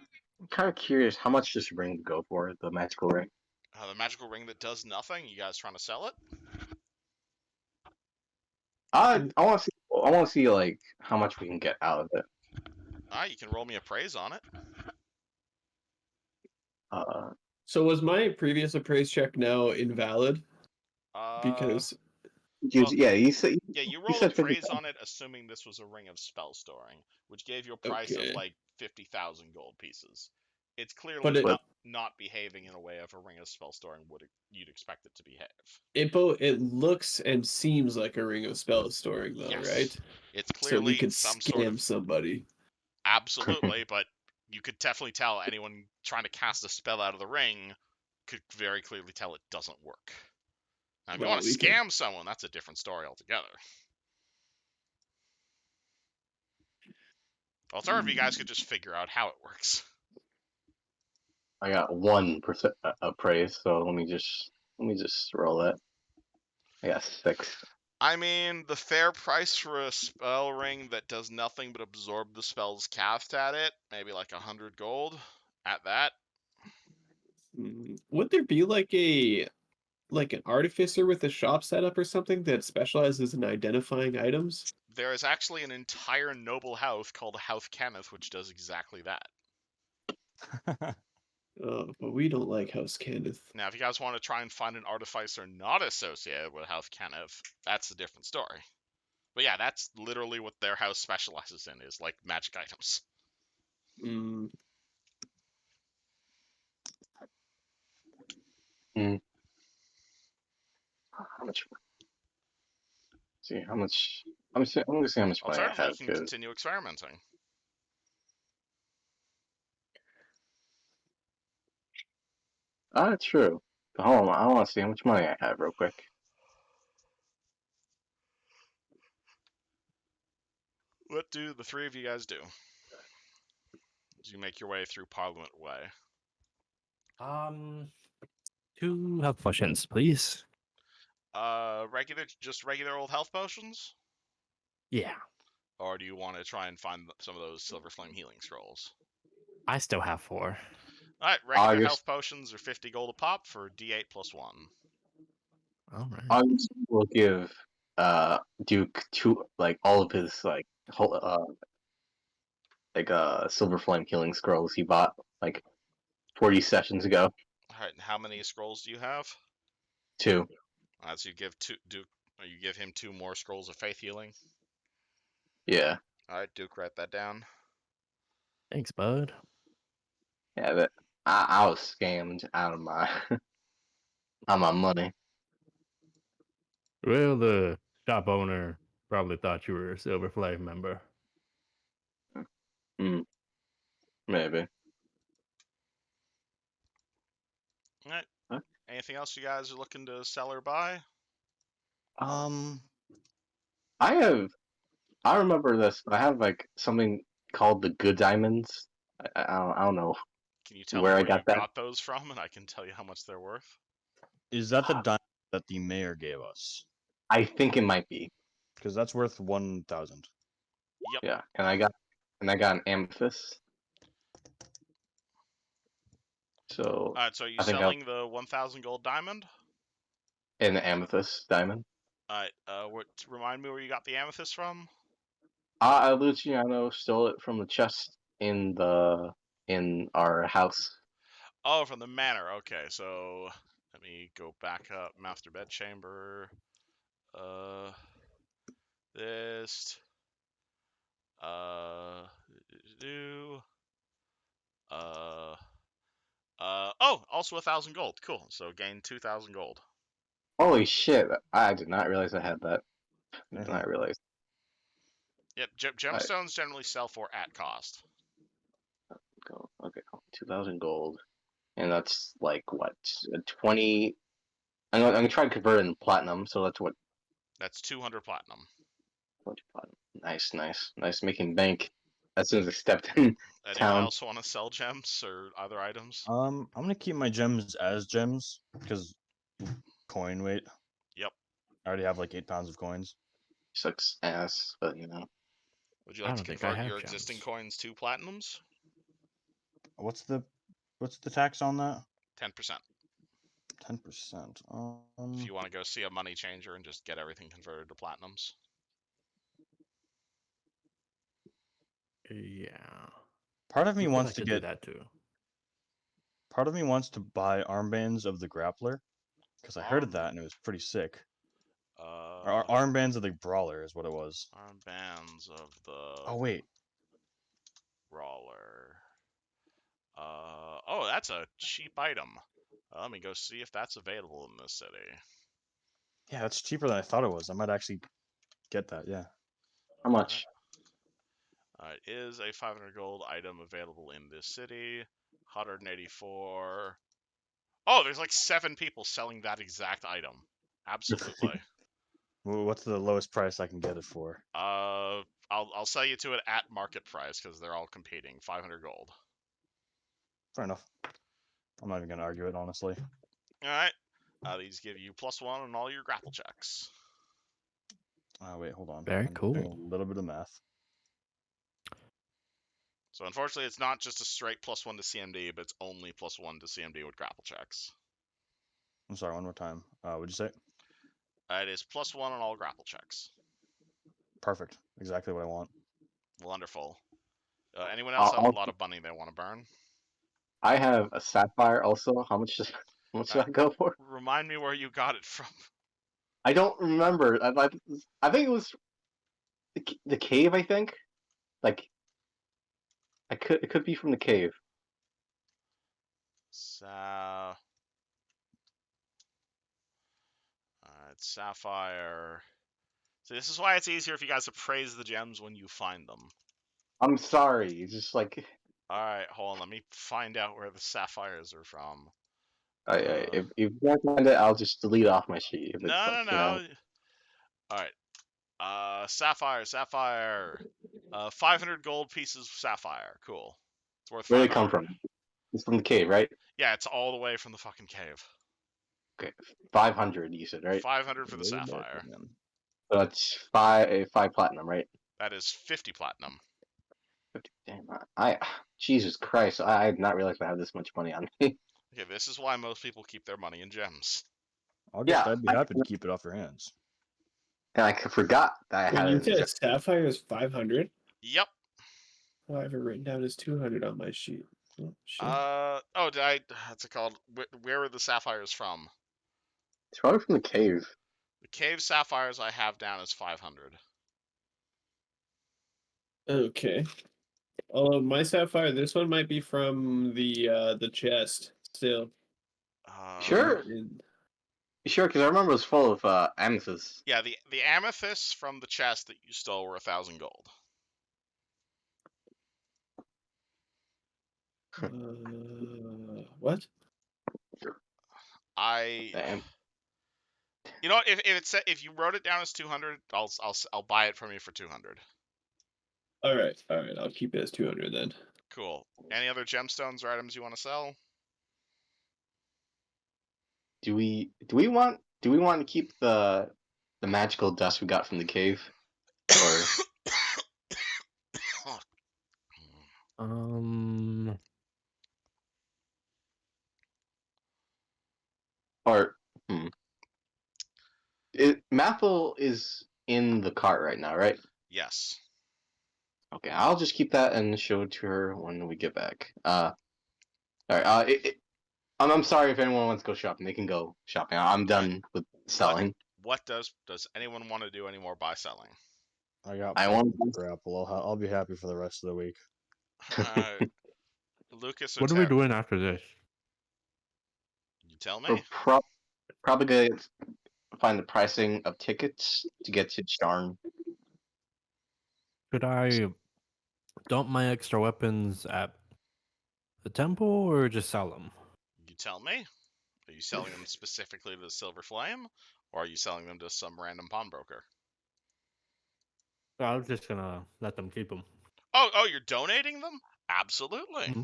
kind of curious how much this ring would go for, the magical ring. The magical ring that does nothing, you guys trying to sell it? I want to see. I want to see like how much we can get out of it. Alright, you can roll me appraise on it. So was my previous appraise check now invalid? Uh, Because Well, Yeah, you said Yeah, you you rolled said appraise 50,000. on it, assuming this was a ring of spell storing, which gave you a price of Okay. like 50,000 gold pieces. It's clearly But not behaving in a way of a ring of spell storing would you'd expect it to behave. it looks and seems like a ring of spell storing though, Yes, right? it's So we clearly could some sort scam of somebody. absolutely, but you could definitely tell anyone trying to cast a spell out of the ring could very clearly tell it doesn't work. Now, if you Well, want to we could. scam someone, that's a different story altogether. Alternatively, you guys could just figure out how it works. I got 1% appraise, so let me just roll that. I got 6. I mean, the fair price for a spell ring that does nothing but absorb the spells cast at it, maybe like 100 gold at that. Would there be like an artificer with a shop setup or something that specializes in identifying items? There is actually an entire noble house called House Kenneth, which does exactly that. Oh, but we don't like House Kenneth. Now, if you guys want to try and find an artificer not associated with House Kenneth, that's a different story. But yeah, that's literally what their house specializes in, is like magic items. Mm, How much? See how much? I'm gonna see how much money I Alternatively, you have can because continue experimenting. true. But hold on, I want to see how much money I have real quick. What do the three of you guys do as you make your way through Parliament Way? 2 health potions, please. Just regular old health potions? Yeah, Or do you want to try and find some of those silver flame healing scrolls? I still have 4. Alright, regular August, health potions are 50 gold a pop for D8 plus 1. All right. August will give Duke like all of his silver flame healing scrolls he bought like 40 sessions ago. Alright, and how many scrolls do you have? 2. So you give him 2 more scrolls of faith healing. Yeah. Alright, Duke, write that down. Thanks, bud. Yeah, that I was scammed out of my on my money. Well, the shop owner probably thought you were a Silver Flame member. Maybe. Alright. Huh? Anything else you guys are looking to sell or buy? I remember this. I have like something called the good diamonds. I don't know Can you tell me where I where you got that. got those from, and I can tell you how much they're worth? Is that the diamond that the mayor gave us? I think it might be. Because that's worth 1,000. Yep. Yeah, and I got an amethyst. So Alright, so are you I think selling the 1,000 gold diamond? an amethyst diamond. Alright, remind me where you got the amethyst from? Luciano stole it from the chest in our house. Oh, from the manor. Okay, so let me go back up. Master bedchamber. This. Do. Oh, also 1,000 gold. Cool. So gain 2,000 gold. Holy shit! I did not realize I had that. I did not realize. Yep, gemstones generally sell for at cost. Go. Okay, 2,000 gold, and that's like what 20. I'm gonna try to convert it in platinum. So that's what. That's 200 platinum. 20 platinum. Nice making bank. As soon as I stepped in Anyone town. else want to sell gems or other items? I'm gonna keep my gems as gems because coin weight. Yep. I already have like 8 pounds of coins. Sucks ass, but you know. Would you I like to don't think I convert have your existing gems. coins to platinums? What's the tax on that? 10%. 10%. If you want to go see a money changer and just get everything converted to platinums. Yeah. Part of me I feel wants like to do get. that too. Part of me wants to buy armbands of the grappler because I heard of that and it was pretty sick. Armbands of the Brawler is what it was. Armbands of the Oh wait, Brawler. Oh, that's a cheap item. Let me go see if that's available in this city. yeah, that's cheaper than I thought it was. I might actually get that. Yeah. How much? It is a 500 gold item available in this city. 184. Oh, there's like 7 people selling that exact item. Absolutely. What's the lowest price I can get it for? I'll sell you to it at market price because they're all competing. 500 gold. Fair enough. I'm not even gonna argue it, honestly. All right. These give you +1 on all your grapple checks. Wait, hold on. Very I'm cool. doing a little bit of math. So unfortunately, it's not just a straight +1 to CMD, but it's only +1 to CMD with grapple checks. I'm sorry, one more time. What'd you say? It is +1 on all grapple checks. Perfect. Exactly what I want. Wonderful. Anyone else have a lot of money they want to burn? I have a sapphire also. How much should I go for? Remind me where you got it from. I don't remember. I think it was the cave. I think, like, it could be from the cave. Sapphire. So this is why it's easier if you guys appraise the gems when you find them. I'm sorry. It's just like All right, hold on. Let me find out where the sapphires are from. if you can't find it, I'll just delete it off my sheet. If it's like, No. All right. Sapphire. 500 gold pieces of sapphire. Cool. It's worth where did 500. it come from? It's from the cave, right? Yeah, it's all the way from the fucking cave. Okay, 500. You said, right? 500 for the Way back sapphire. then. So it's five platinum, right? That is 50 platinum. Damn, Jesus Christ! I did not realize I had this much money on me. Okay, this is why most people keep their money in gems. Yeah, I'd be happy to keep it off your hands. and I forgot that I When had you it. said sapphire is 500, Yep. I have it written down as 200 on my sheet. Oh, shit. What's it called? Where are the sapphires from? It's probably from the cave. The cave sapphires I have down as 500. Okay. Although my sapphire, this one might be from the chest still. Sure. Sure, because I remember it was full of amethysts. Yeah, the amethysts from the chest that you stole were 1,000 gold. What? You know what? If you wrote it down as 200, I'll buy it from you for 200. All right. I'll keep it as 200 then. Cool. Any other gemstones or items you want to sell? Do we want to keep the magical dust we got from the cave, or or Maple is in the cart right now, right? Yes. Okay, I'll just keep that and show it to her when we get back. All right. I'm sorry if anyone wants to go shopping. They can go shopping. I'm done with selling. What does anyone want to do any more by selling? I want grapple. I'll be happy for the rest of the week. Lucas or What are we doing after this? You tell me. We're probably gonna find the pricing of tickets to get to Sharn. Should I dump my extra weapons at the temple or just sell them? You tell me. Are you selling them specifically to the Silver Flame, or are you selling them to some random pawnbroker? I was just gonna let them keep them. Oh, you're donating them? Absolutely. Mm-hmm.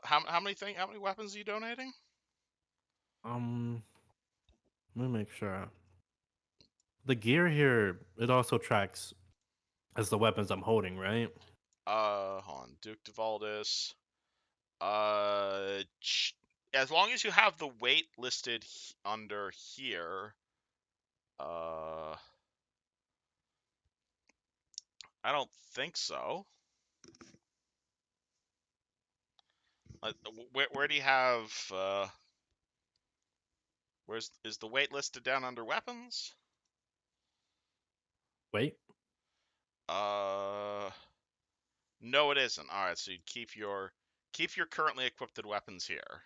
How many weapons are you donating? Let me make sure. The gear here, it also tracks as the weapons I'm holding, right? Hold on. Duke de Valdis. As long as you have the weight listed under here, I don't think so. Where do you have Is the weight listed down under weapons? Wait. No, it isn't. All right, so you keep your currently equipped weapons here.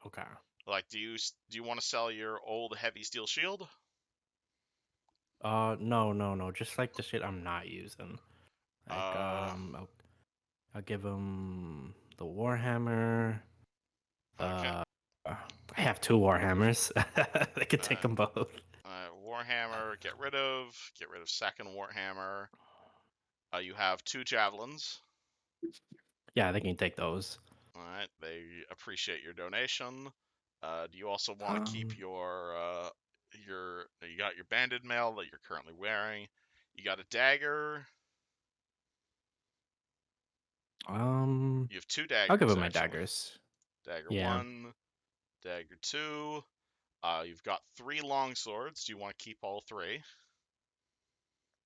Okay. Like, do you want to sell your old heavy steel shield? No. Just like the shit I'm not using. Like, Uh, I'll give him the Warhammer. okay. I have 2 Warhammers. They could take them both. Warhammer, get rid of second Warhammer. You have 2 javelins. Yeah, they can take those. All right, they appreciate your donation. Do you also want to keep your you got your banded mail that you're currently wearing? You got a dagger. You have 2 daggers. I'll give him my actually. daggers. Dagger Yeah. 1, dagger 2. You've got 3 long swords. Do you want to keep all 3?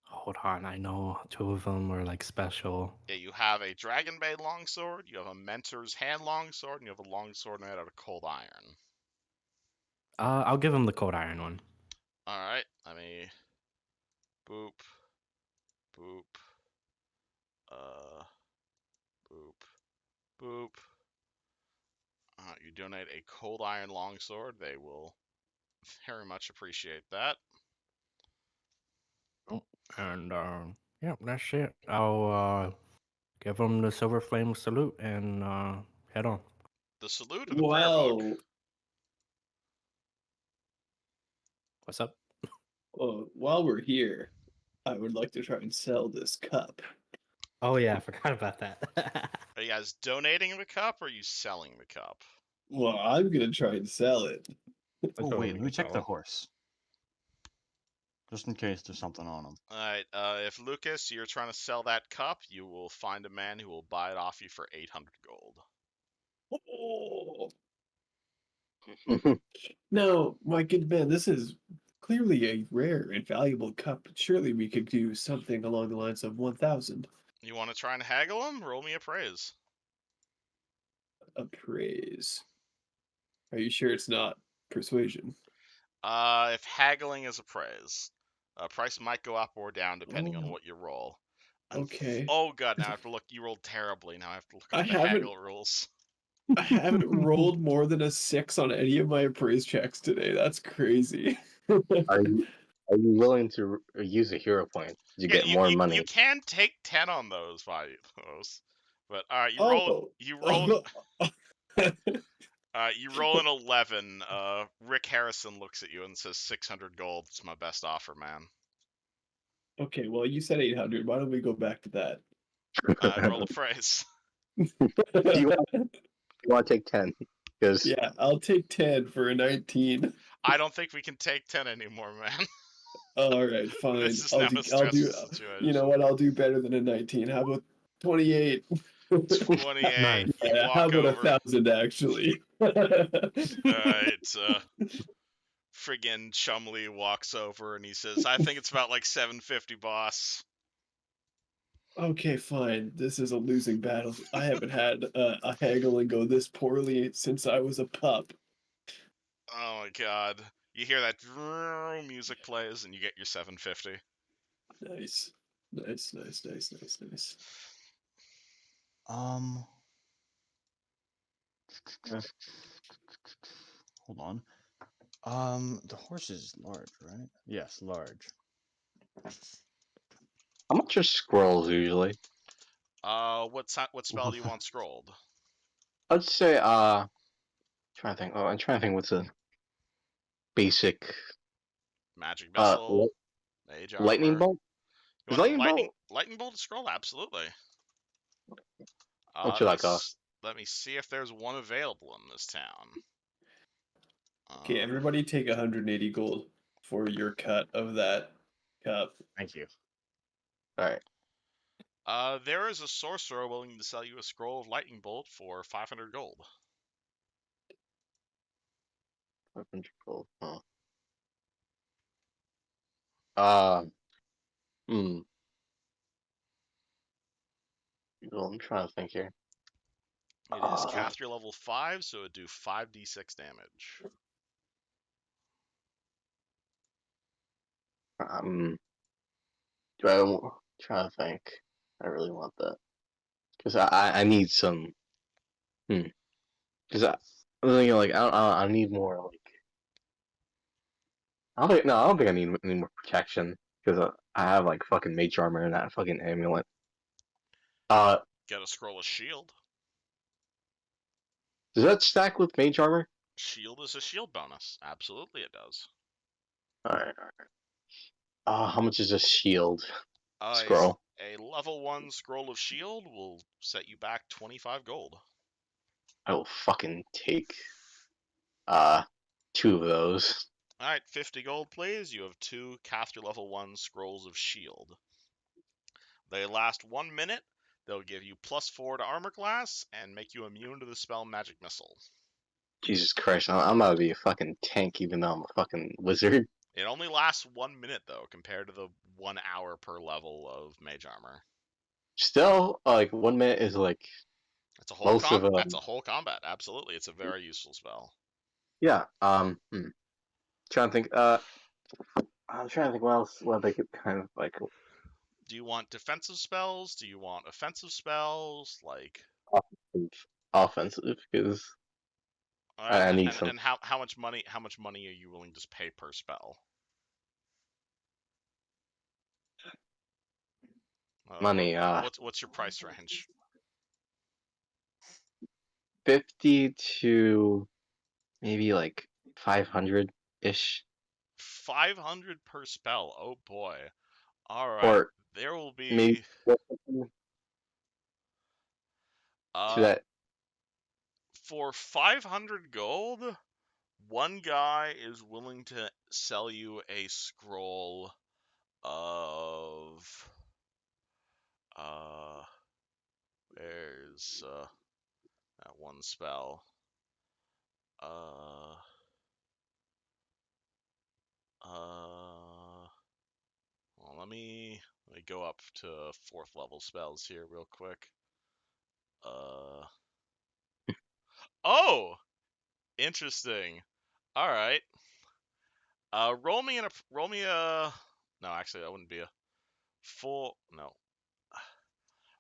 Hold on, I know 2 of them were like special. Yeah, you have a Dragonbane longsword, you have a Mentor's Hand longsword, and you have a longsword made out of cold iron. I'll give him the cold iron one. Alright, let me... Boop. Boop. Boop. Boop. You donate a cold iron longsword, they will very much appreciate that. Oh, and yeah, that's it. I'll give him the silver flame salute and head on. The salute or the prayer book? Wow. What's up? While we're here, I would like to try and sell this cup. Oh yeah, I forgot about that. Are you guys donating the cup or are you selling the cup? Well, I'm gonna try and sell it. Oh wait, let me check the horse. Just in case there's something on him. Alright, if Lucas, you're trying to sell that cup, you will find a man who will buy it off you for 800 gold. Oh. No, my good man, this is clearly a rare and valuable cup. Surely we could do something along the lines of 1,000. You want to try and haggle him? Roll me a praise. Appraise. Are you sure it's not persuasion? If haggling is a praise, price might go up or down depending on what you roll. Okay. Oh god, now I have to look. You rolled terribly. Now I have to look I up the haven't- haggle rules. I haven't rolled more than a 6 on any of my appraise checks today. That's crazy. Are you willing to use a hero point to get more money? You can take 10 on those by those, but alright, you roll an 11. Rick Harrison looks at you and says 600 gold. It's my best offer, man. Okay, well, you said 800. Why don't we go back to that? Roll a praise. You want to take 10? Because Yeah, I'll take 10 for a 19. I don't think we can take 10 anymore, man. All right, fine. This is I'll now do, a stressful situation. you know what? I'll do better than a 19. How about 28? 28. Nice. You Yeah, walk how about over. 1,000 actually? Alright, friggin' Chumley walks over and he says, I think it's about like 750, boss. Okay, fine. This is a losing battle. I haven't had a haggling go this poorly since I was a pup. Oh my god. You hear that music plays and you get your 750. Nice. Nice. Hold on. The horse is large, right? Yes, large. how much are scrolls usually? What spell do you want scrolled? I'd say trying to think. Oh, I'm trying to think what's a basic Magic missile, mage armor. lightning bolt. You Is want lightning bolt? lightning bolt to scroll? Absolutely. What should I cost? Let me see if there's one available in this town. Okay, everybody take 180 gold for your cut of that cup. Thank you. All right. There is a sorcerer willing to sell you a scroll of lightning bolt for 500 gold. 500 gold. Huh. Well, I'm trying to think here. It is Cathria level 5, so it would do 5d6 damage. Do I try to think? I really want that because I need some. Because I'm thinking like I need more like. I don't think I need any more protection because I have like fucking mage armor and that fucking amulet. Get a scroll of shield. Does that stack with mage armor? Shield is a shield bonus. Absolutely, it does. Alright. How much is a shield A scroll? level 1 scroll of shield will set you back 25 gold. I will fucking take 2 of those. Alright, 50 gold, please. You have 2 Cathria level 1 scrolls of shield. They last 1 minute. They'll give you +4 to armor class and make you immune to the spell Magic Missile. Jesus Christ, I'm about to be a fucking tank even though I'm a fucking wizard. It only lasts 1 minute though, compared to the 1 hour per level of mage armor. Still, like 1 minute is like That's a whole most of that's a whole combat. Absolutely, it's a very useful spell. yeah. Trying to think. I'm trying to think what they could kind of like Do you want defensive spells? Do you want offensive spells? Like offensive because all right, I need some and how much money are you willing to pay per spell? money. What's your price range? 50 to maybe like 500 ish. 500 per spell. Oh boy. All right. Or There will be maybe to that. for 500 gold, one guy is willing to sell you a scroll of there's that one spell. Well, let me go up to 4th level spells here real quick. Oh, interesting. All right. Roll me a. No, actually, that wouldn't be a full. No.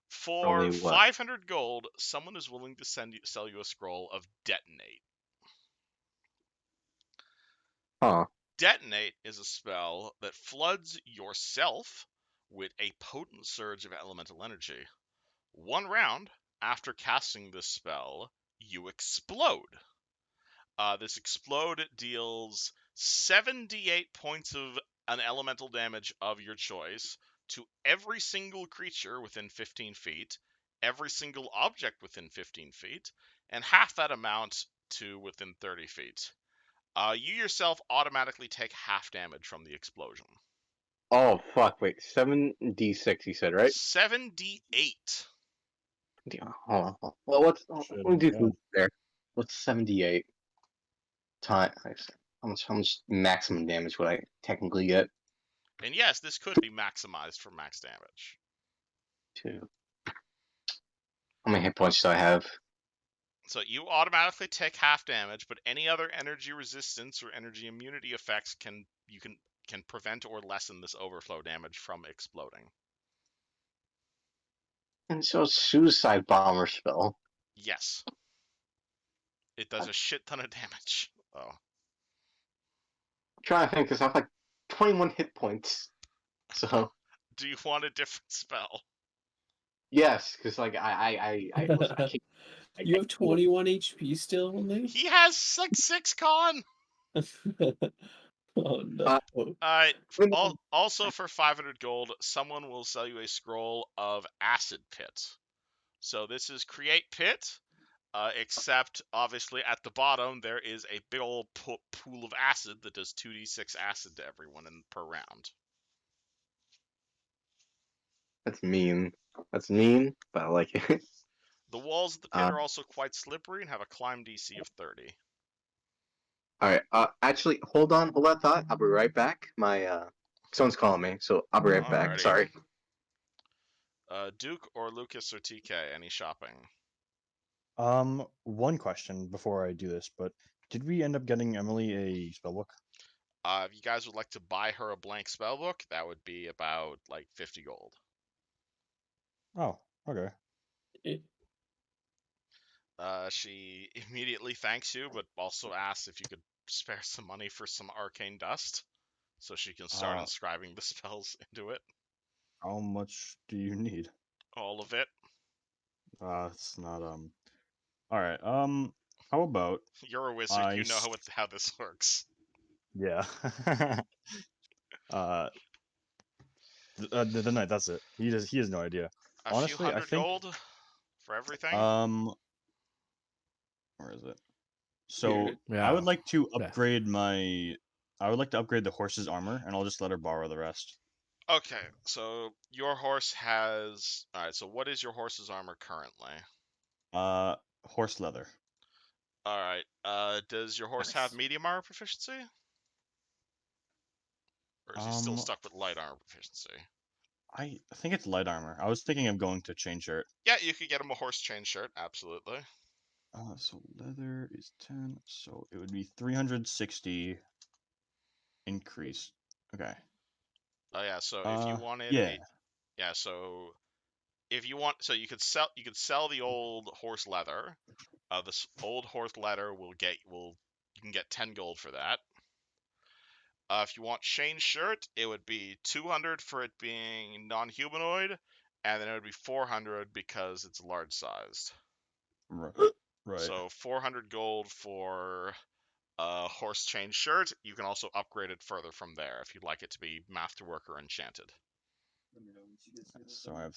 For Probably what? 500 gold, someone is willing to sell you a scroll of detonate. Huh. Detonate is a spell that floods yourself with a potent surge of elemental energy. 1 round after casting this spell, you explode. This explode deals 78 points of an elemental damage of your choice to every single creature within 15 feet, every single object within 15 feet, and half that amount to within 30 feet. You yourself automatically take half damage from the explosion. Oh fuck! Wait, 7d6. You said right? 7d8. Yeah, hold on. Well, let me do God. there. What's 78 times? How much maximum damage would I technically get? And yes, this could be maximized for max damage. 2. How many hit points do I have? So you automatically take half damage, but any other energy resistance or energy immunity effects can prevent or lessen this overflow damage from exploding. And so suicide bomber spell. Yes. It does a shit ton of damage. Oh. I'm trying to think because I have like 21 hit points. So Do you want a different spell? yes, because like listen, I can't. You have 21 HP still only? He has 6 con. Oh no. Alright. Also for 500 gold, someone will sell you a scroll of acid pit. So this is create pit. Except, obviously, at the bottom, there is a big old pool of acid that does 2d6 acid to everyone per round. That's mean. That's mean, but I like it. The walls of the pit are also quite slippery and have a climb DC of 30. Alright, actually, hold on that thought. I'll be right back. Someone's calling me, so I'll be right back. Alrighty. Sorry. Duke or Lucas or TK, any shopping? One question before I do this, but did we end up getting Emily a spellbook? If you guys would like to buy her a blank spellbook, that would be about like 50 gold. Oh, okay. She immediately thanks you, but also asks if you could spare some money for some arcane dust, so she can start Uh, inscribing the spells into it. How much do you need? All of it. It's not All right. How about You're a wizard. I? You know how this works. Yeah. uh, the knight. That's it. He has no idea. A few Honestly, I hundred think gold for everything. Where is it? Here. So Yeah. I would like to Yeah. upgrade my. I would like to upgrade the horse's armor, and I'll just let her borrow the rest. Okay, so your horse has. All right. So what is your horse's armor currently? Horse leather. All right. Does your horse have Nice. medium armor proficiency, or is he still stuck with light armor proficiency? I think it's light armor. I was thinking of going to chain shirt. Yeah, you could get him a horse chain shirt. Absolutely. So leather is 10, so it would be 360 increase. Okay. Oh yeah. So if you wanted yeah. yeah. So if you want, so you could sell the old horse leather. This old horse leather you can get 10 gold for that. If you want chain shirt, it would be 200 for it being non-humanoid, and then it would be 400 because it's large sized. Right. So 400 gold for a horse chain shirt. You can also upgrade it further from there if you'd like it to be masterwork or enchanted. So I have.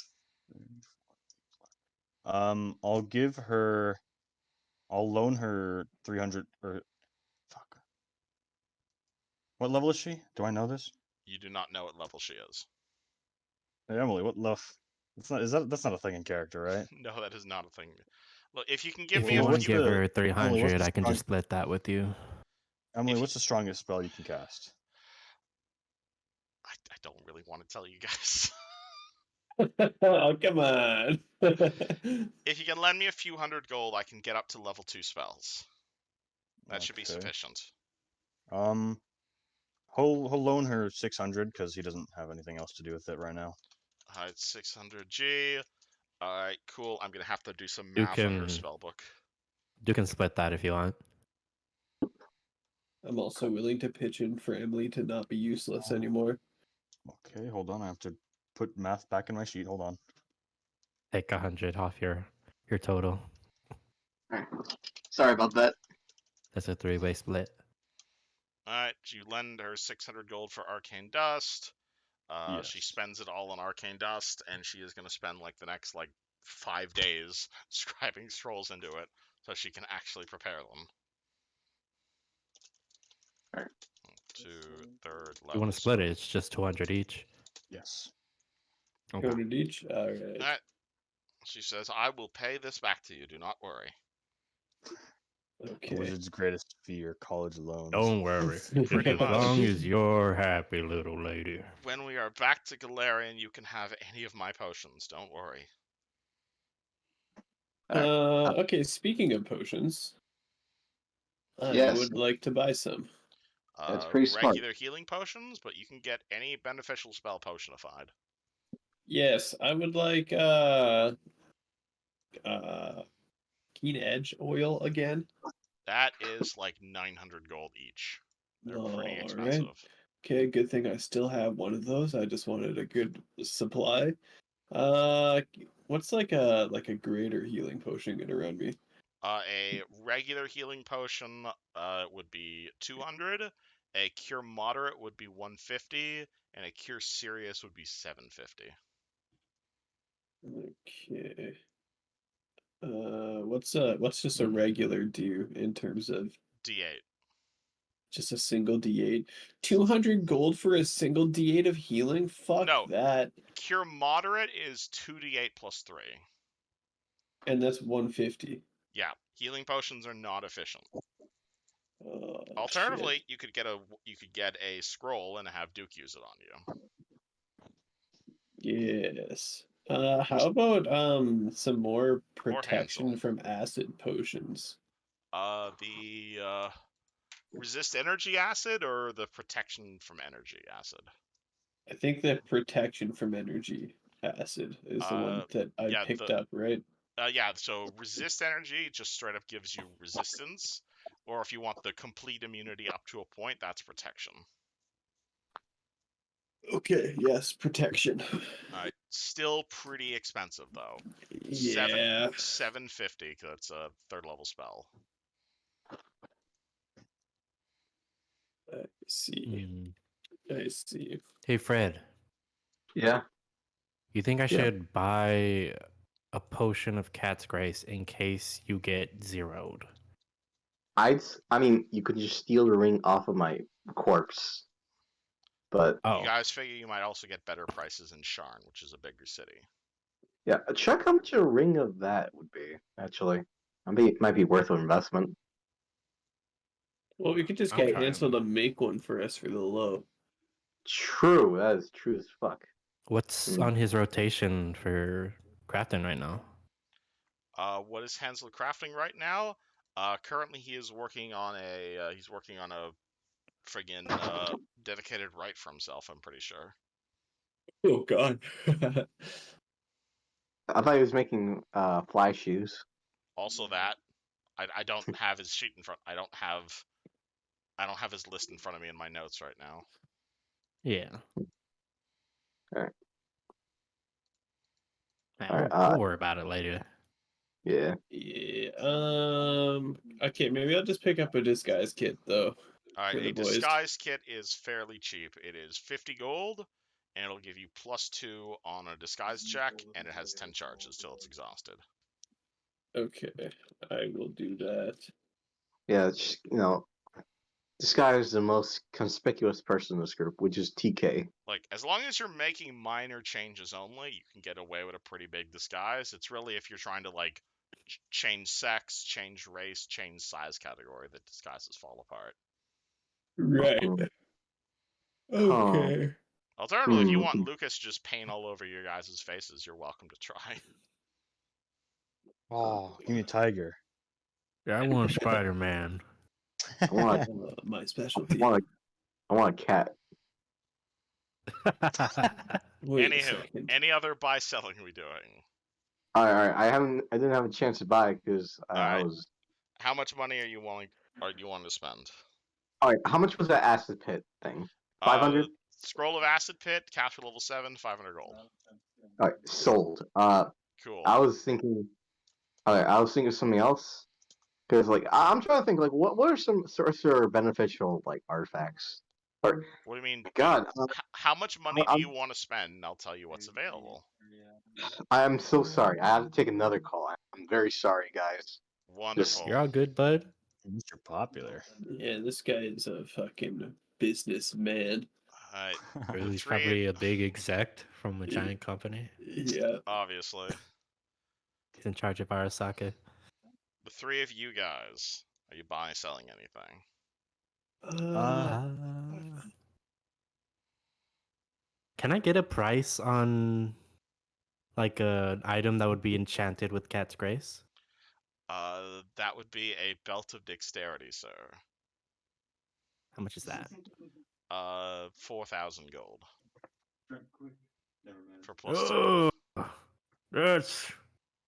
I'll loan her 300 or fuck. What level is she? Do I know this? You do not know what level she is. Hey, Emily, what level? That's not a thing in character, right? No, that is not a thing. Look, if you can give If me you a want to what's few, give the- her Emily, what's 300, the I can just strong- split that with you. Emily, if what's the strongest spell you can cast? I don't really want to tell you guys. Oh, come on. If you can lend me a few hundred gold, I can get up to level 2 spells. That should be Okay. sufficient. He'll loan her 600 because he doesn't have anything else to do with it right now. Alright, 600G. Alright, cool. I'm gonna have to do some You math on her can- spellbook. You can split that if you want. I'm also willing to pitch in for Emily to not be useless anymore. Okay, hold on. I have to put math back in my sheet. Hold on. Take 100 off your total. Alright. Sorry about that. That's a 3-way split. Alright, you lend her 600 gold for arcane dust. She Yes. spends it all on arcane dust, and she is gonna spend like the next 5 days scribing scrolls into it, so she can actually prepare them. Alright. To third If level. you want to split it, it's just 200 each. Yes. Okay. 200 each? Alright. Alright. She says, I will pay this back to you, do not worry. The Okay. wizard's greatest fear: college loans. Don't worry. Pretty as much. long as you're happy, little lady. When we are back to Galarian, you can have any of my potions, don't worry. Okay, speaking of potions, I Yes. would like to buy some. That's pretty smart. Regular healing potions, but you can get any beneficial spell potionified. Yes, I would like Keen Edge oil again. That is like 900 gold each. They're pretty Alright. expensive. Okay, good thing I still have one of those. I just wanted a good supply. What's like a greater healing potion get around me? A regular healing potion would be 200. A cure moderate would be 150, and a cure serious would be 750. Okay. What's just a regular do in terms of D8. just a single D8? 200 gold for a single D8 of healing? Fuck No. that. Cure moderate is 2d8 plus 3. And that's 150. Yeah, healing potions are not efficient. Oh, Alternatively, shit. you could get a scroll and have Duke use it on you. Yes. How about some more protection Hansel. from acid potions? The resist energy acid or the protection from energy acid? I think that protection from energy acid is the one that I Yeah, picked up, right? yeah, so resist energy just straight up gives you resistance, or if you want the complete immunity up to a point, that's protection. Okay, yes, protection. Alright, still pretty expensive though. Yeah. 750, that's a 3rd level spell. I see. Hmm. I see. Hey, Fred, Yeah. you think I Yeah. should buy a potion of Cat's Grace in case you get zeroed? I mean, you could just steal the ring off of my corpse, but Oh, You guys figure you might also get better prices in Sharn, which is a bigger city. yeah, check how much a ring of that would be. Actually, might be worth an investment. Well, we could just I'm get trying. Hansel to make one for us for the low. True, that is true as fuck. What's Mm. on his rotation for crafting right now? What is Hansel crafting right now? Currently he is working on a friggin' dedicated right for himself, I'm pretty sure. Oh God. I thought he was making fly shoes. Also that I don't have his sheet in front. I don't have his list in front of me in my notes right now. Yeah. Alright. We'll Alright, worry about it later. yeah. Yeah. Okay, maybe I'll just pick up a disguise kit though. Alright, For the a boys. disguise kit is fairly cheap. It is 50 gold, and it'll give you +2 on a disguise check, and it has 10 charges till it's exhausted. Okay, I will do that. Yeah, it's, this guy is the most conspicuous person in this group, which is TK. Like, as long as you're making minor changes only, you can get away with a pretty big disguise. It's really if you're trying to, like, change sex, change race, change size category that disguises fall apart. Right. Okay. Alternatively, if you want Lucas to just paint all over your guys' faces, you're welcome to try. Oh, give me a tiger. Yeah, I want Spider-Man. I want, My specialty. I want a cat. Wait a Anywho, second. any other buy selling we doing? All right. I didn't have a chance to buy because I Alright. was. How much money are you wanting to spend? All right, how much was that acid pit thing? 500. Scroll of Acid Pit, capture level 7, 500 gold. All right, sold. Cool. I was thinking. All right, I was thinking of something else because like I'm trying to think like what are some sort of beneficial like artifacts? Or What do you mean? God, How much money do I'm you want to spend? And I'll tell you what's available. I'm so sorry. I have to take another call. I'm very sorry, guys. Wonderful. You're all good, bud. Mr. Popular. Yeah, this guy is a fucking businessman. Alright, Really, he's three- probably a big exec from a giant company. Yeah. obviously. He's in charge of Arasaka. The 3 of you guys, are you buying, selling anything? Can I get a price on like an item that would be enchanted with Cat's Grace? That would be a belt of dexterity, sir. How much is that? 4,000 gold. For +2. Oh,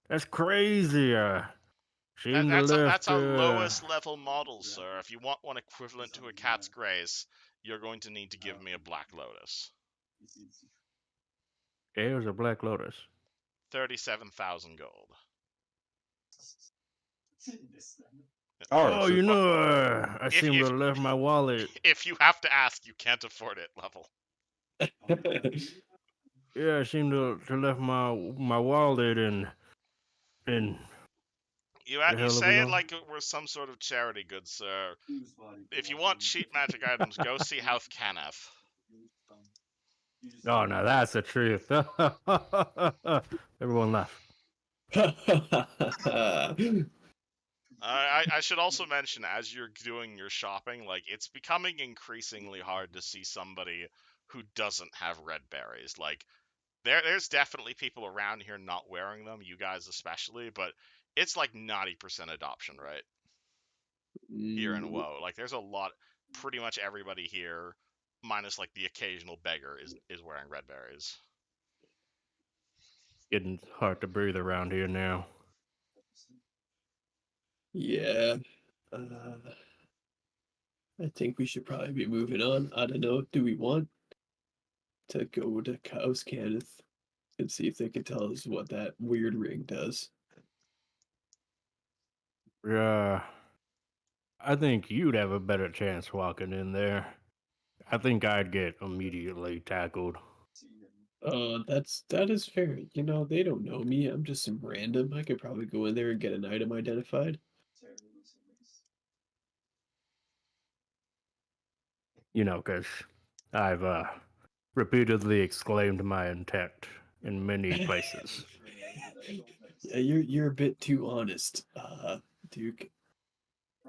that's crazy. That's a lowest level model, sir. If you want one equivalent to a Cat's Grace, you're going to need to give me a Black Lotus. There's a Black Lotus. 37,000 gold. Oh, you know, I seem to have left my wallet. If you have to ask, you can't afford it, level. Yeah, I seem to left my wallet in You The hell say we it go? like we're some sort of charity goods, sir. If you want cheap magic items, go see House Canaf. Oh, now that's the truth. Everyone laugh. I should also mention, as you're doing your shopping, like, it's becoming increasingly hard to see somebody who doesn't have red berries. Like, there's definitely people around here not wearing them, you guys especially, but it's like 90% adoption, right? Here in Woat. Like there's a lot, pretty much everybody here, minus like the occasional beggar, is wearing red berries. Getting hard to breathe around here now. Yeah. I think we should probably be moving on. I don't know. Do we want to go to Cows Kenneth and see if they can tell us what that weird ring does? Yeah. I think you'd have a better chance walking in there. I think I'd get immediately tackled. That is fair. You know, they don't know me. I'm just some random. I could probably go in there and get an item identified. You know, 'cause I've repeatedly exclaimed my intent in many places. Yeah, you're a bit too honest, Duke.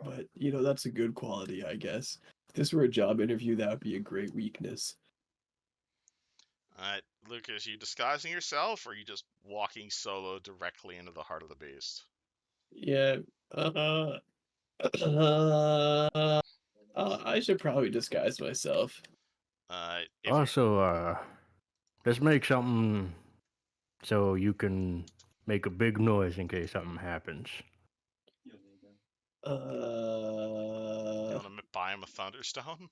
But you know, that's a good quality, I guess. If this were a job interview, that would be a great weakness. Alright, Lucas, you disguising yourself, or are you just walking solo directly into the heart of the beast? Yeah. I should probably disguise myself. If you Also, let's make something so you can make a big noise in case something happens. you Uh, want to buy him a thunderstone,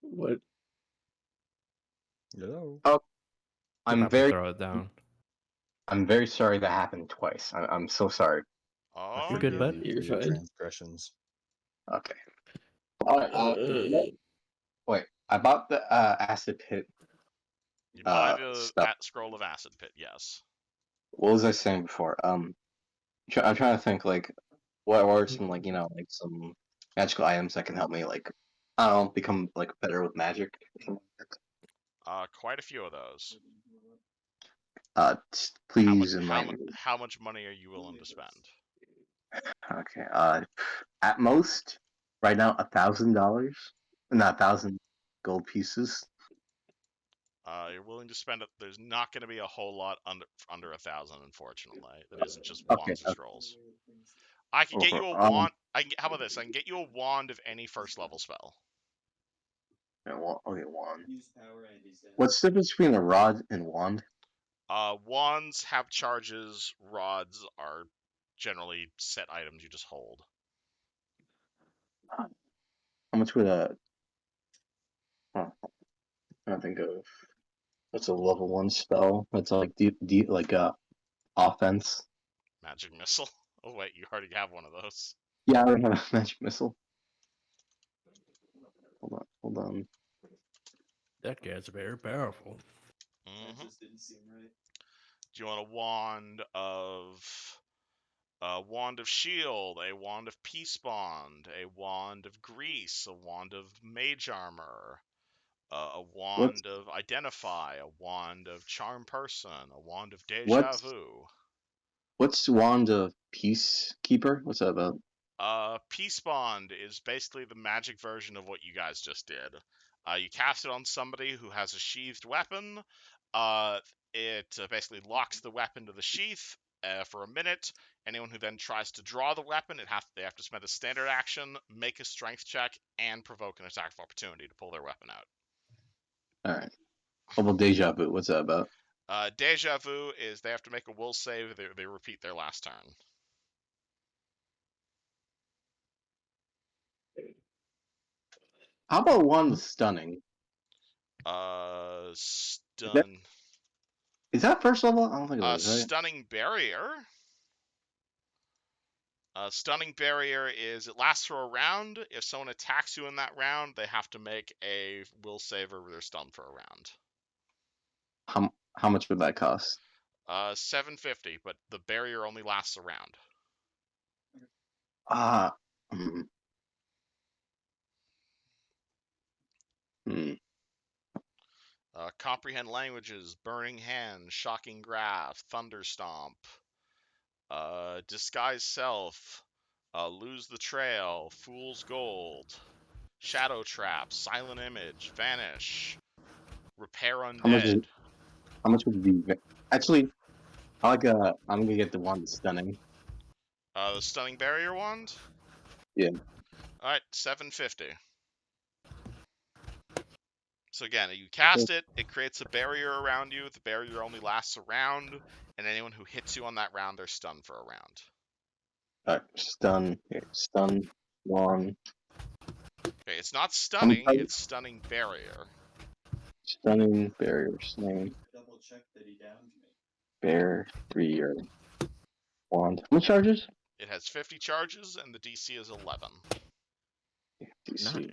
what? Hello. Oh, You'll I'm probably very, throw it down. I'm very sorry that happened twice. I'm so sorry. I oh, You're you're good, forgive bud. you You're for your fine. transgressions. Okay. All right. Wait. I bought the acid pit you buy the spell. scroll of acid pit, yes. What was I saying before? I'm trying to think like what are some like like some magical items that can help me like I don't know become like better with magic. Quite a few of those. Please enlighten me. How much money are you willing to spend? Okay. At most right now $1,000, not 1,000 gold pieces. You're willing to spend it. There's not going to be a whole lot under 1,000, unfortunately. That isn't just Okay. wands or scrolls. I can get you a Um. wand. How about this? I can get you a wand of any first level spell. Okay. Wand. What's the difference between a rod and wand? Wands have charges. Rods are generally set items you just hold. How much would a? I don't think of. What's a level 1 spell? That's like like offense. Magic missile. Oh wait, you already have one of those. Yeah, I don't have a magic missile. Hold on. That guy's very powerful. Mm-hmm. Do you want a wand of shield, a wand of peace bond, a wand of grease, a wand of mage armor, a What's wand of identify, a wand of charm person, a wand of deja what's vu? what's wand of peacekeeper? What's that about? Peace Bond is basically the magic version of what you guys just did. You cast it on somebody who has a sheathed weapon. It basically locks the weapon to the sheath for a minute. Anyone who then tries to draw the weapon, they have to spend a standard action, make a strength check, and provoke an attack of opportunity to pull their weapon out. All right. How about deja vu? What's that about? Deja vu is they have to make a will save. They repeat their last turn. How about wand of stunning? Stun. Is that first level? I don't think it is, right? Stunning barrier. Stunning barrier is it lasts for a round. If someone attacks you in that round, they have to make a will save or they're stunned for a round. How much would that cost? 750, but the barrier only lasts a round. Ah. Hmm. Hmm. Comprehend languages, burning hand, shocking graph, thunder stomp, disguise self, lose the trail, fool's gold, Shadow Trap, Silent Image, Vanish, Repair How much is Undead. how much would be actually? I'm gonna get the one stunning. The Stunning Barrier Wand. Yeah. All right, 750. So again, you cast it, it creates a barrier around you. The barrier only lasts a round, and anyone who hits you on that round, they're stunned for a round. Alright, stun. Here, stun one. Okay, it's not How many stunning, charges? it's Stunning Barrier. Stunning barriers. Name. Double check that he damaged me. Barrier. Wand. How many charges? It has 50 charges, and the DC is 11. DC. Nice.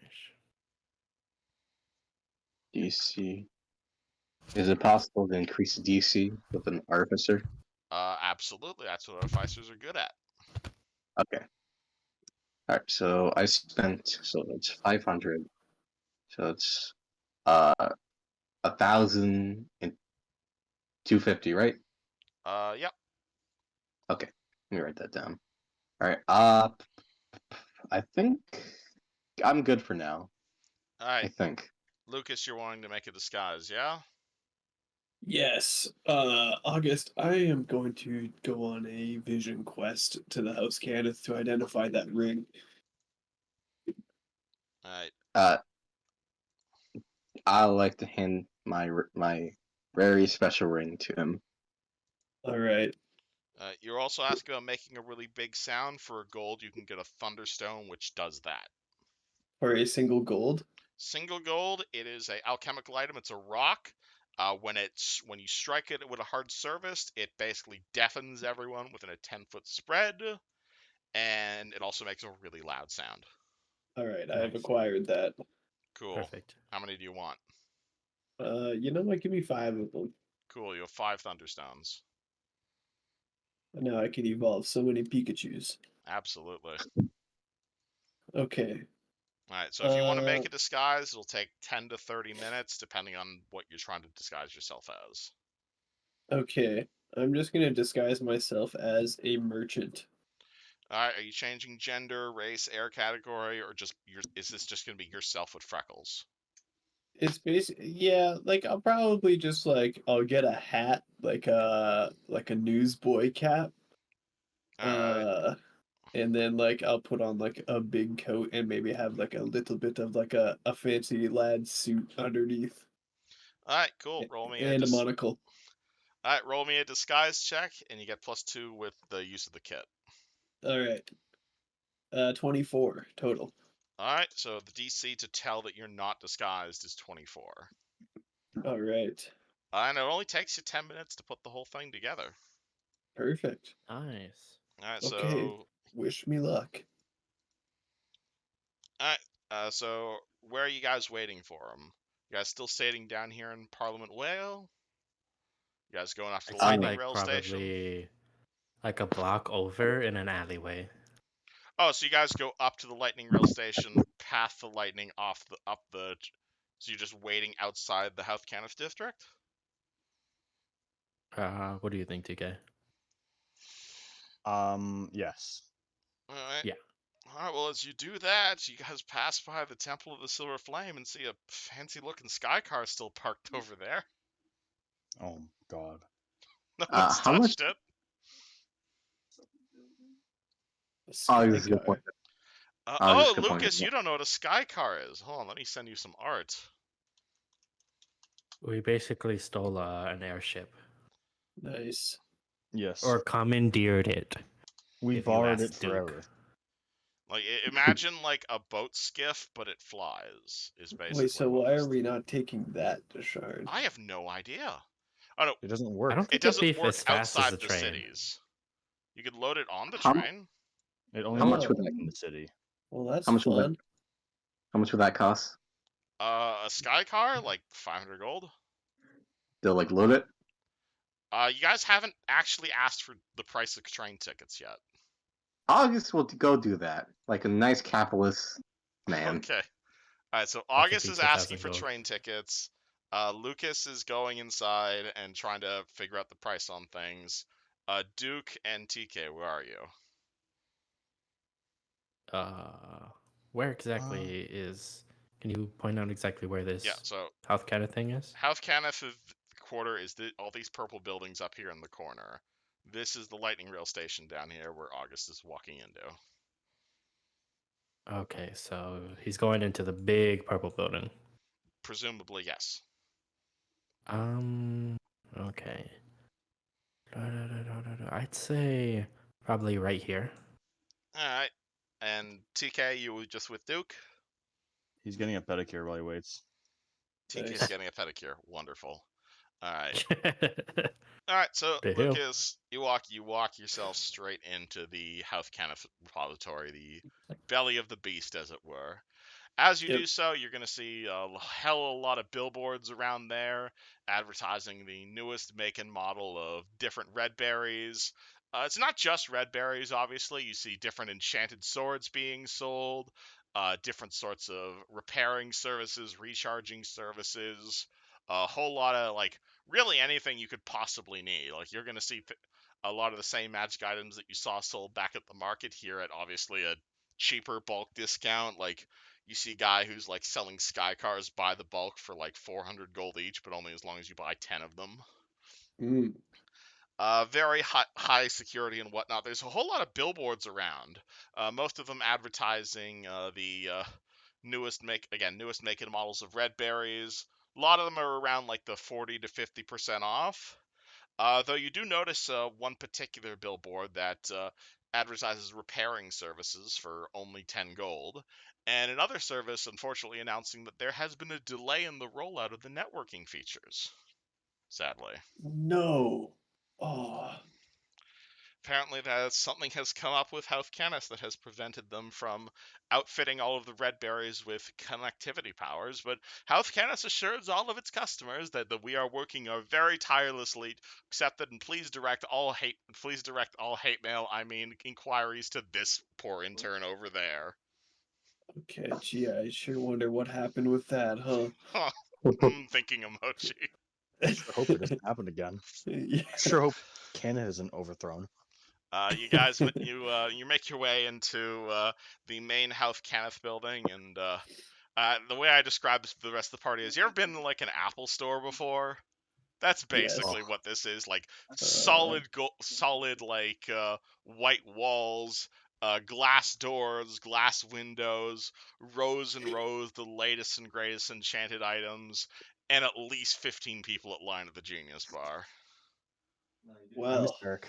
DC. Is it possible to increase the DC with an artificer? Absolutely, that's what artificers are good at. Okay. Alright, so I spent, so it's 500. So it's 1,250, right? Yep. Okay, let me write that down. Alright, I think I'm good for now. All I right, think. Lucas, you're wanting to make a disguise, yeah? Yes, August, I am going to go on a vision quest to the House Candace to identify that ring. All right. I like to hand my very special ring to him. All right. You're also asking about making a really big sound. For a gold, you can get a Thunderstone, which does that. For a single gold. Single gold, it is a alchemical item. It's a rock. When you strike it with a hard surface, it basically deafens everyone within a 10-foot spread, and it also makes a really loud sound. All right, I have Nice. acquired that. Cool. Perfect. How many do you want? You know what? Give me 5 of them. Cool. You have 5 Thunderstones. Now I can evolve so many Pikachus. Absolutely. Okay. All right. So if you want to make Uh, a disguise, it'll take 10 to 30 minutes, depending on what you're trying to disguise yourself as. Okay. I'm just gonna disguise myself as a merchant. All right. Are you changing gender, race, air category, or is this just gonna be yourself with freckles? It's basically, yeah, like I'll probably just I'll get a hat, like a newsboy cap. All right. And then I'll put on a big coat and maybe have a little bit of a fancy lad suit underneath. All right. Cool. Roll me a And a monocle. All right. Roll me a disguise check, and you get +2 with the use of the kit. All right. 24 total. All right. So the DC to tell that you're not disguised is 24. All right. And it only takes you 10 minutes to put the whole thing together. Perfect. Nice. All right. Okay. Wish me luck. All right. So where are you guys waiting for him? You guys still sitting down here in Parliament Whale? You guys going after I'd the say lightning rail station? probably like a block over in an alleyway. Oh, so you guys go up to the lightning rail station, past the lightning, so you're just waiting outside the Health Canif district? What do you think, TK? Yes. All right. Yeah. All right, well, as you do that, you guys pass by the Temple of the Silver Flame and see a fancy-looking sky car still parked over there. Oh God. No one's How much? touched it. A Oh, sky this is a good point. car. That's a good point. Lucas, you don't know what a sky car is. Hold on, let me send you some art. We basically stole an airship Nice. Yes. or commandeered it. We if you borrowed it ask Duke. forever. Like, imagine like a boat skiff, but it flies. Is basically Wait, so what why this are we thing- not taking that to Sharn? I have no idea. Oh no, It doesn't I work. don't it think it'd doesn't be work as fast as outside the the train. cities. You could load it on the How- train. It only How works much would back that? in the city. Well, that's How much would that? fun. How much would that cost? A sky car, like 500 gold. They'll load it. You guys haven't actually asked for the price of train tickets yet. August will go do that, like a nice capitalist man. Okay. All right. So That could August be is asking 2,000 for gold. train tickets. Lucas is going inside and trying to figure out the price on things. Duke and TK, where are you? Where exactly is? Can you point out exactly where Yeah, this so house kind of thing is? House Kenneth quarter is all these purple buildings up here in the corner. This is the lightning rail station down here where August is walking into. Okay, so he's going into the big purple building. Presumably, yes. Okay. I'd say probably right here. All right. And TK, you were just with Duke. He's getting a pedicure while he waits. TK is Nice. getting a pedicure. Wonderful. All right. The All right. So hill. Lucas, you walk yourself straight into the House Kenneth repository, the belly of the beast, as it were. As you Yep. do so, you're going to see a hell of a lot of billboards around there advertising the newest make and model of different red berries. It's not just red berries, obviously. You see different enchanted swords being sold, different sorts of repairing services, recharging services, a whole lot of, like, really anything you could possibly need. Like, you're going to see a lot of the same magic items that you saw sold back at the market here at obviously a cheaper bulk discount. Like, you see a guy who's like selling sky cars by the bulk for like 400 gold each, but only as long as you buy 10 of them. Mm. Very high security and whatnot. There's a whole lot of billboards around. Most of them advertising the newest make and models of red berries. A lot of them are around like the 40 to 50% off. Though you do notice one particular billboard that advertises repairing services for only 10 gold, and another service unfortunately announcing that there has been a delay in the rollout of the networking features, sadly. No. Oh. Apparently that something has come up with Health Canis that has prevented them from outfitting all of the red berries with connectivity powers, but Health Canis assures all of its customers that we are working very tirelessly to accept it, and please direct all hate mail, inquiries, to this poor intern over there. Okay, gee, I sure wonder what happened with that, huh? Huh. Thinking emoji. Sure hope it doesn't happen again. Yeah. I sure hope Canada isn't overthrown. You guys, you make your way into the main House Kenneth building, and the way I describe this to the rest of the party is, you ever been in like an Apple store before? That's Yes. basically what this is. Like, Uh, solid like white walls, glass doors, glass windows, rows and rows, the latest and greatest enchanted items, and at least 15 people at line at the Genius Bar. I miss well, Eric.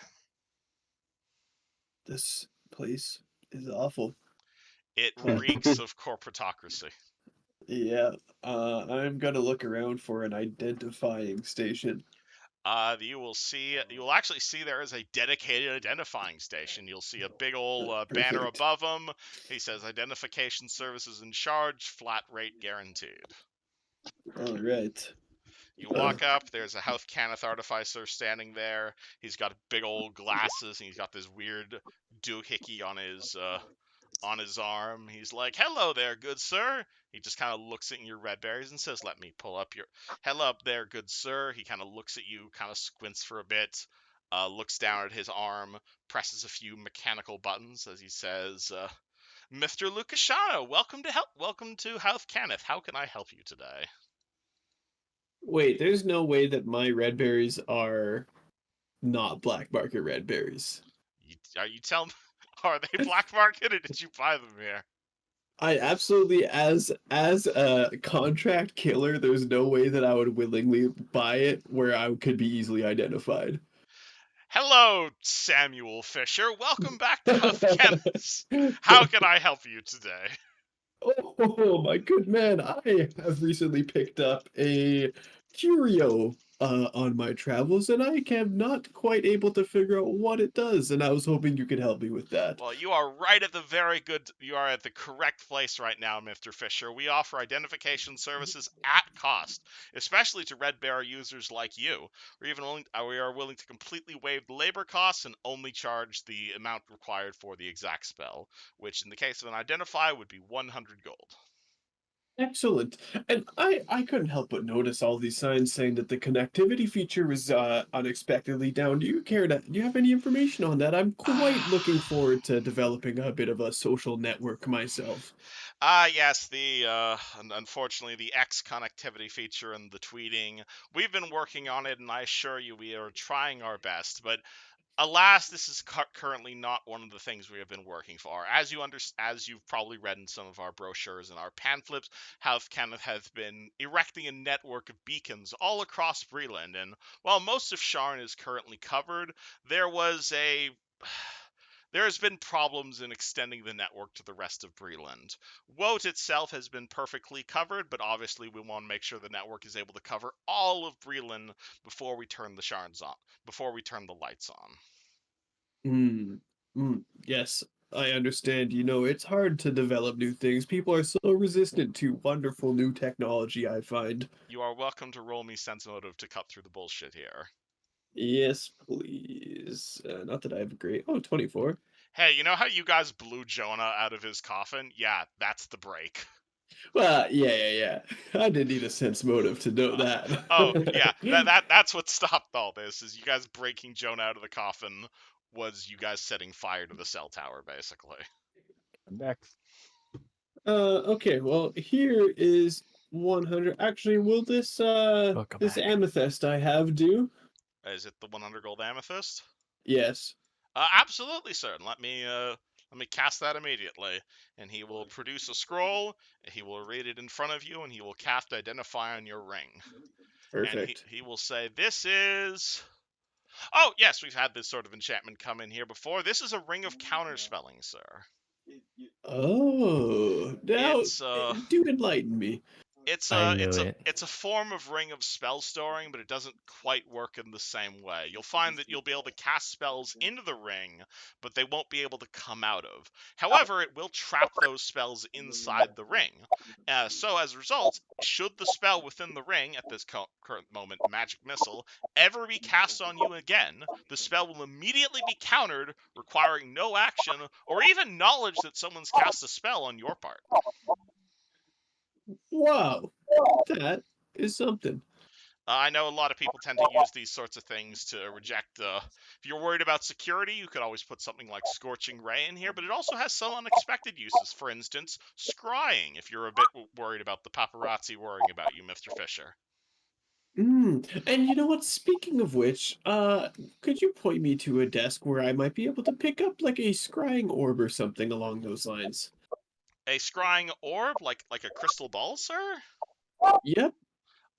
this place is awful. It Huh. reeks of corporatocracy. Yeah. I'm gonna look around for an identifying station. You will actually see there is a dedicated identifying station. You'll see a big old banner Perfect. above them. He says identification services in charge, flat rate guaranteed. All right. You walk up, there's a House Cannith artificer standing there. He's got big old glasses, and he's got this weird doohickey on his arm. He's like, "Hello there, good sir." He just kind of looks at your red berries and says, "Let me pull up your hello up there, good sir." He kind of looks at you, kind of squints for a bit, looks down at his arm, presses a few mechanical buttons as he says, "Mr. Lucasciano, welcome to House Cannith. How can I help you today?" Wait, there's no way that my red berries are not black market red berries. Are you telling? Are they black market, or did you buy them here? I absolutely, as a contract killer, there's no way that I would willingly buy it where I could be easily identified. Hello, Samuel Fisher. Welcome back to House Kenneth. How can I help you today? Oh, my good man, I have recently picked up a curio on my travels, and I am not quite able to figure out what it does, and I was hoping you could help me with that. Well, you are at the correct place right now, Mr. Fisher. We offer identification services at cost, especially to Red Bear users like you. We are willing to completely waive the labor costs and only charge the amount required for the exact spell, which in the case of an identify would be 100 gold. Excellent. And I couldn't help but notice all these signs saying that the connectivity feature was unexpectedly down. Do you have any information on that? I'm quite looking forward to developing a bit of a social network myself. Yes, unfortunately the X connectivity feature and the tweeting. We've been working on it, and I assure you we are trying our best. But alas, this is currently not one of the things we have been working for. As you've probably read in some of our brochures and our pamphlets, Kenneth has been erecting a network of beacons all across Breland. And while most of Sharn is currently covered, there has been problems in extending the network to the rest of Breland. Woat itself has been perfectly covered, but obviously we want to make sure the network is able to cover all of Breland before we turn the shards on, before we turn the lights on. Yes, I understand. You know, it's hard to develop new things. People are so resistant to wonderful new technology, I find. You are welcome to roll me sense motive to cut through the bullshit here. Yes, please. Not that I have a great. Oh, 24. Hey, you know how you guys blew Jonah out of his coffin? Yeah, that's the break. Well, yeah. I didn't need a sense motive to know that. Oh, yeah, that's what stopped all this, is you guys breaking Jonah out of the coffin was you guys setting fire to the cell tower, basically. I'm back. Okay, well, here is 100. Actually, will Welcome this back. amethyst I have do? Is it the 100 gold amethyst? Yes. Absolutely, sir. Let me cast that immediately, and he will produce a scroll. He will read it in front of you, and he will cast Identify on your ring. And Perfect. he will say, "This is." Oh yes, we've had this sort of enchantment come in here before. This is a Ring of Counterspelling, sir. Oh, now It's do enlighten me. I knew it. it's a form of ring of spell storing, but it doesn't quite work in the same way. You'll find that you'll be able to cast spells into the ring, but they won't be able to come out of. However, it will trap those spells inside the ring. So as a result, should the spell within the ring at this current moment, Magic Missile, ever be cast on you again, the spell will immediately be countered, requiring no action or even knowledge that someone's cast a spell on your part. Wow, that is something. I know a lot of people tend to use these sorts of things to reject. If you're worried about security, you could always put something like Scorching Ray in here, but it also has some unexpected uses. For instance, scrying, if you're a bit worried about the paparazzi worrying about you, Mr. Fisher. And you know what? Speaking of which, could you point me to a desk where I might be able to pick up like a scrying orb or something along those lines? A scrying orb, like a crystal ball, sir? Yep.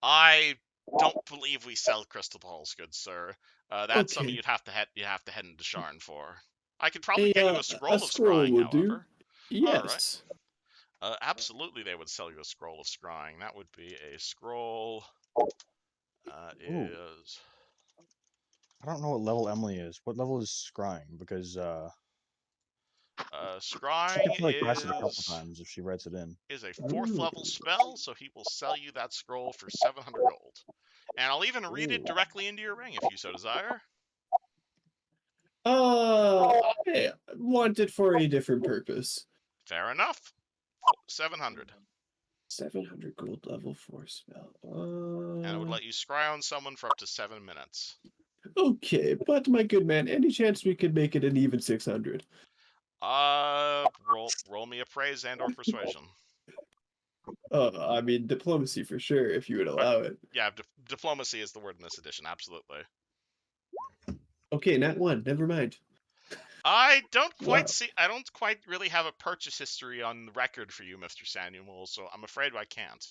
I don't believe we sell crystal balls, good sir. That's something Okay. you'd have to head into Sharn for. I could probably A get you a a scroll of scroll scrying, will do. however. All right. Yes. Absolutely, they would sell you a scroll of scrying. That would be a scroll. Ooh. Is I don't know what level Emily is. What level is scrying? Because she scrying could probably cast it a couple times if she writes it in. is a 4th Ooh. level spell, so he will sell you that scroll for 700 gold. And I'll even read it Ooh. directly into your ring if you so desire. I want it for a different purpose. Fair enough. 700. 700 gold level 4 spell. And it would let you scry on someone for up to 7 minutes. Okay, but my good man, any chance we could make it an even 600? Roll me appraise and or persuasion. I mean, diplomacy for sure, if you would allow it. Yeah, diplomacy is the word in this edition, absolutely. Okay, nat 1, never mind. I don't Wow. quite really have a purchase history on the record for you, Mr. Samuel, so I'm afraid I can't.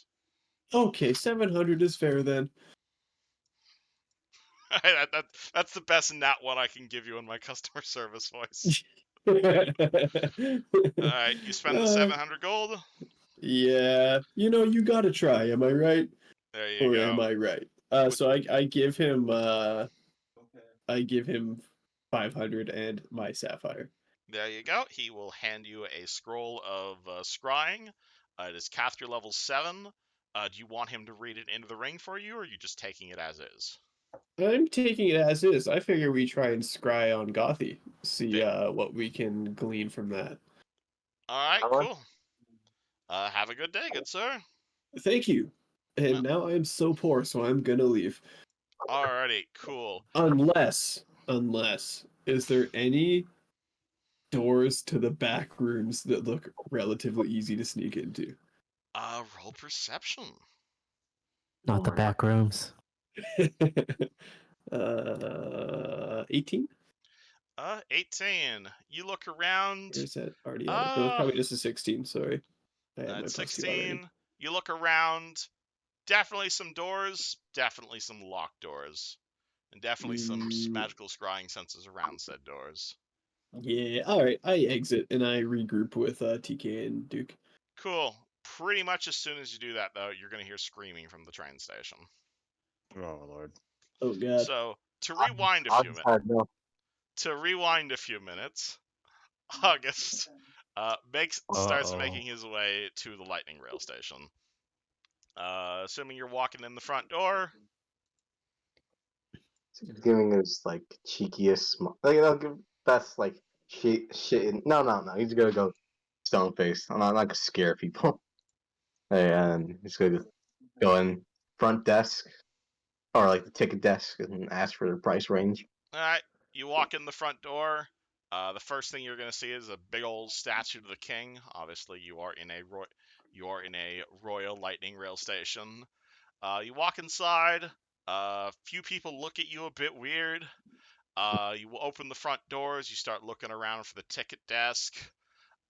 Okay, 700 is fair then. That's the best nat one I can give you in my customer service voice. Alright, Alright, you spend the 700 gold? Yeah, you know, you gotta try, am I right? There you Or go. am I right? So I give him 500 and my sapphire. There you go. He will hand you a scroll of scrying. It is caster level 7. Do you want him to read it into the ring for you, or are you just taking it as is? I'm taking it as is. I figure we try and scry on Gothy. See Okay. what we can glean from that. Alright, cool. Have a good day, good sir. Thank you. And now I am so poor, so I'm gonna leave. Alrighty, cool. Unless, is there any doors to the back rooms that look relatively easy to sneak into? Roll perception. Not the back rooms. 18? 18. You look around. Or is that already out? No, it's probably just a 16, sorry. I had my At plus 2 already. 16, you look around. Definitely some doors. Definitely some locked doors. And definitely some magical scrying senses around said doors. Yeah, alright. I exit and I regroup with TK and Duke. Cool. Pretty much as soon as you do that, though, you're going to hear screaming from the train station. Oh lord. Oh god. So, to rewind a few minutes. To rewind a few minutes, August starts making his way to the lightning rail station. Assuming you're walking in the front door. Giving his like cheekiest, give best like shit. No. He's gonna go stone face. I'm not gonna scare people. And he's gonna go in front desk or like the ticket desk and ask for the price range. All right, you walk in the front door. The first thing you're going to see is a big old statue of the king. Obviously, you are in a royal lightning rail station. You walk inside. Few people look at you a bit weird. You open the front doors. You start looking around for the ticket desk.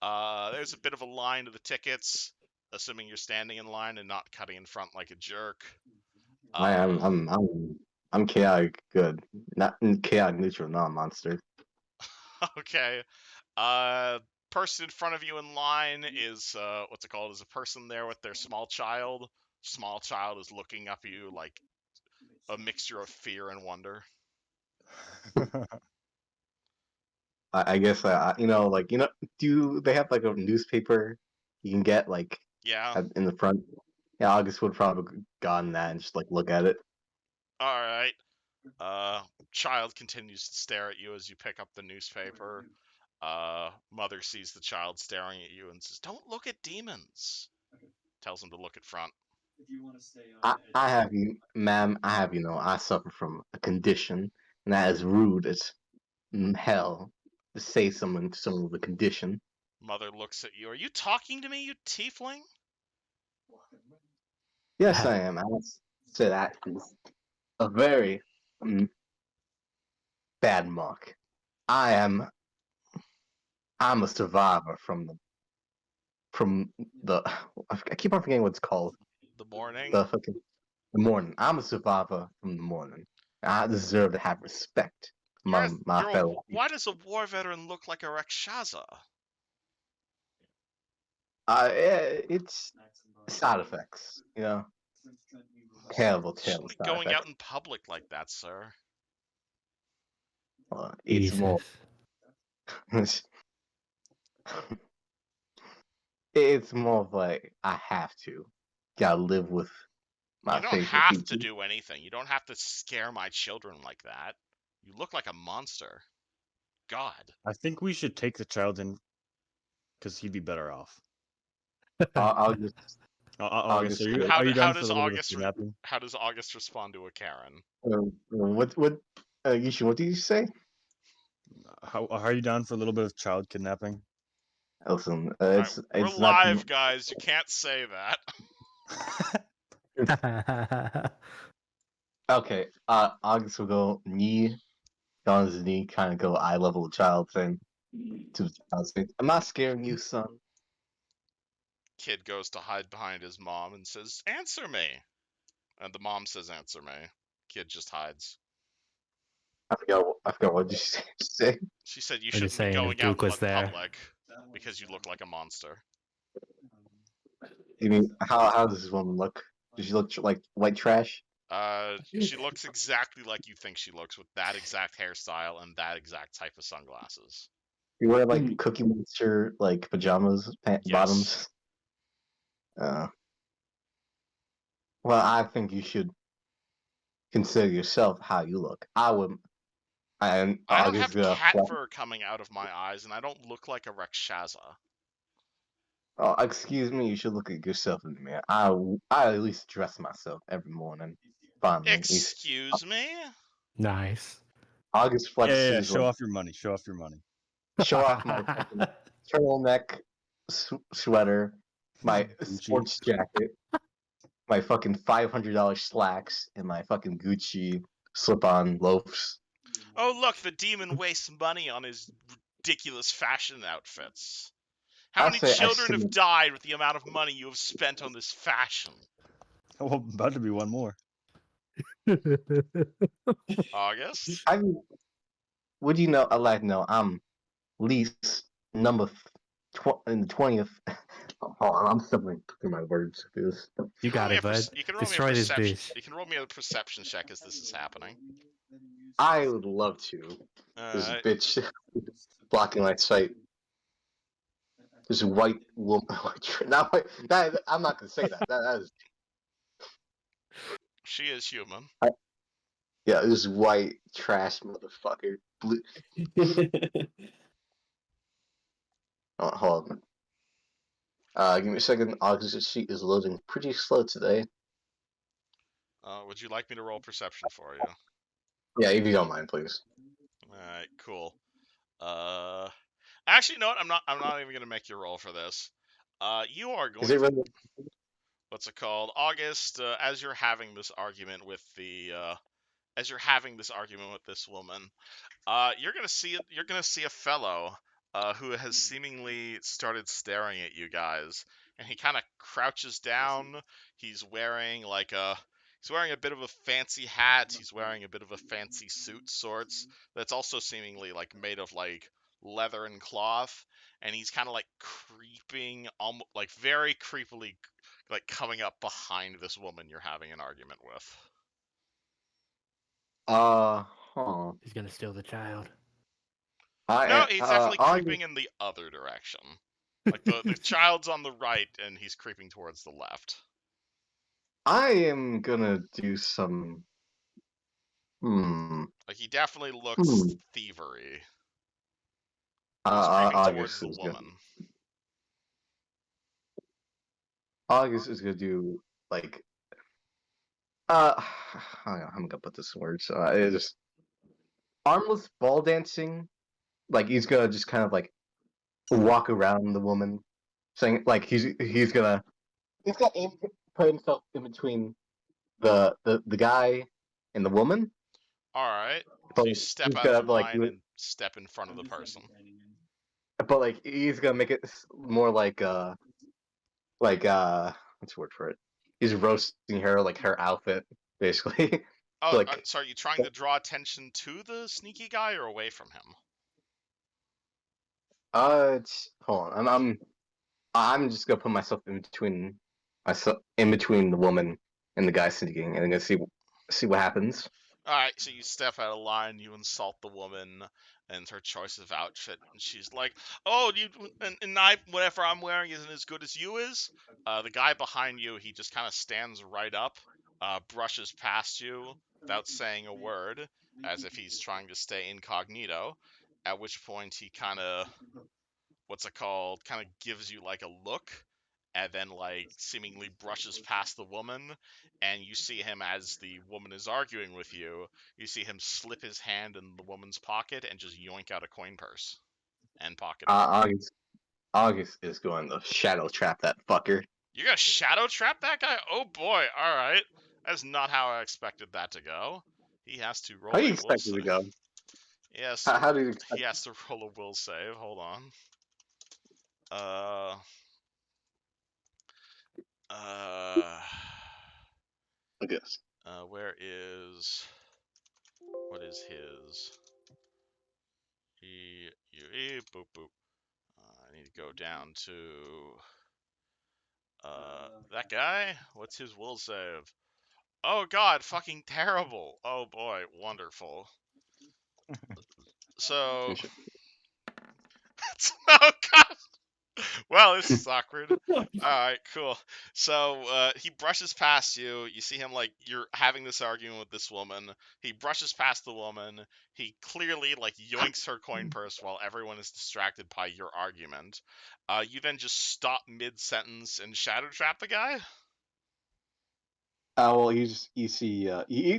There's a bit of a line to the tickets, assuming you're standing in line and not cutting in front like a jerk. I'm chaotic good, not chaotic neutral, not a monster. Okay. Person in front of you in line is what's it called? Is a person there with their small child. Small child is looking up at you like a mixture of fear and wonder. I guess do they have like a newspaper you can get like Yeah. in the front? Yeah, August would probably gotten that and just like look at it. All right. Child continues to stare at you as you pick up the newspaper. Mother sees the child staring at you and says, "Don't look at demons." Tells him to look at front. I have you, ma'am. I suffer from a condition, and that is rude as hell to say someone with a condition. Mother looks at you. "Are you talking to me, you tiefling?" Yes, I am. I say that is a very bad mark. I'm a survivor from the I keep on forgetting what it's called. The morning. The morning. I'm a survivor from the morning. I deserve to have respect among my fellow. Why does a war veteran look like a Rakshasa? It's side effects, Terrible Shouldn't be side going effects. out in public like that, sir. It's more. It's more of like I have to. Gotta live with my You don't faithful have people. to do anything. You don't have to scare my children like that. You look like a monster. God. I think we should take the child in because he'd be better off. I'll just. August, are How you down does for a little bit of kidnapping? How does August respond to a Karen? What Yushin, what did you say? How are you down for a little bit of child kidnapping? Listen, Right, it's we're not live, guys. You can't say that. Okay, August will go knee on his knee, kind of go eye level child thing to the child's face. I'm not scaring you, son. Kid goes to hide behind his mom and says, "Answer me." And the mom says, "Answer me." Kid just hides. I forgot what you say. She said you What are you shouldn't be saying, going if out Duke in was there? public because you look like a monster. You mean how does this woman look? Does she look like white trash? She looks exactly like you think she looks, with that exact hairstyle and that exact type of sunglasses. You wear like Cookie Monster like pajamas, bottoms. Well, I think you should consider yourself how you look. I would. And I don't have cat fur coming out of my eyes, and I don't look like a Rakshasa. Oh, excuse me. You should look at yourself in the mirror. I at least dress myself every morning. Finally, at least Excuse me? Nice. August Yeah, flexes. show off your money. Show off your money. Show off my fucking turtleneck sweater, my Gucci. sports jacket, my fucking $500 slacks, and my fucking Gucci slip-on loafs. Oh, look, the demon wastes money on his ridiculous fashion outfits. How I many say I children have submit. died with the amount of money you have spent on this fashion? Oh, about to be one more. August? I mean, would you know? I like to know. I'm least number in the 20th. Hold on, I'm stumbling through my words. This. You got it, bud. You can roll me a Destroy this perception. bitch. You can roll me a perception check as this is happening. I would love to. This bitch blocking my sight. This white woman. I'm not gonna say that. That is. She is human. Yeah, this white trash motherfucker. Blue. Oh, hold on. Give me a second. August's sheet is loading pretty slow today. Would you like me to roll perception for you? Yeah, if you don't mind, please. Alright, cool. Actually, no, I'm not even gonna make you roll for this. You are going Is it to, really? what's it called? August, as you're having this argument with this woman, you're gonna see a fellow who has seemingly started staring at you guys, and he kind of crouches down. He's wearing a bit of a fancy hat. He's wearing a bit of a fancy suit, sorts. That's also seemingly like made of like leather and cloth, and he's kind of like creeping, almost like very creepily, like coming up behind this woman you're having an argument with. Huh. He's gonna steal the child. No, he's definitely August, creeping in the other direction. Like the child's on the right and he's creeping towards the left. I am gonna do some. Like he definitely looks thievery. He's creeping towards August the is good. woman. August is gonna do like. I'm gonna put this in words. It's just armless ball dancing. Like he's gonna just kind of like walk around the woman, saying like he's gonna aim put himself in between the guy and the woman. Alright. But So you step he's out of gonna line and step in front of the person. but like he's gonna make it more like what's the word for it? He's roasting her like her outfit basically. Oh, Like so are you trying to draw attention to the sneaky guy or away from him? hold on. I'm just gonna put myself in between the woman and the guy sneaking, and I'm gonna see what happens. Alright, so you step out of line, you insult the woman and her choice of outfit, and she's like, "Oh, whatever I'm wearing isn't as good as you is." The guy behind you, he just kind of stands right up, brushes past you without saying a word, as if he's trying to stay incognito. At which point he kind of, kind of gives you like a look, and then like seemingly brushes past the woman, and you see him as the woman is arguing with you. You see him slip his hand in the woman's pocket and just yoink out a coin purse and pocket it. August is going to shadow trap that fucker. You're gonna shadow trap that guy? Oh boy! All right, that's not how I expected that to go. He has to roll How do you a will expect it save. to go? Yes, How do you expect? he has to roll a will save. Hold on. I guess. Where is? What is his? Boop boop. I need to go down to that guy. What's his will save? Oh God, fucking terrible. Oh boy, wonderful. So, oh God, Well, this is awkward. Alright, cool. So, he brushes past you. You see him, like, you're having this argument with this woman. He brushes past the woman. He clearly, like, yoinks her coin purse while everyone is distracted by your argument. You then just stop mid-sentence and shadow trap the guy? Well, you see,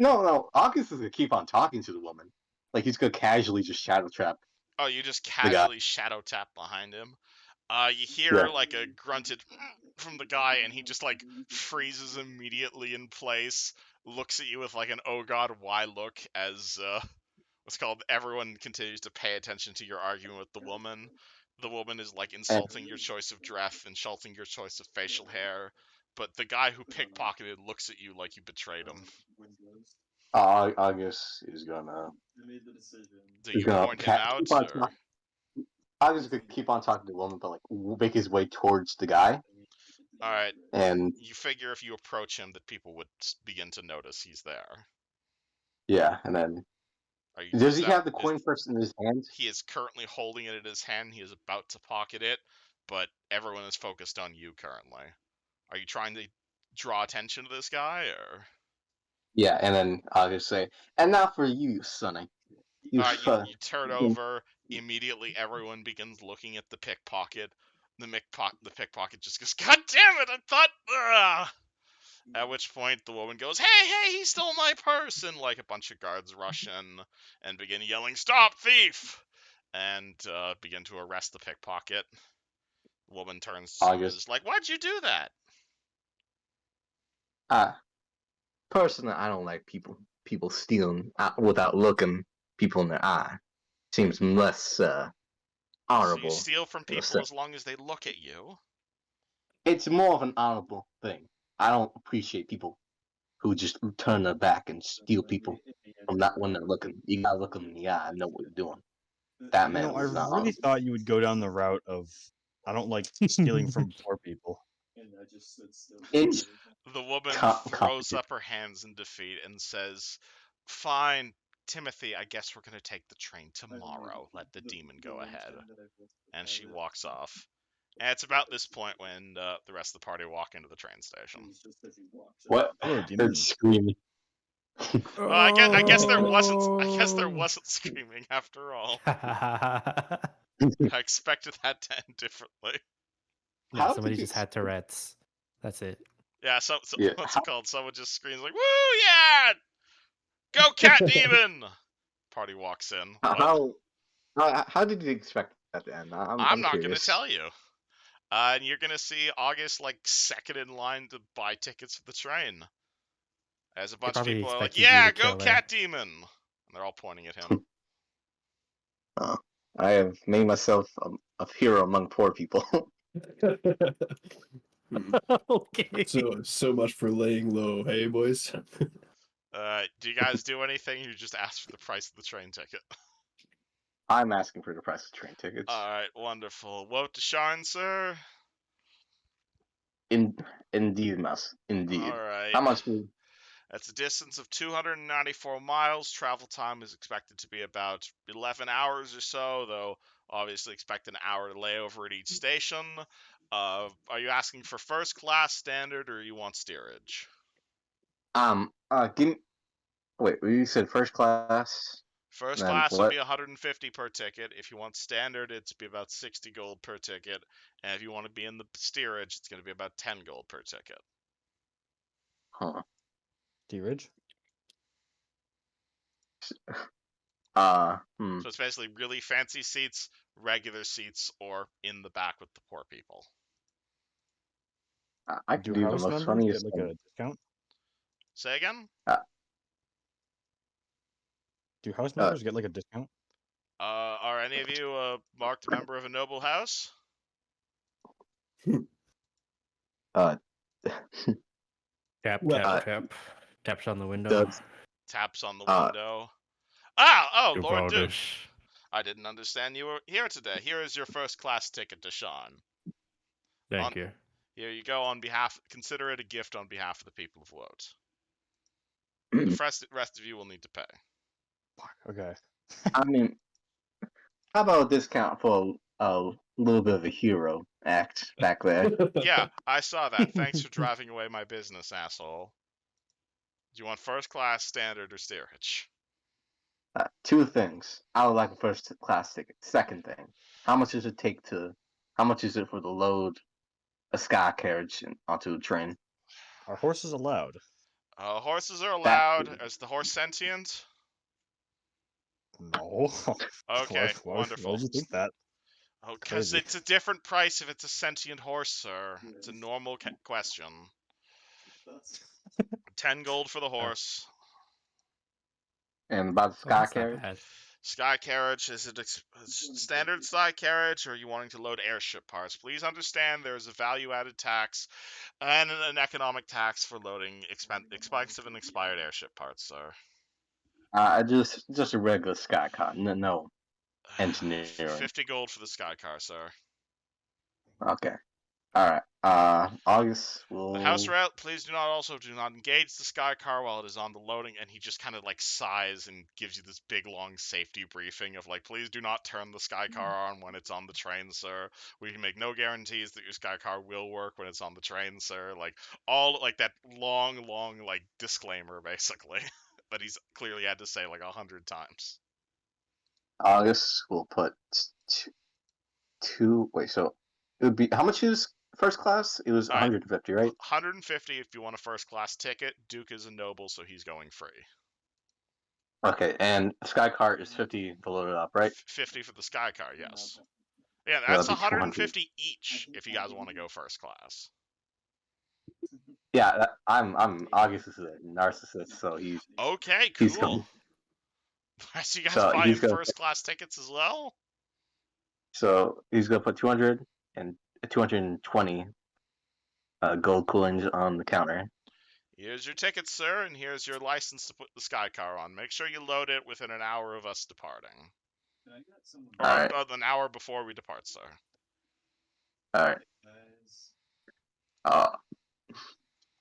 no, August is gonna keep on talking to the woman. Like, he's gonna casually just shadow trap Oh, you just the guy. casually shadow tap behind him. You hear, Yeah. like, a grunted from the guy, and he just, like, freezes immediately in place, looks at you with, like, an oh god, why look, as, what's called, everyone continues to pay attention to your argument with the woman. The woman is, like, And insulting your choice of dress, insulting your choice of facial hair, but the guy who pickpocketed looks at you like you betrayed him. August is gonna. Do He's you gonna point him out, keep on or? August is gonna keep on talking to the woman, but like make his way towards the guy. Alright, And you figure if you approach him that people would begin to notice he's there. yeah, and then Are you, does is he that, have the coin purse in his hand? he is currently holding it in his hand. He is about to pocket it, but everyone is focused on you currently. Are you trying to draw attention to this guy, or? Yeah, and then August say, and now for you, Sonny. You, You turn over. Immediately, everyone begins looking at the pickpocket. The pickpocket just goes, "God damn it! I thought." Ugh! At which point, the woman goes, "Hey, he stole my purse!" And like a bunch of guards rush in and begin yelling, "Stop, thief!" And begin to arrest the pickpocket. The woman turns to you and August. is like, "Why'd you do that?" Personally, I don't like people stealing without looking people in the eye. Seems less So you honorable. steal from people as long as they look at you. It's more of an honorable thing. I don't appreciate people who just turn their back and steal people from that when they're looking. You gotta look them in the eye and know what you're doing. That You man know, I was not really honorable. thought you would go down the route of I don't like stealing from poor people. It's The woman throws complicated. up her hands in defeat and says, "Fine, Timothy, I guess we're going to take the train tomorrow. Let the demon go ahead." And she walks off. And it's about this point when the rest of the party walk into the train station. What? Hello, They're demon. screaming. Well, I guess there wasn't. I guess there wasn't screaming after all. I expected that to end differently. Yeah, How somebody did you just had Tourette's. That's it. Yeah, Yeah, what's it called? Someone just screams like, "Woo, yeah! Go cat demon!" Party walks in. What? how did you expect that to end? I'm I'm not gonna curious. tell you. And you're gonna see August like second in line to buy tickets for the train. As a They bunch of probably people are like, expected you "Yeah, to go kill her. cat demon!" And they're all pointing at him. I have made myself a hero among poor people. Okay. So much for laying low, hey boys. Do you guys do anything? You just ask for the price of the train ticket. I'm asking for the price of train tickets. Alright, wonderful. Woat to sharn, sir? Indeed, Mouse. Indeed. Alright. How much? That's a distance of 294 miles. Travel time is expected to be about 11 hours or so, though obviously expect an hour layover at each station. Are you asking for first class, standard, or you want steerage? Give me. Wait, you said first class. First Then class would what? be 150 per ticket. If you want standard, it's be about 60 gold per ticket. And if you want to be in the steerage, it's going to be about 10 gold per ticket. Huh. Steerage? So it's basically really fancy seats, regular seats, or in the back with the poor people. I Do can do the house most members funniest get like a thing. discount? Say again? Do house members get like a discount? Are any of you a marked member of a noble house? Well, Taps on the window. Does Taps on the window. Oh, You're Lord Duke. childish. I didn't understand you were here today. Here is your first class ticket to Sharn. Thank you. Here you go on behalf. Consider it a gift on behalf of the people of Woat. The rest of you will need to pay. Okay. I mean, how about a discount for a little bit of a hero? act back there. Yeah, I saw that. Thanks for driving away my business, asshole. Do you want first class, standard, or steerage? Two things. I would like a first class ticket. Second thing, how much does it take to? How much is it for the load a sky carriage onto a train? Are horses allowed? Horses are That allowed. Is the horse sentient? No. Okay, Why wonderful. would you think that? Oh, It's because crazy. it's a different price if it's a sentient horse, sir. It's a normal question. 10 gold for the horse. and about the Oh, sky that's not carriage. bad. Sky carriage, is it standard sky carriage, or are you wanting to load airship parts? Please understand there is a value-added tax and an economic tax for loading expensive and expired airship parts, sir. Just a regular sky car. No engineering. 50 gold for the sky car, sir. Okay. All right. August will. The house route, please do not engage the sky car while it is on the loading. And he just kind of like sighs and gives you this big long safety briefing of like, please do not turn the sky car on when it's on the train, sir. We can make no guarantees that your sky car will work when it's on the train, sir. Like all like that long like disclaimer basically that he's clearly had to say like 100 times. August will put two. Wait, so it would be how much is first class? It was All right. 150, right? 150 if you want a first class ticket. Duke is a noble, so he's going free. Okay, and sky car is 50 to load it up, right? 50 for the sky car, yes. Yeah, So that's that'd be 200. 150 each if you guys want to go first class. Yeah, I'm August is a narcissist, so Okay, he's cool. going. So you guys So buying he's gonna first class tickets as well? so he's gonna put 200 and 220 gold coins on the counter. Here's your ticket, sir, and here's your license to put the sky car on. Make sure you load it within an hour of us departing. Or All right. an hour before we depart, sir. All right.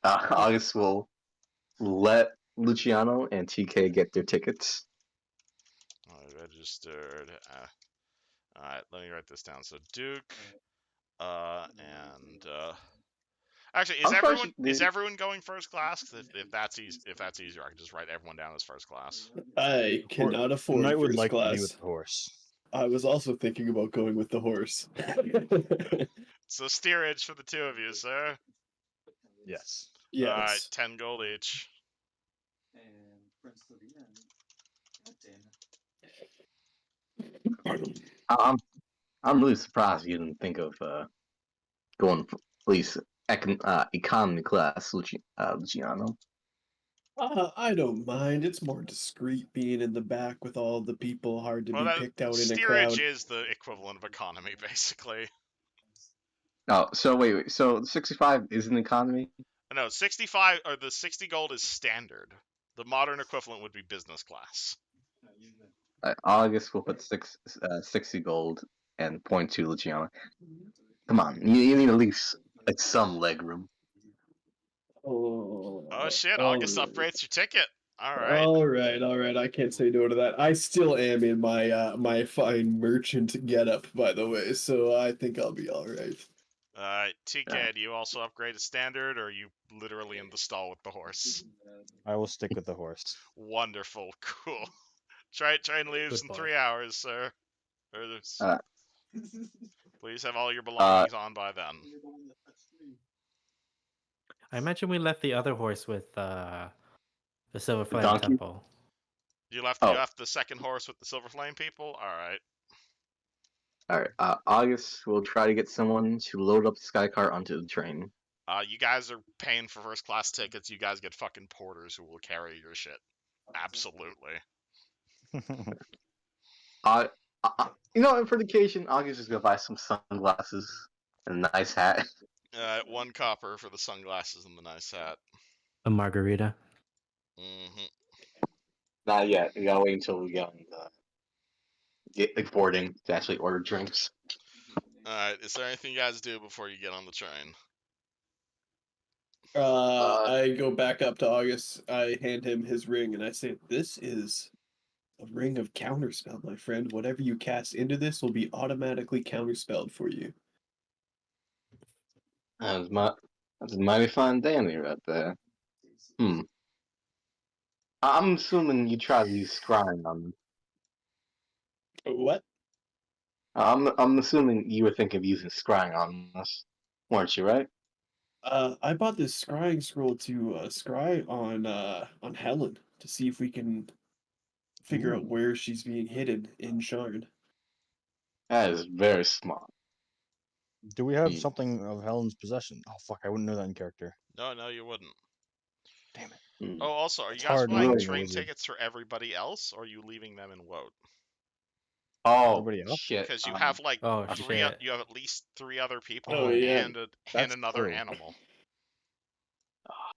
August will let Luciano and TK get their tickets. Registered. Alright, let me write this down. So Duke, and actually, is everyone going first class? If that's easier, I can just write everyone down as first class. I cannot The afford knight would first like to be class. with the horse. I was also thinking about going with the horse. So steerage for the two of you, sir. Yes. Yes. Alright, 10 gold each. I'm really surprised you didn't think of going for at least economy class, Luciano. I don't mind. It's more discreet being in the back with all the people, hard to Well, be picked out in a steerage crowd. is the equivalent of economy, basically. Oh, so wait. So 65 is an economy? No, 65 or the 60 gold is standard. The modern equivalent would be business class. August will put 60 gold and point to Luciano. Come on, you need at least like some leg room. Oh shit! August upgrades your ticket. All right. All right. I can't say no to that. I still am in my my fine merchant getup, by the way, so I think I'll be all right. TK, do you also upgrade to standard, or are you literally in the stall with the horse? I will stick with the horse. Wonderful, cool. Train leaves in 3 hours, sir. Please have all your belongings on by then. I imagine we left the other horse with the Silver Flame donkey? Temple. You left the second horse with the Silver Flame people? Alright. Alright, August will try to get someone to load up the sky car onto the train. You guys are paying for first class tickets. You guys get fucking porters who will carry your shit. Absolutely. And for the occasion, August is gonna buy some sunglasses and a nice hat. 1 copper for the sunglasses and the nice hat. A margarita. Not yet. We gotta wait until we get the boarding to actually order drinks. Alright, is there anything you guys do before you get on the train? I go back up to August. I hand him his ring and I say, "This is a ring of counterspell, my friend. Whatever you cast into this will be automatically counterspelled for you." That's a mighty fine dandy right there. I'm assuming you tried to use scrying on them. What? I'm assuming you were thinking of using scrying on us, weren't you? Right? I bought this scrying scroll to scry on Helen to see if we can figure out Ooh. where she's being hidden in Sharn. That is very smart. Do we have Yeah. something of Helen's possession? Oh fuck, I wouldn't know that in character. No, you wouldn't. Damn it. Mm. Oh, also, are It's you guys hard not buying Really? being a train wizard. tickets for everybody else, or are you leaving them in Woat? Oh Everybody else? shit! Because you have like Oh three, shit. you have at least 3 other people Oh, yeah. and That's another true. animal.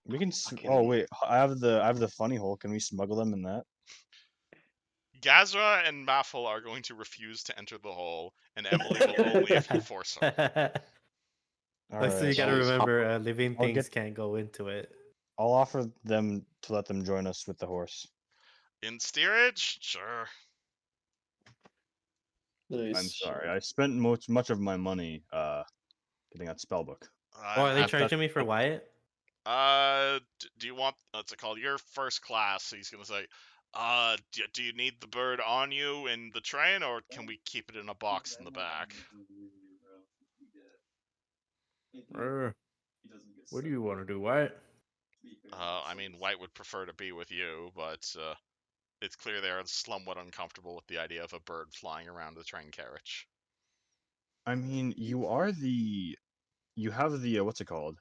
We can. I can- Oh wait, I have the funny hole. Can we smuggle them in that? Gazra and Maffel are going to refuse to enter the hole, and Emily will only if you force her. All So right. you gotta Jeez. remember, living I'll things get- can't go into it. I'll offer them to let them join us with the horse. In steerage? Sure. Nice. I'm sorry, I spent much of my money getting that spell book. Oh, are they I'm- charging me for Wyatt? do you want, what's it called? You're first class, so he's gonna say, do you need the bird on you in the train, or can we keep it in a box in the back? What do you want to do, Wyatt? I mean, White would prefer to be with you, but, it's clear they're somewhat uncomfortable with the idea of a bird flying around the train carriage. I mean, you have the what's it called?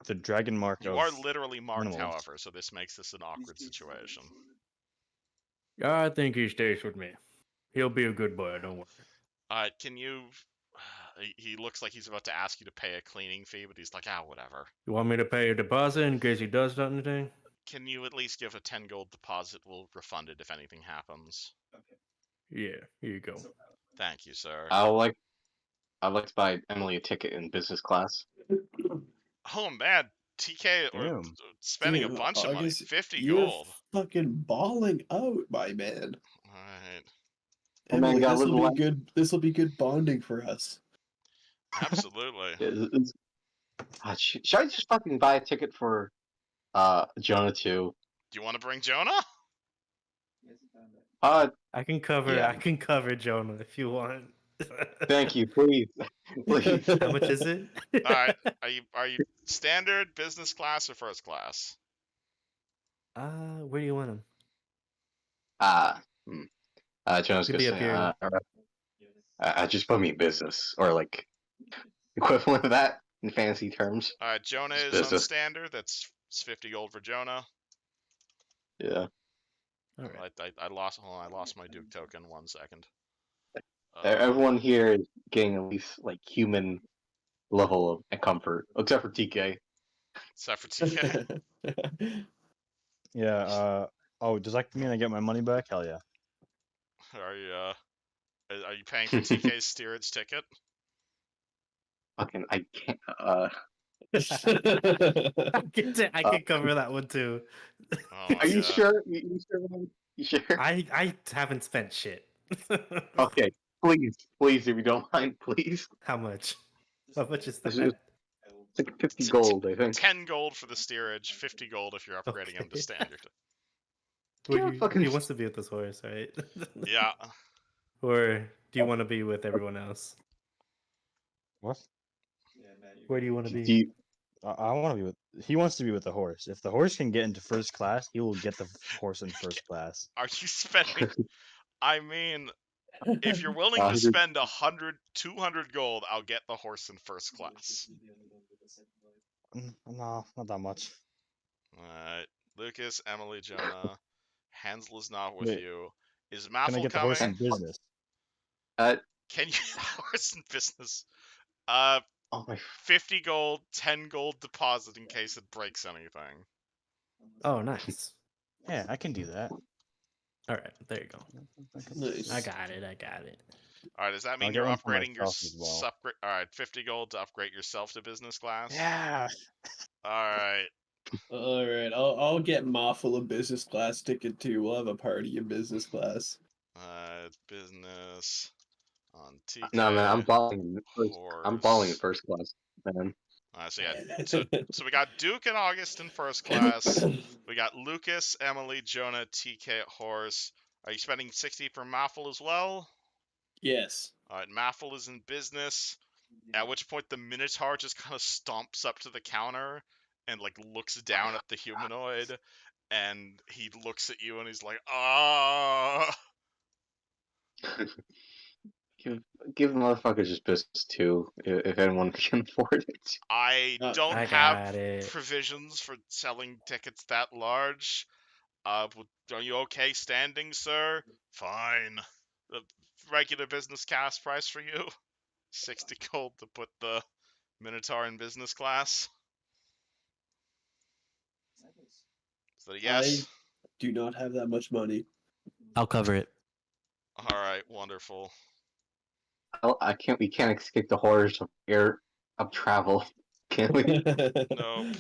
The dragon mark You of are literally marked, animals. however, so this makes this an awkward situation. I think he stays with me. He'll be a good boy, don't worry. Can you... He looks like he's about to ask you to pay a cleaning fee, but he's like, whatever. You want me to pay a deposit in case he does anything? Can you at least give a 10 gold deposit? We'll refund it if anything happens. Yeah, here you go. Thank you, sir. I'd like to buy Emily a ticket in business class. Oh, man. TK or Damn. spending a Dude, bunch of money. August, 50 you're gold. fucking balling out, my man. Alright. Oh, man, Emily, got a this will little be good. This will be good bonding for us. Absolutely. Should I just fucking buy a ticket for Jonah too? Do you want to bring Jonah? I can cover. Yeah. I can cover Jonah if you want. Thank you, please, please. How much is it? Alright. Are you standard, business class, or first class? Where do you want him? Jonah's Could gonna be up say, here. just put me in business, or like equivalent of that in fancy terms. Alright, Jonah It's is on business. standard. That's 50 gold for Jonah. Yeah. All right. I lost my Duke token. 1 second. Everyone here is getting at least like human level of comfort, except for TK. Except for TK. Yeah. Oh, does that mean I get my money back? Hell yeah. Are you paying for TK's steerage ticket? Fucking, I can't. I can cover that one too. Oh my Are you God. sure? You sure? Man? You sure? I haven't spent shit. Okay, please, if you don't mind, please. How much? How much is It's that? like 50 gold, I think. 10 gold for the steerage, 50 gold if you're upgrading him to Okay. standard. Well, Yeah, fucking- he wants to be with this horse, right? Yeah. Or do you want to be with everyone else? What? Where do you want to Do be? you, I want to be with. He wants to be with the horse. If the horse can get into first class, he will get the horse in first class. Are you spending? I mean, if you're willing to 100. spend 100, 200 gold, I'll get the horse in first class. No, not that much. Alright. Lucas, Emily, Jonah. Hansel is not with Wait, you. Is Can I Maffel get the horse in coming? business? Can you get the horse in business? oh my 50 gold, 10 gold deposit in case it breaks anything. Oh, nice. Yeah, I can do that. All right, there you go. Nice. I got it. I got it. Alright, does that mean I'll you're get one for upgrading your myself as well. Alright, 50 gold to upgrade yourself to business class? Yeah. Alright. All right, I'll get Moffel a business class ticket too. We'll have a party in business class. Business on TK. no, man, I'm falling in first. I'm falling in horse. first class. man. So we got Duke and August in first class. We got Lucas, Emily, Jonah, TK at horse. Are you spending 60 for Maffle as well? Yes. All right, Maffle is in business. At which point the Minotaur just kind of stomps up to the counter and like looks down at the humanoid, and he looks at you and he's like, "Ah." Give the motherfuckers just business too, if anyone can afford it. I don't I have got it. provisions for selling tickets that large. Are you okay standing, sir? Fine. The regular business cast price for you, 60 gold to put the Minotaur in business class. Is that a yes? I do not have that much money. I'll cover it. All right, wonderful. I can't. We can't escape the horrors of travel, can we? Nope.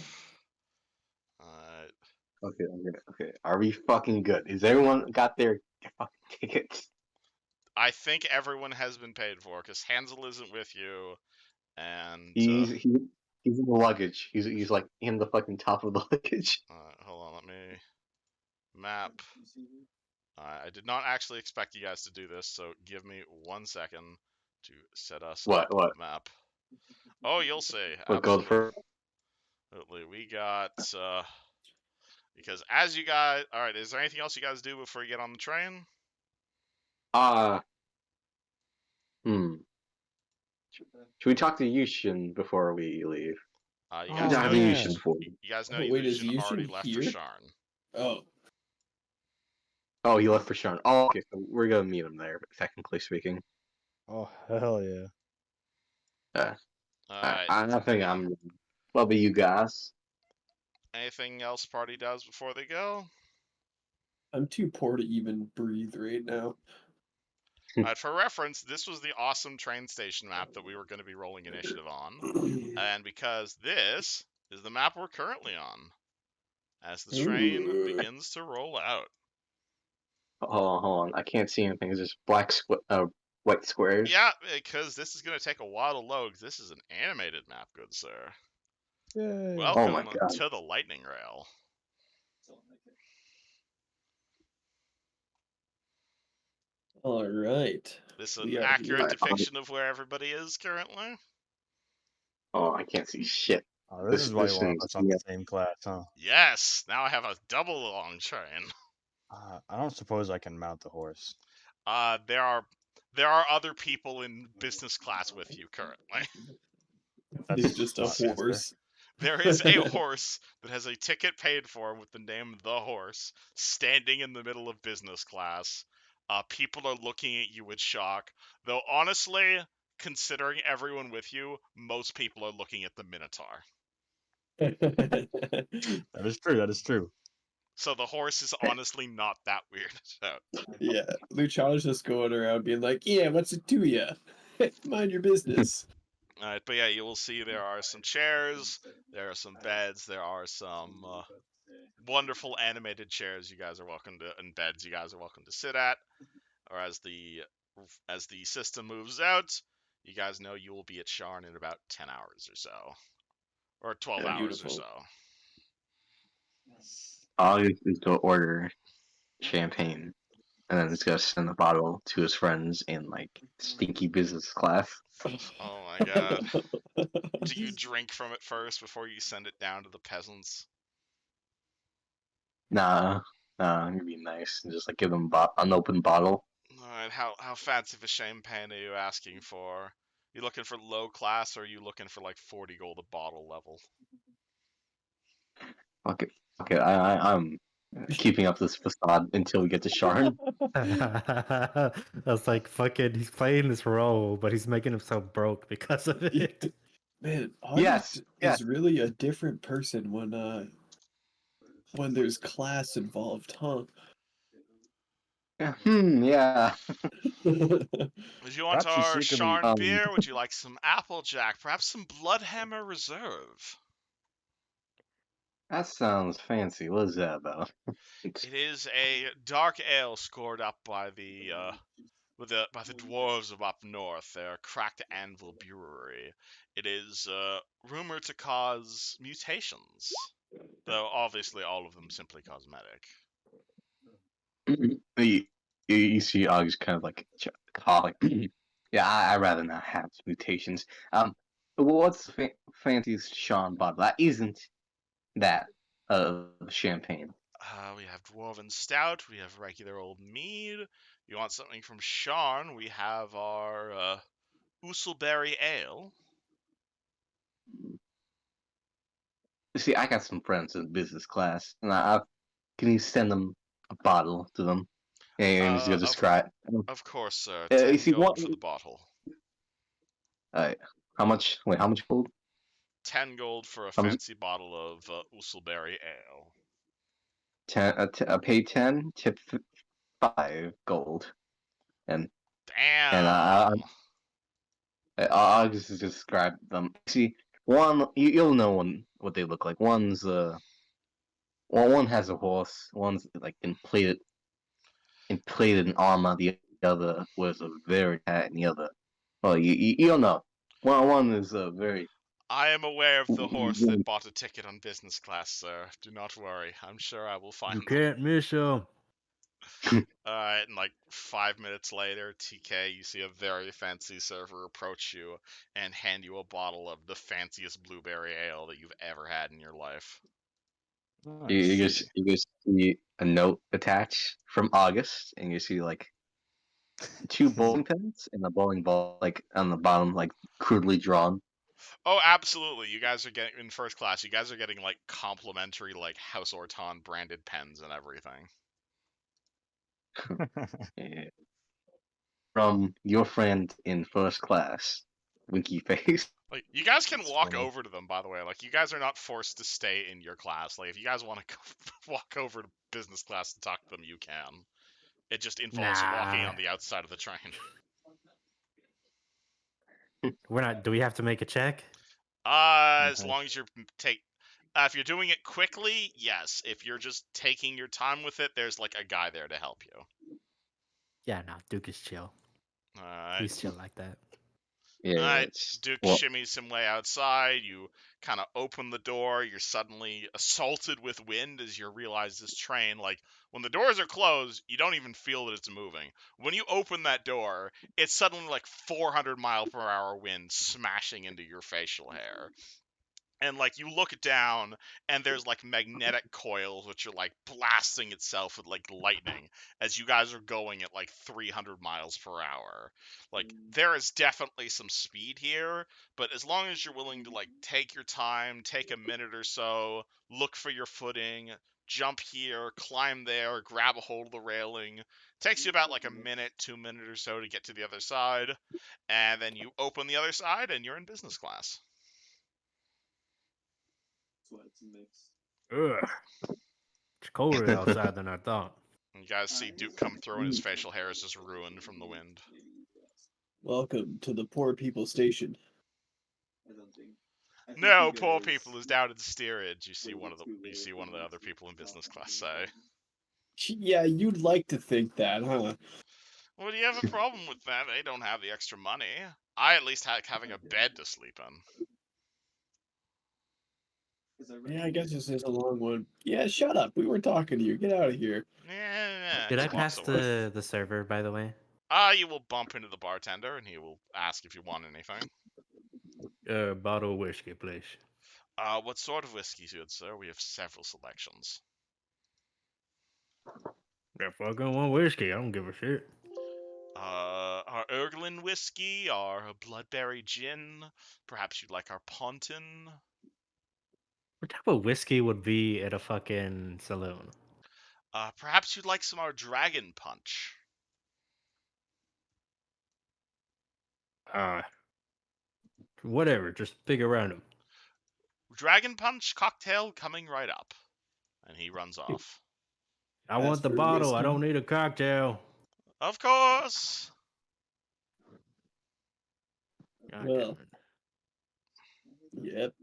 Alright. Okay. Are we fucking good? Is everyone got their fucking tickets? I think everyone has been paid for because Hansel isn't with you, and He's in the luggage. He's like in the fucking top of the luggage. hold on, let me map. I did not actually expect you guys to do this, so give me 1 second to set us What? up map. Oh, you'll see. What goes for? Absolutely. We got because as you guys, all right. Is there anything else you guys do before you get on the train? Should we talk to Yushin before we leave? You We guys don't know have Yushin for you. you guys know Oh, wait, is Yushin already Yushin left for here? Sharn. Oh. Oh, he left for Sharn. Oh, okay. So we're gonna meet him there, technically speaking. Oh hell yeah! Alright. I think I'm. What about you guys? Anything else party does before they go? I'm too poor to even breathe right now. For reference, this was the awesome train station map that we were going to be rolling initiative on. And because this is the map we're currently on, as the train Ooh. begins to roll out. Hold on. I can't see anything. It's just white squares. Yeah, because this is going to take a while to load. This is an animated map, good sir. Yay. Welcome Oh my God. to the lightning rail. All right. This is We an are accurate here. depiction of where everybody is currently. Oh, I can't see shit. Oh, this is why you this want is us on the same class, huh? Yes, now I have a double long train. I don't suppose I can mount the horse. There are other people in business class with you currently. There's just a not fair. horse. There is a horse that has a ticket paid for with the name The Horse standing in the middle of business class. People are looking at you with shock. Though honestly, considering everyone with you, most people are looking at the Minotaur. That is true. That is true. So the horse is honestly not that weird. Yeah, Luciano's just going around being like, "Yeah, what's it to ya? Mind your business." Alright, but yeah, you will see there are some chairs, there are some beds, there are some wonderful animated chairs you guys are welcome to, and beds you guys are welcome to sit at. Or as the system moves out, you guys know you will be at Sharn in about 10 hours or so, or 12 hours or Beautiful. so. August is to order champagne, and then he's gonna send the bottle to his friends in like stinky business class. Oh my god. Do you drink from it first before you send it down to the peasants? Nah, I'm gonna be nice and just like give them an open bottle. Alright, how fancy of a champagne are you asking for? You looking for low class, or are you looking for like 40 gold a bottle level? Okay, I'm keeping up this facade until we get to Sharn. That's like fucking. He's playing this role, but he's making himself broke because of it. Man, Yes, August is really a different person when there's class involved, huh? Yeah. Would you want Perhaps he's our secretly. Sharn beer? Would you like some Applejack? Perhaps some Bloodhammer Reserve? That sounds fancy. What is that about? It is a dark ale scored up by the by the dwarves of up north, their cracked anvil brewery. It is rumored to cause mutations, though obviously all of them simply cosmetic. You see August kind of like calling. Yeah, I'd rather not have mutations. What's the fanciest Sean bottle? That isn't that champagne. We have dwarven stout. We have regular old mead. You want something from Sharn? We have our Oostleberry ale. See, I got some friends in business class, and I can you send them a bottle to them? And he's gonna describe. Of course, sir. You 10 see, gold for the bottle. how much? Wait, how much gold? 10 gold for a How much? fancy bottle of Oostleberry ale. 10. Pay 10, tip 5 gold, and Damn. I'll just describe them. See, one you'll know what they look like. One's one has a horse. One's like inflated in armor. The other wears a very hat, and the other, well, you don't know. One is very. I am aware of the horse that bought a ticket on business class, sir. Do not worry. I'm sure I will find You them. can't miss them. Alright, and like 5 minutes later, TK, you see a very fancy server approach you and hand you a bottle of the fanciest blueberry ale that you've ever had in your life. You Nice. just see a note attached from August, and you see like 2 bowling pins and a bowling ball like on the bottom, like crudely drawn. Oh, absolutely. You guys are getting, in first class, you guys are getting like complimentary like House Orton branded pens and everything. Yeah. From your friend in first class, winky face. Like, you guys can That's walk funny. over to them, by the way. Like, you guys are not forced to stay in your class. Like, if you guys want to walk over to business class and talk to them, you can. It just involves walking Nah. on the outside of the train. We're not. Do we have to make a check? As Okay. long as you're if you're doing it quickly, yes. If you're just taking your time with it, there's like a guy there to help you. Yeah, no. Duke is chill. Alright. He's chill like that. Yeah, Alright, it's Duke well, shimmies some way outside. You kind of open the door. You're suddenly assaulted with wind as you realize this train, like, when the doors are closed, you don't even feel that it's moving. When you open that door, it's suddenly like 400 mile per hour wind smashing into your facial hair. And like you look down and there's like magnetic coils which are like blasting itself with like lightning as you guys are going at like 300 miles per hour. Like there is definitely some speed here, but as long as you're willing to like take your time, take a minute or so, look for your footing, jump here, climb there, grab a hold of the railing, takes you about like a minute, 2 minutes or so to get to the other side, and then you open the other side and you're in business class. Ugh. It's colder outside than I thought. And you guys see Duke come through and his facial hair is just ruined from the wind. Welcome to the poor people station. No, poor people is down in steerage. You see one of the other people in business class say. Yeah, you'd like to think that, huh? Well, do you have a problem with that? They don't have the extra money. I at least like having a bed to sleep in. Yeah, I guess this is a long one. Yeah, shut up. We were talking to you. Get out of here. Yeah, Did he I walks pass away. the server, by the way? You will bump into the bartender and he will ask if you want anything. Bottle of whiskey, please. What sort of whiskey, good sir? We have several selections. Yeah, fucking one whiskey. I don't give a shit. Our Erglin whiskey, our Bloodberry gin. Perhaps you'd like our Pontin. What type of whiskey would be at a fucking saloon? Perhaps you'd like some of our Dragon Punch. Whatever. Just pick a random. Dragon Punch cocktail coming right up. And he runs off. I As want the for bottle. I whiskey- don't need a cocktail. Of course. God Well. damn it. Yep.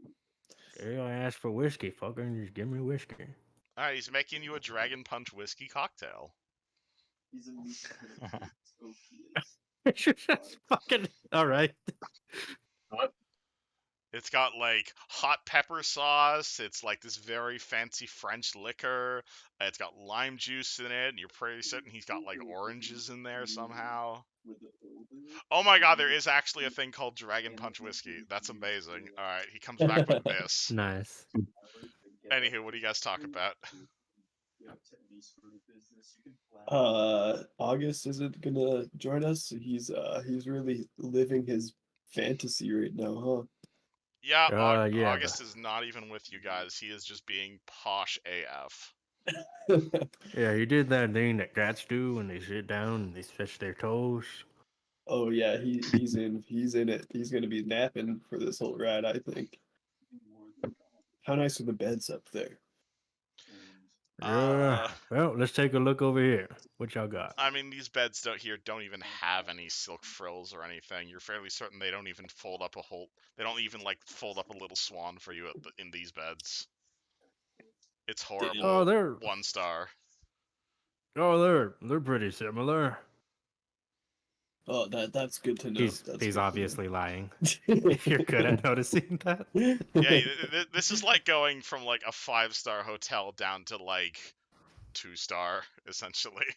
Okay, I asked for whiskey. Fucking just give me whiskey. Alright, he's making you a Dragon Punch whiskey cocktail. Fucking all right. It's got like hot pepper sauce. It's like this very fancy French liquor. It's got lime juice in it, and you're pretty certain he's got like oranges in there somehow. Oh my god, there is actually a thing called Dragon Punch whiskey. That's amazing. All right, he comes back with this. Nice. Anywho, what do you guys talk about? August isn't gonna join us. He's really living his fantasy right now, Yeah, Yeah, August is not even with you guys. He is just being posh AF. huh? yeah. He did that thing that cats do when they sit down and they stretch their toes. Oh yeah, he's in it. He's gonna be napping for this whole ride, I think. How nice are the beds up there? Yeah. Well, let's take a look over here. What y'all got? I mean, these beds don't even have any silk frills or anything. You're fairly certain they don't even fold up a whole. They don't even like fold up a little swan for you in these beds. It's Oh, horrible. they're 1 star. they're pretty similar. Oh, that's good to know. He's That's good he's to know. obviously lying. If you're good at noticing that. Yeah, this is like going from like a 5-star hotel down to like 2-star essentially.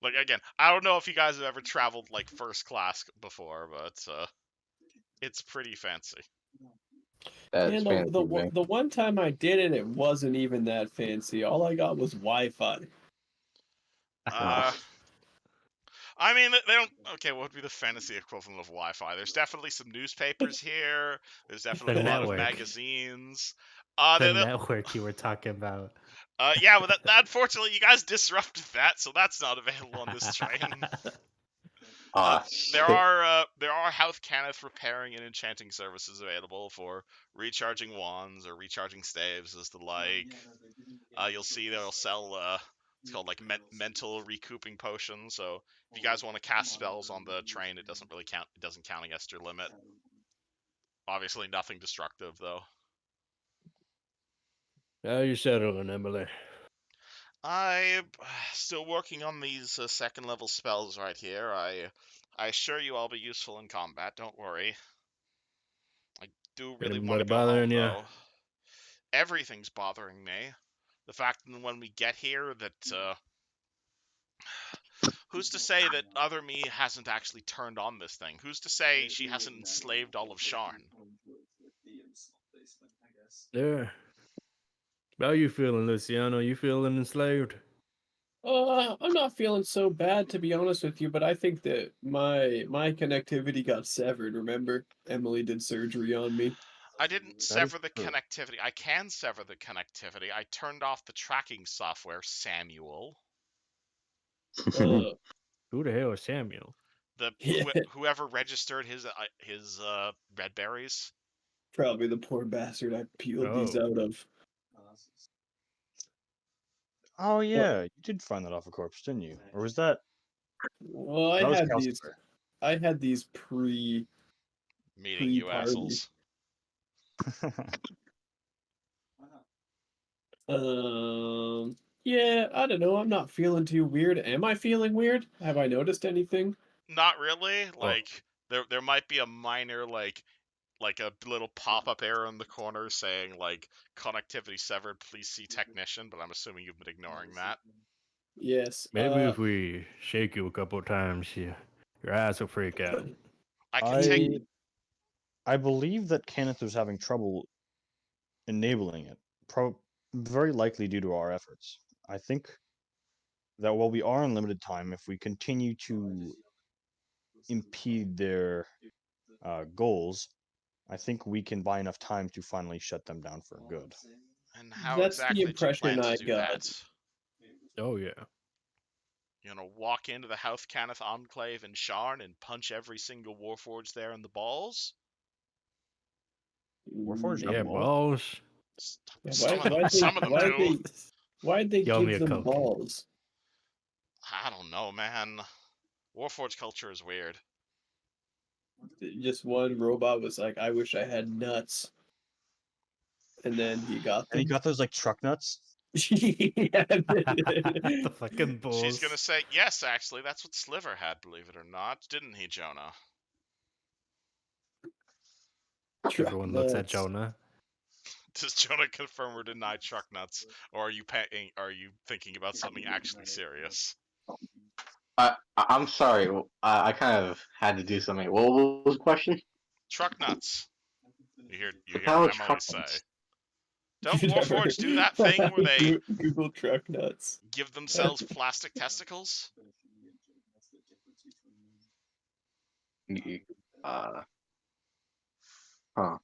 Like again, I don't know if you guys have ever traveled like first class before, but it's pretty fancy. That's And fancy, man. the one time I did it, it wasn't even that fancy. All I got was Wi-Fi. Uh, I mean, they don't. Okay, what would be the fantasy equivalent of Wi-Fi? There's definitely some newspapers here. There's definitely a lot of network. magazines. The network you were talking about. Yeah, but that unfortunately, you guys disrupted that, so that's not available on this train. Ah, There shit. are Health Cannith repairing and enchanting services available for recharging wands or recharging staves as the like. You'll see they'll sell it's called like mental recouping potions. So if you guys want to cast spells on the train, it doesn't really count. It doesn't count against your limit. Obviously, nothing destructive though. How you settling, Emily? I'm still working on these second level spells right here. I assure you I'll be useful in combat. Don't worry. I do really want Anybody to go home bothering you? though. Everything's bothering me. The fact that when we get here that who's to say that other me hasn't actually turned on this thing? Who's to say she hasn't enslaved all of Sharn? Yeah. How you feeling, Luciano? You feeling enslaved? I'm not feeling so bad to be honest with you, but I think that my connectivity got severed. Remember, Emily did surgery on me. I didn't That is sever the true. connectivity. I can sever the connectivity. I turned off the tracking software, Samuel. Uh, Who the hell is Samuel? The yeah, whoever registered his red berries. probably the poor bastard I peeled these Oh. out of. Oh yeah, you did find that off a corpse, didn't you? Or was that Well, that was Calcifer? I had these Meeting you pre-party. assholes. Yeah, I don't know. I'm not feeling too weird. Am I feeling weird? Have I noticed anything? Not really. Oh. Like there might be a minor like a little pop-up error in the corner saying like connectivity severed, please see technician, but I'm assuming you've been ignoring that. Yes. Maybe if we shake you a couple times, your ass will freak out. I can take I believe that Kenneth was having trouble enabling it. Very likely due to our efforts. I think that while we are on limited time, if we continue to impede their goals, I think we can buy enough time to finally shut them down for good. And how That's the exactly do you impression plan to I do got. that? Oh yeah. You know, walk into the Health Cannith Enclave in Sharn and punch every single Warforged there in the balls? Warforged Yeah, have balls. balls. Yeah, Some of them do. why'd they You owe me give a them Coke. balls? I don't know, man. Warforged culture is weird. Just one robot was like, I wish I had nuts. And then he got And he them. got those like truck nuts. The fucking bulls. She's gonna say, yes, actually, that's what Sliver had, believe it or not. Didn't he, Jonah? Everyone looks at Trucknuts. Jonah. Does Jonah confirm or deny truck nuts? Or are you thinking about something actually serious? I'm sorry. I kind of had to do something. What was the question? Truck nuts. You What the hear hell are Emily truck say. nuts? Don't You never Warforged do that thing where they Google truck nuts. give themselves plastic testicles? Uh, huh.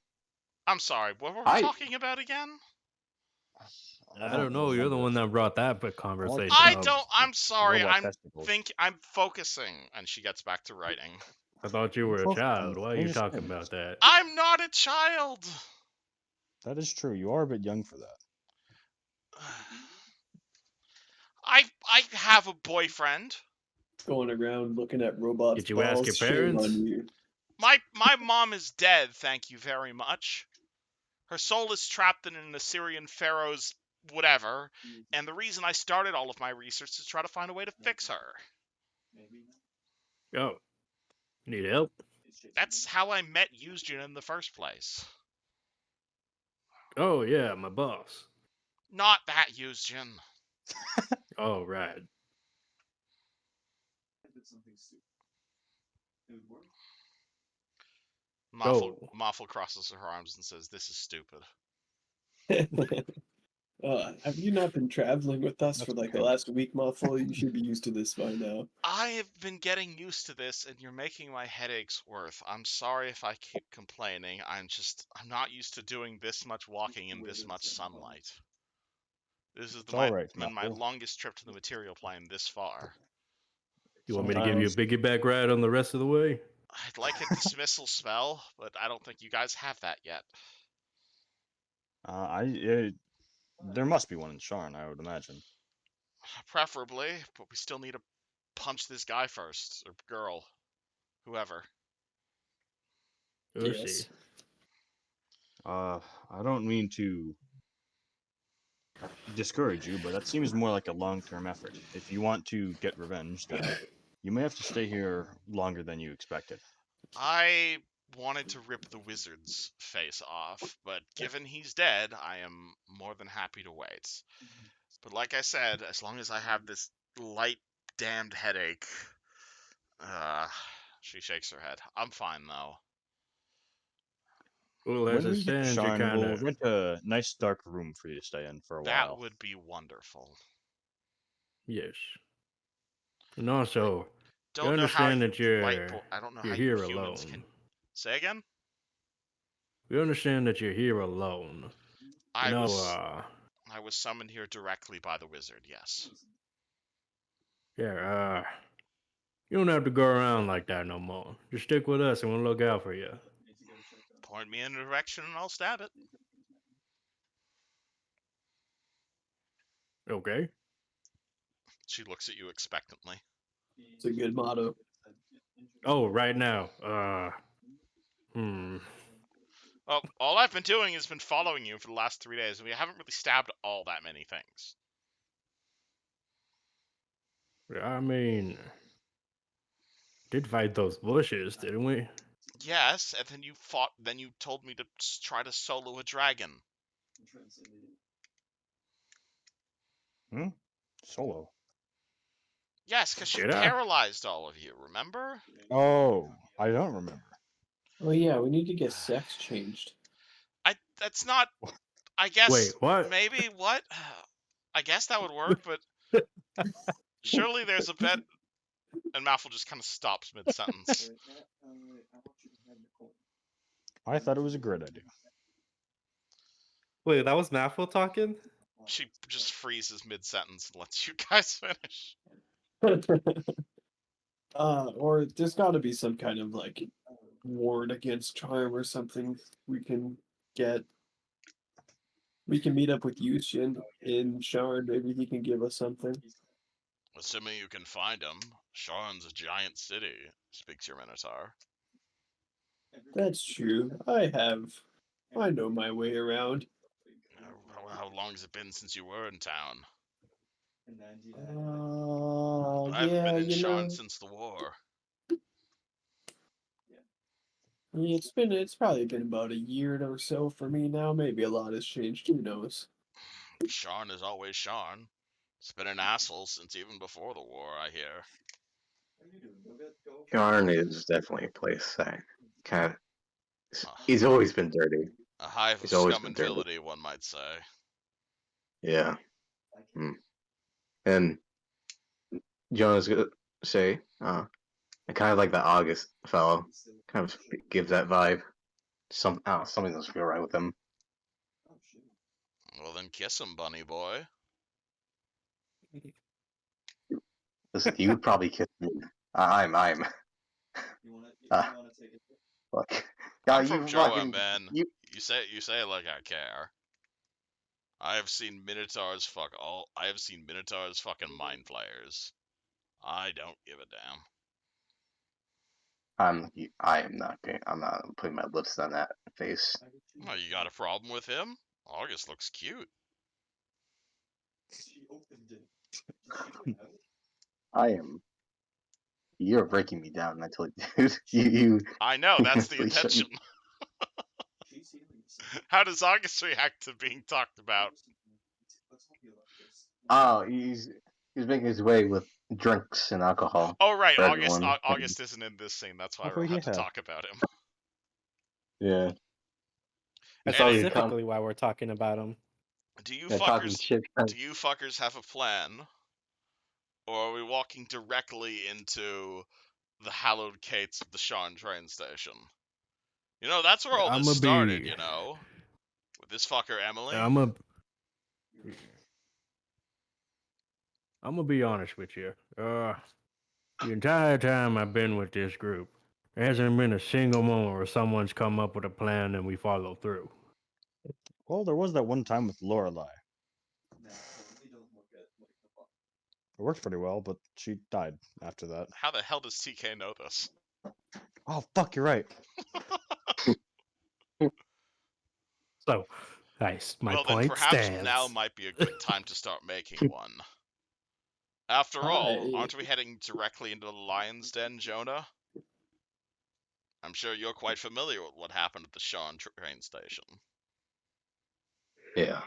I'm sorry, what were we I talking about again? I don't know. You're the one that brought that conversation up. I'm sorry, Robot I'm testicles. focusing. And she gets back to writing. I thought you were a child. Why are you Finish talking sentence. about that? I'm not a child! That is true. You are a bit young for that. I have a boyfriend. Going around looking at robots' Did you ask balls. your Shame parents? on you. My mom is dead, thank you very much. Her soul is trapped in an Assyrian pharaoh's whatever, and the reason I started all of my research is to try to find a way to fix her. Oh, you need help? That's how I met Yuzjin in the first place. Oh yeah, my boss. Not that Yuzjin. Oh right. Moffel crosses her arms and says, "This is stupid." Have you not been traveling with us That's for like the pink. last week, Muffle? You should be used to this by now. I have been getting used to this, and you're making my headaches worse. I'm sorry if I keep complaining. I'm not used to doing this much walking in this much sunlight. This is It's all right, been my Muffle. longest trip to the material plane this far. You want me to give you a piggyback ride on the rest of the way? I'd like a dismissal spell, but I don't think you guys have that yet. There must be one in Sharn, I would imagine. Preferably, but we still need to punch this guy first, or girl, whoever. We'll Yes. see. I don't mean to discourage you, but that seems more like a long-term effort. If you want to get revenge, then you may have to stay here longer than you expected. I wanted to rip the wizard's face off, but given he's dead, I am more than happy to wait. But like I said, as long as I have this light damned headache, she shakes her head. I'm fine though. Well, as When it we get to stands, you're Sharn, kind we'll of. rent a nice dark room for you to stay in for a That while. would be wonderful. Yes. And also, you Don't know how understand that I don't know you're how here you humans alone. can. Say again? We understand that you're here alone. I You know, was summoned here directly by the wizard, yes. yeah, you don't have to go around like that no more. Just stick with us and we'll look out for you. Point me in a direction and I'll stab it. Okay? She looks at you expectantly. It's a good motto. Oh, right now. Well, all I've been doing has been following you for the last 3 days, and we haven't really stabbed all that many things. I mean, did fight those bushes, didn't we? Yes, and then you told me to try to solo a dragon. Solo. Yes, because she Did I? paralyzed all of you, remember? Oh, I don't remember. Oh yeah, we need to get sex changed. That's not... I guess... Wait, what? Maybe, what? I guess that would work, but... Surely there's a bet... And Malfoy just kind of stops mid-sentence. I thought it was a great idea. Wait, that was Maffle talking? She just freezes mid-sentence and lets you guys finish. Or there's got to be some kind of like ward against charm or something we can get. We can meet up with Yushin in Sharn. Maybe he can give us something. Assuming you can find him. Sharn's a giant city, speaks your Minotaur. That's true. I know my way around. How long has it been since you were in town? I haven't Yeah, been in you Sharn know, since the war. it's probably been about a year or so for me now. Maybe a lot has changed. Who knows? Sharn is always Sharn. It's been an asshole since even before the war, I hear. Yarn is definitely a place that kind of. Uh, He's always been dirty. A hive of He's always scum been and dirty. villainy, one might say. Yeah. And Jonah's gonna say, I kind of like that August fellow. Kind of gives that vibe. Something doesn't feel right with him. Well, then kiss him, bunny boy. Listen, you would probably kiss me. I'm. Look. Yeah, I'm you from Joa, fucking. man. You. You say it like I care. I have seen Minotaurs fucking mind flayers. I don't give a damn. I am not. I'm not putting my lips on that face. Oh, you got a problem with him? August looks cute. I am. You're breaking me down. I told you. you. I know, that's the Please shut me. intention. How does August react to being talked about? Oh, he's making his way with drinks and alcohol Oh, right, for everyone. August isn't in this scene. That's why Oh, we'll have to yeah. talk about him. Yeah. That's probably specifically why we're talking about him. Do you talking fuckers shit. have a plan? Or are we walking directly into the hallowed gates of the Sharn train station? You know, that's where all this started, you know? With this fucker Emily. I'm gonna be honest with you. The entire time I've been with this group, there hasn't been a single moment where someone's come up with a plan and we follow through. Well, there was that one time with Lorili. It worked pretty well, but she died after that. How the hell does TK know this? Oh, fuck, you're right. So, nice. My Well, then point perhaps stands. now might be a good time to start making one. After all, aren't we heading directly into the lion's den, Jonah? I'm sure you're quite familiar with what happened at the Sharn train station. Yeah.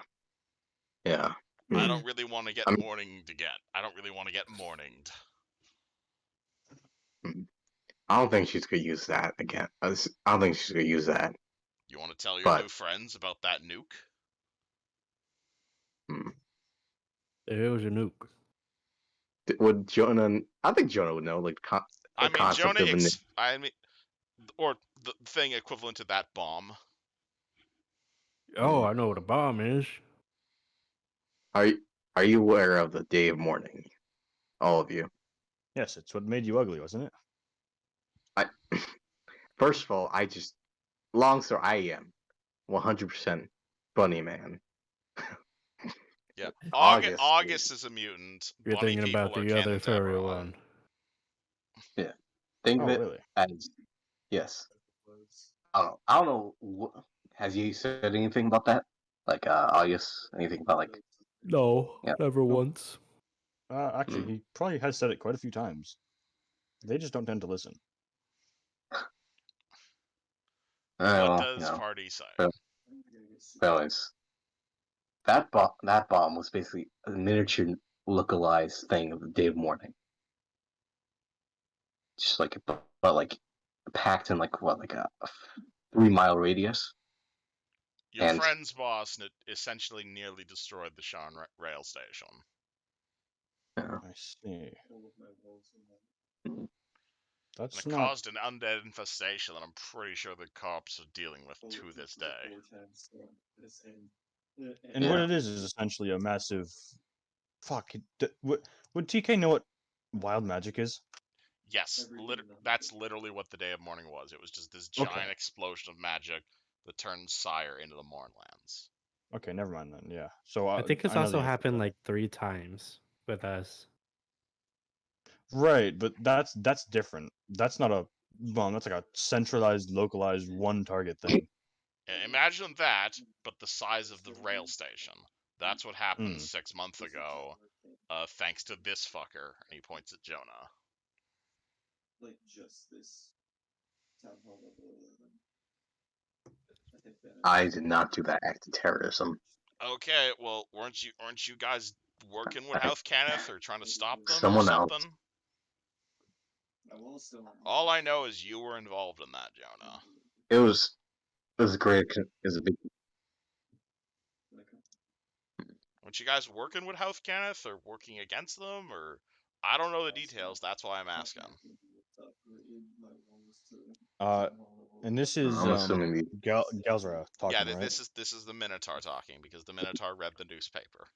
Yeah. I don't really want to get I'm- morninged again. I don't really want to get morninged. I don't think she's gonna use that again. I don't think she's gonna use that. You want to tell your But- new friends about that nuke? It was a nuke. Would Jonah? I think Jonah would know. Like, I mean, concept Jonah. of a nuke. I mean, or the thing equivalent to that bomb. Oh, I know what a bomb is. Are you aware of the day of mourning? All of you. Yes, it's what made you ugly, wasn't it? First of all, long story. I am 100% bunny man. Yeah, August August is a mutant. You're Bunny thinking people about are the other canon to furry everyone. one. Think Oh, of it really? as yes. I don't know. Has he said anything about that? Like August? Anything about like? No, Yeah. never once. Actually, he probably has said it quite a few times. They just don't tend to listen. What Well, does Party say? Fellas, that bomb was basically a miniature localized thing of the day of mourning. Just like, but like packed in like what, like a 3-mile radius. Your And- friend's boss essentially nearly destroyed the Sharn rail station. Yeah. I see. And That's it not. caused an undead infestation that I'm pretty sure the cops are dealing with to this day. And what it is essentially a massive. Fuck. Would TK know what wild magic is? Yes, that's literally what the Day of Mourning was. It was just this giant explosion of magic that turned Sire into the Mournlands. Okay, never mind then. Yeah. So I think it's know the also answer to happened that. like 3 times with us. Right, but that's different. That's not a bomb. That's like a centralized, localized, one target thing. Imagine that, but the size of the rail station. That's what happened 6 months ago, thanks to this fucker. And he points at Jonah. I did not do that act of terrorism. Okay, well, weren't you guys working with House Kenneth or trying to stop them or Someone else. something? All I know is you were involved in that, Jonah. It was great. It was a big. Weren't you guys working with House Kenneth or working against them or I don't know the details. That's why I'm asking. And this is I'm assuming Galzra talking, Yeah, right? this is the Minotaur talking because the Minotaur read the newspaper.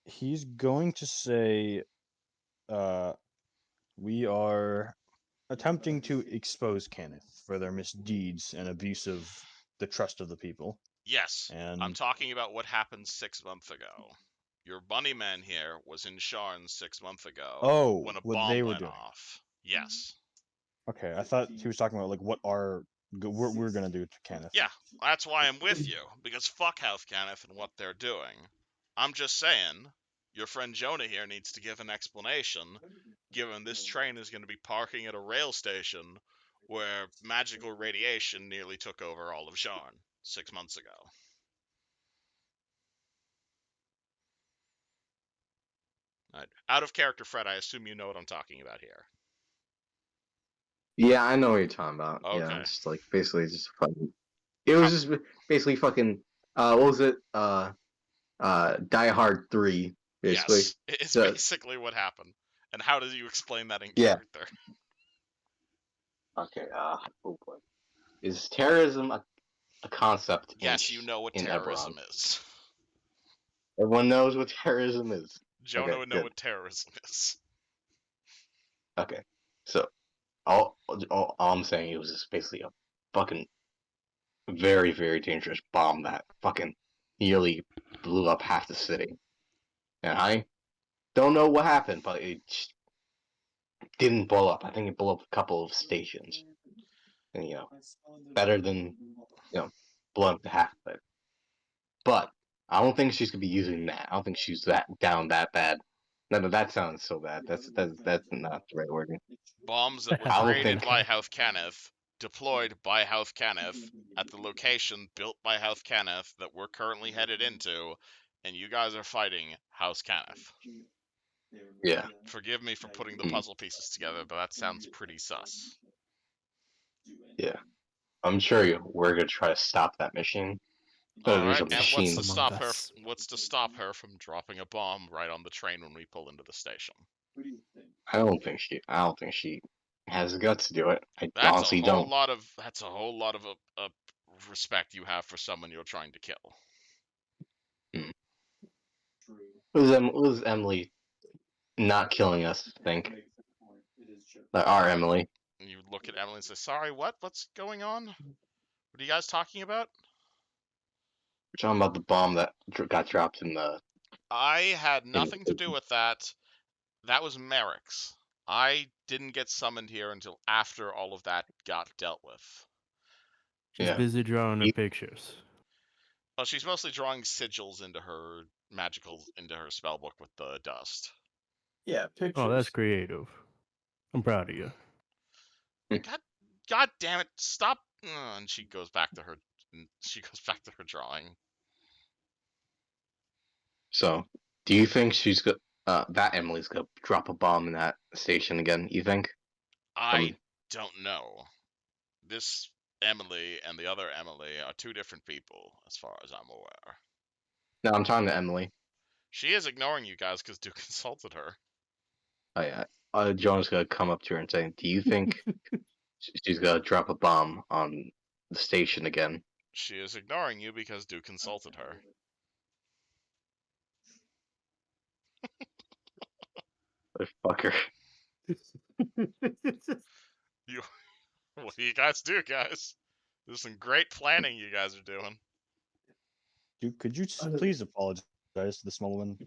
He's going to say, we are attempting to expose Kenneth for their misdeeds and abuse of the trust of the people. Yes, And I'm talking about what happened 6 months ago. Your bunny man here was in Sharn 6 months ago when a what bomb they were went doing. off. Yes. Okay, I thought he was talking about like what we're gonna do to Kenneth. Yeah, that's why I'm with you, because fuck House Kenneth and what they're doing. I'm just saying, your friend Jonah here needs to give an explanation, given this train is going to be parking at a rail station where magical radiation nearly took over all of Sharn 6 months ago. Right. Out of character, Fred, I assume you know what I'm talking about here. Yeah, I know what you're talking about. Okay. Yeah, it's like basically just fucking. It was just basically fucking. What was it? Die Hard 3. Basically. Yes, it's So- basically what happened. And how do you explain that in Yeah. character? Okay. Oh boy. Is terrorism a concept? Yes, you know what in terrorism Eberron? is. Everyone knows what terrorism is. Jonah Okay, would know good. what terrorism is. Okay. So all I'm saying, it was just basically a fucking very, very dangerous bomb that fucking nearly blew up half the city. And I don't know what happened, but it just didn't blow up. I think it blew up a couple of stations. And, better than, blowing up half of it. But I don't think she's gonna be using that. I don't think she's down that bad. No, that sounds so bad. That's not the right word. Bombs that were I don't created think- by House Kenneth, deployed by House Kenneth, at the location built by House Kenneth that we're currently headed into, and you guys are fighting House Kenneth. Yeah. Forgive me for putting the puzzle pieces together, but that sounds pretty sus. Yeah. I'm sure we're gonna try to stop that mission. All There's right, a and machine. what's to stop her from dropping a bomb right on the train when we pull into the station? I don't think she has the guts to do it. I That's honestly a whole don't. lot of respect you have for someone you're trying to kill. What was Emily not killing us, think? Our Emily. And you look at Emily and say, "Sorry, what? What's going on? What are you guys talking about?" We're talking about the bomb that got dropped in the. I had nothing to do with that. That was Merrick's. I didn't get summoned here until after all of that got dealt with. She's busy drawing her pictures. Well, she's mostly drawing sigils into her spellbook with the dust. Yeah, pictures. Oh, that's creative. I'm proud of you. God damn it! Stop! And she goes back to her drawing. So, do you think she's that Emily's gonna drop a bomb in that station again? You think? I don't know. This Emily and the other Emily are two different people, as far as I'm aware. No, I'm talking to Emily. She is ignoring you guys because Duke consulted her. Oh yeah. Jonah's gonna come up to her and say, "Do you think she's gonna drop a bomb on the station again?" She is ignoring you because Duke consulted her. Fucker. What do you guys do, guys? There's some great planning you guys are doing. Dude, could you please apologize to the small one?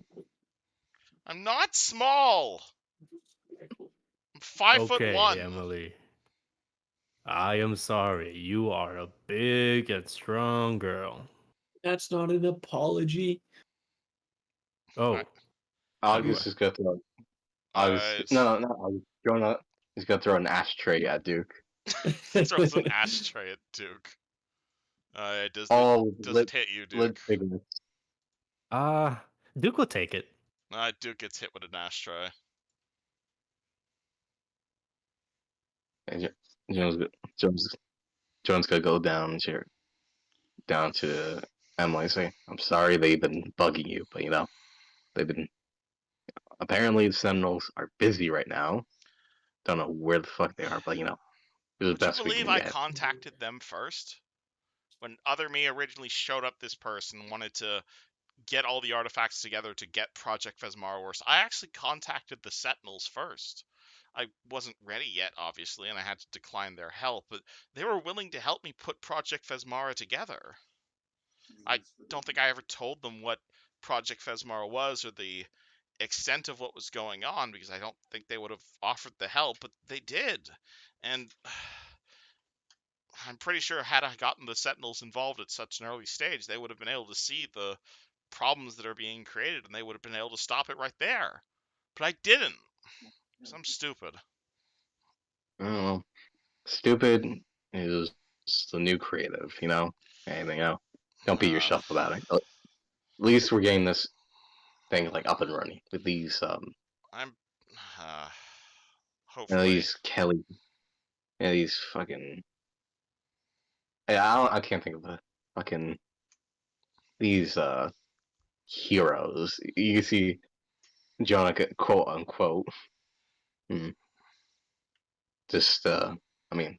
I'm not small. I'm 5'1". Emily. I am sorry. You are a big and strong girl. That's not an apology. Oh, August is gonna throw. August, Alright. no, August. He's gonna throw an ashtray at Duke. Throws an ashtray at Duke. Does All it hit you, lid Duke? bigness. Duke will take it. Duke gets hit with an ashtray. And Jones gonna go down to Emily and say, "I'm sorry they've been bugging you, but they've been apparently the Sentinels are busy right now. Don't know where the fuck they are, but do the Would you best we believe can I get." contacted them first? When Other Me originally showed up, this person wanted to get all the artifacts together to get Project Vesmar worse. I actually contacted the Sentinels first. I wasn't ready yet, obviously, and I had to decline their help, but they were willing to help me put Project Vesmara together. I don't think I ever told them what Project Vesmara was or the extent of what was going on because I don't think they would have offered the help, but they did. And I'm pretty sure had I gotten the Sentinels involved at such an early stage, they would have been able to see the problems that are being created and they would have been able to stop it right there. But I didn't. Because I'm stupid. I don't know. Stupid is the new creative, Anything, Don't beat yourself about it. At least we're getting this thing up and running with these I'm hopefully. these Kelly, these fucking. I can't think of the fucking these heroes. You can see Jonah, quote unquote. Just I mean,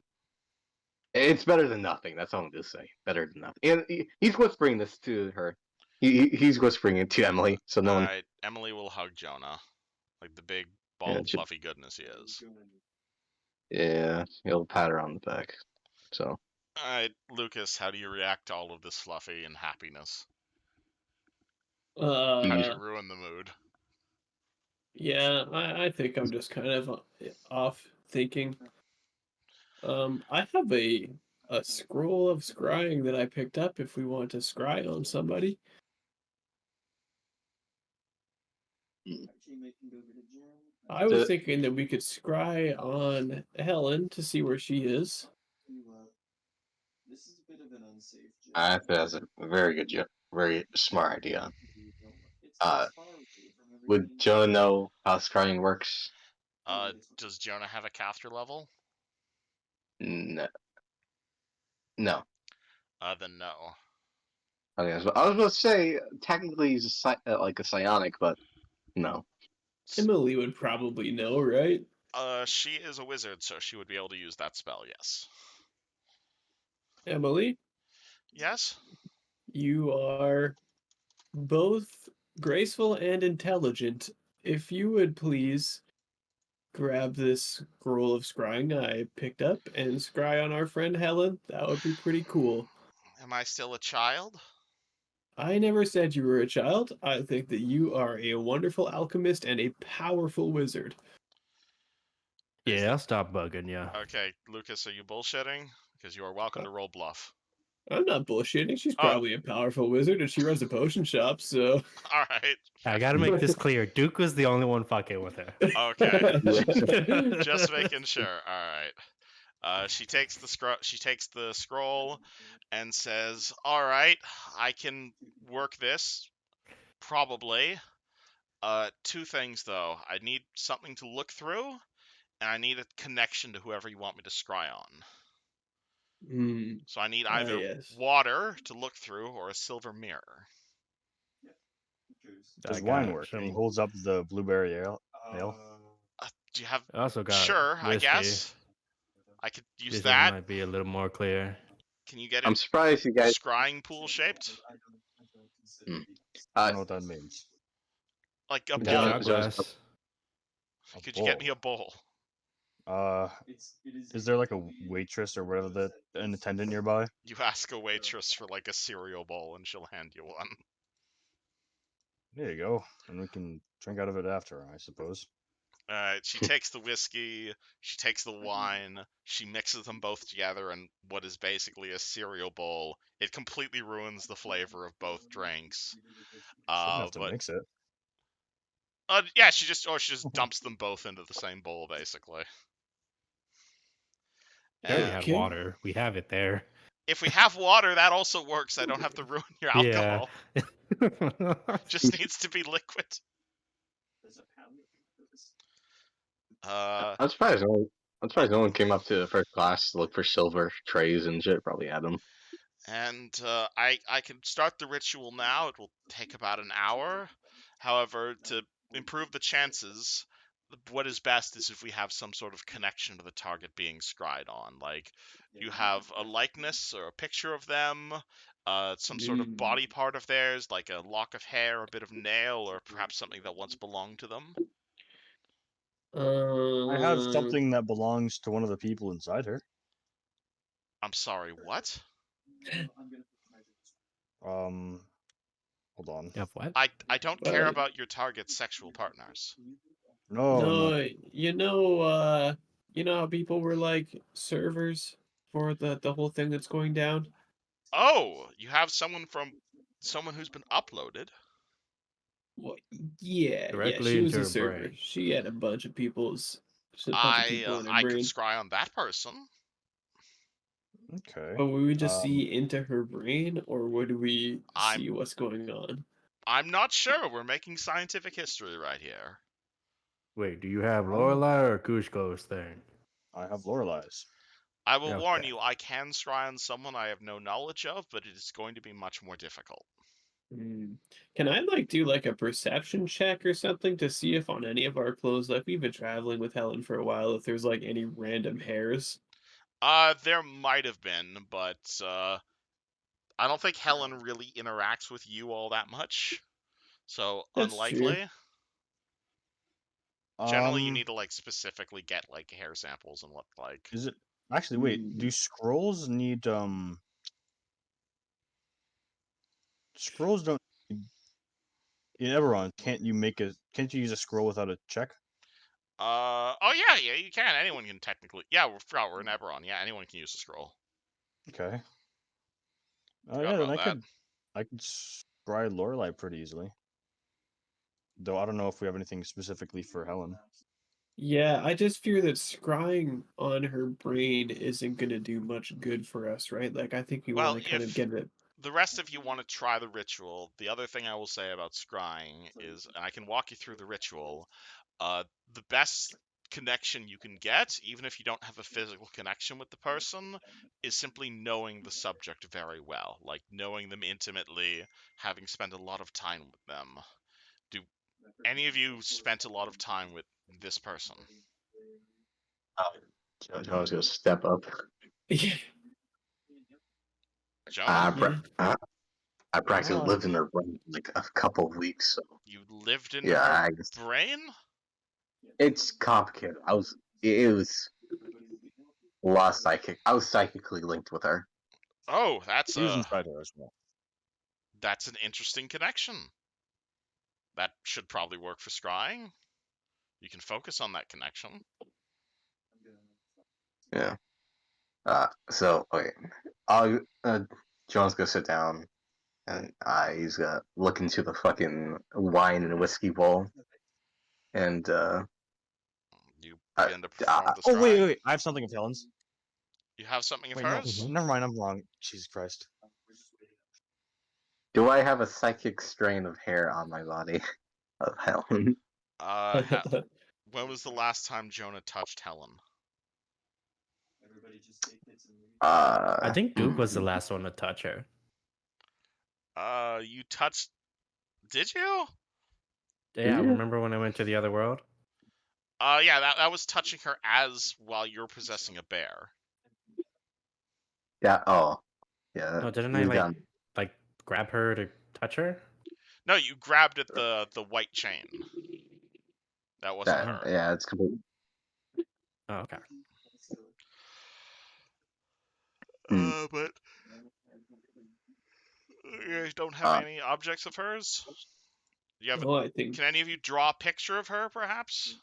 it's better than nothing. That's all I'm gonna say. Better than nothing. And he's whispering this to her. He's whispering it to Emily, so no one. Alright, Emily will hug Jonah. Like the big, Yeah, bald, fluffy goodness he is. yeah, he'll pat her on the back. So. Alright, Lucas, how do you react to all of this fluffy and happiness? Uh, How do you ruin the mood? yeah, I think I'm just kind of off thinking. I have a scroll of scrying that I picked up if we want to scry on somebody. I was thinking that we could scry on Helen to see where she is. I think that's a very good, very smart idea. Would Joe know how scrying works? Does Jonah have a caster level? No. No. Then no. Okay, so I was going to say technically he's like a psionic, but no. Emily would probably know, right? She is a wizard, so she would be able to use that spell, yes. Emily, Yes? you are both graceful and intelligent. If you would please grab this scroll of scrying I picked up and scry on our friend Helen, that would be pretty cool. Am I still a child? I never said you were a child. I think that you are a wonderful alchemist and a powerful wizard. Yeah, I'll stop bugging you. Okay, Lucas, are you bullshitting? Because you are welcome to roll bluff. I'm not bullshitting. She's Oh. probably a powerful wizard and she runs a potion shop, so. Alright. I gotta make this clear. Duke was the only one fucking with her. Okay. Just making sure. Alright. She takes the scroll and says, "Alright, I can work this. Probably. Two things though. I need something to look through, and I need a connection to whoever you want me to scry on. So I need either yes. water to look through or a silver mirror." Does I wine got work? And he some- holds up the blueberry ale. Do you have? I also got Sure, I whiskey. guess. I could use This that. might be a little more clear. Can you get I'm it surprised you guys. scrying pool shaped? I don't know what that means. Like a The bowl. shot glass. Could you get me a bowl? Is there like a waitress or whatever an attendant nearby? You ask a waitress for like a cereal bowl and she'll hand you one. There you go, and we can drink out of it after, I suppose. She takes the whiskey, she takes the wine, she mixes them both together in what is basically a cereal bowl. It completely ruins the flavor of both drinks. Shouldn't have to But mix it. yeah, she just dumps them both into the same bowl, basically. We already And have Okay. water. We have it there. if we have water, that also works. I don't have to ruin your Yeah. alcohol. Just needs to be liquid. I'm surprised. I'm surprised no one came up to first class to look for silver trays and shit. Probably had them. And I can start the ritual now. It will take about an hour. However, to improve the chances, what is best is if we have some sort of connection to the target being scried on. Like, you have a likeness or a picture of them, some sort of body part of theirs, like a lock of hair, a bit of nail, or perhaps something that once belonged to them. I have something that belongs to one of the people inside her. I'm sorry, what? Hold on. Of what? I don't care about your target's sexual partners. No. No, you know how people were like servers for the whole thing that's going down? Oh, you have someone who's been uploaded. Well, yeah, Directly she was into a her server. brain. She had a bunch of people in her I could brain. scry on that person. Okay. But would we just see into her brain, or would we see what's going on? I'm not sure. We're making scientific history right here. Wait, do you have Oh. Lorelei or Kushko's thing? I have Lorelei's. I will warn Okay. you, I can scry on someone I have no knowledge of, but it is going to be much more difficult. Can I like do like a perception check or something to see if on any of our clothes, like we've been traveling with Helen for a while, if there's like any random hairs? There might have been, but I don't think Helen really interacts with you all that much. So That's true. unlikely. Generally, you need to like specifically get like hair samples and what like. Is it actually? Wait, do scrolls need Scrolls don't. In Eberron, can't you use a scroll without a check? Oh yeah, you can. Anyone can technically. Yeah, we're in Eberron. Yeah, anyone can use the scroll. Okay. Oh Forgot yeah, then about that. I could scry Lorelei pretty easily. Though I don't know if we have anything specifically for Helen. Yeah, I just fear that scrying on her brain isn't gonna do much good for us, right? Like I think we Well, want to kind of if get it. the rest of you want to try the ritual, the other thing I will say about scrying is, and I can walk you through the ritual, the best connection you can get, even if you don't have a physical connection with the person, is simply knowing the subject very well, like knowing them intimately, having spent a lot of time with them. Do any of you spent a lot of time with this person? John's gonna step up. Yeah. Jonah, I practically Ah. lived in their brain for like a couple of weeks. So you lived in yeah, her I guess brain? it's complicated. It was a lot of psychic. I was psychically linked with her. Oh, He was inside her as well. that's an interesting connection. That should probably work for scrying. You can focus on that connection. Yeah. So okay, John's gonna sit down, and he's gonna look into the fucking wine and whiskey bowl, and You begin to perform the oh scry. wait! I have something of Helen's. You have something of Wait, no, hers? never mind. I'm wrong. Jesus Christ. do I have a psychic strain of hair on my body of Helen? When was the last time Jonah touched Helen? I think Duke was the Hmm. last one to touch her. You touched. Did you? Yeah, Yeah. remember when I went to the other world? Yeah, that was touching her as while you're possessing a bear. Yeah. Oh. Yeah. Oh, didn't I You've like done. grab her to touch her? No, you grabbed at the white chain. That wasn't That. her. Yeah. It's complete. Oh, okay. But you guys don't have any objects of hers? You have. Oh, I think Can any of you draw a picture of her, perhaps?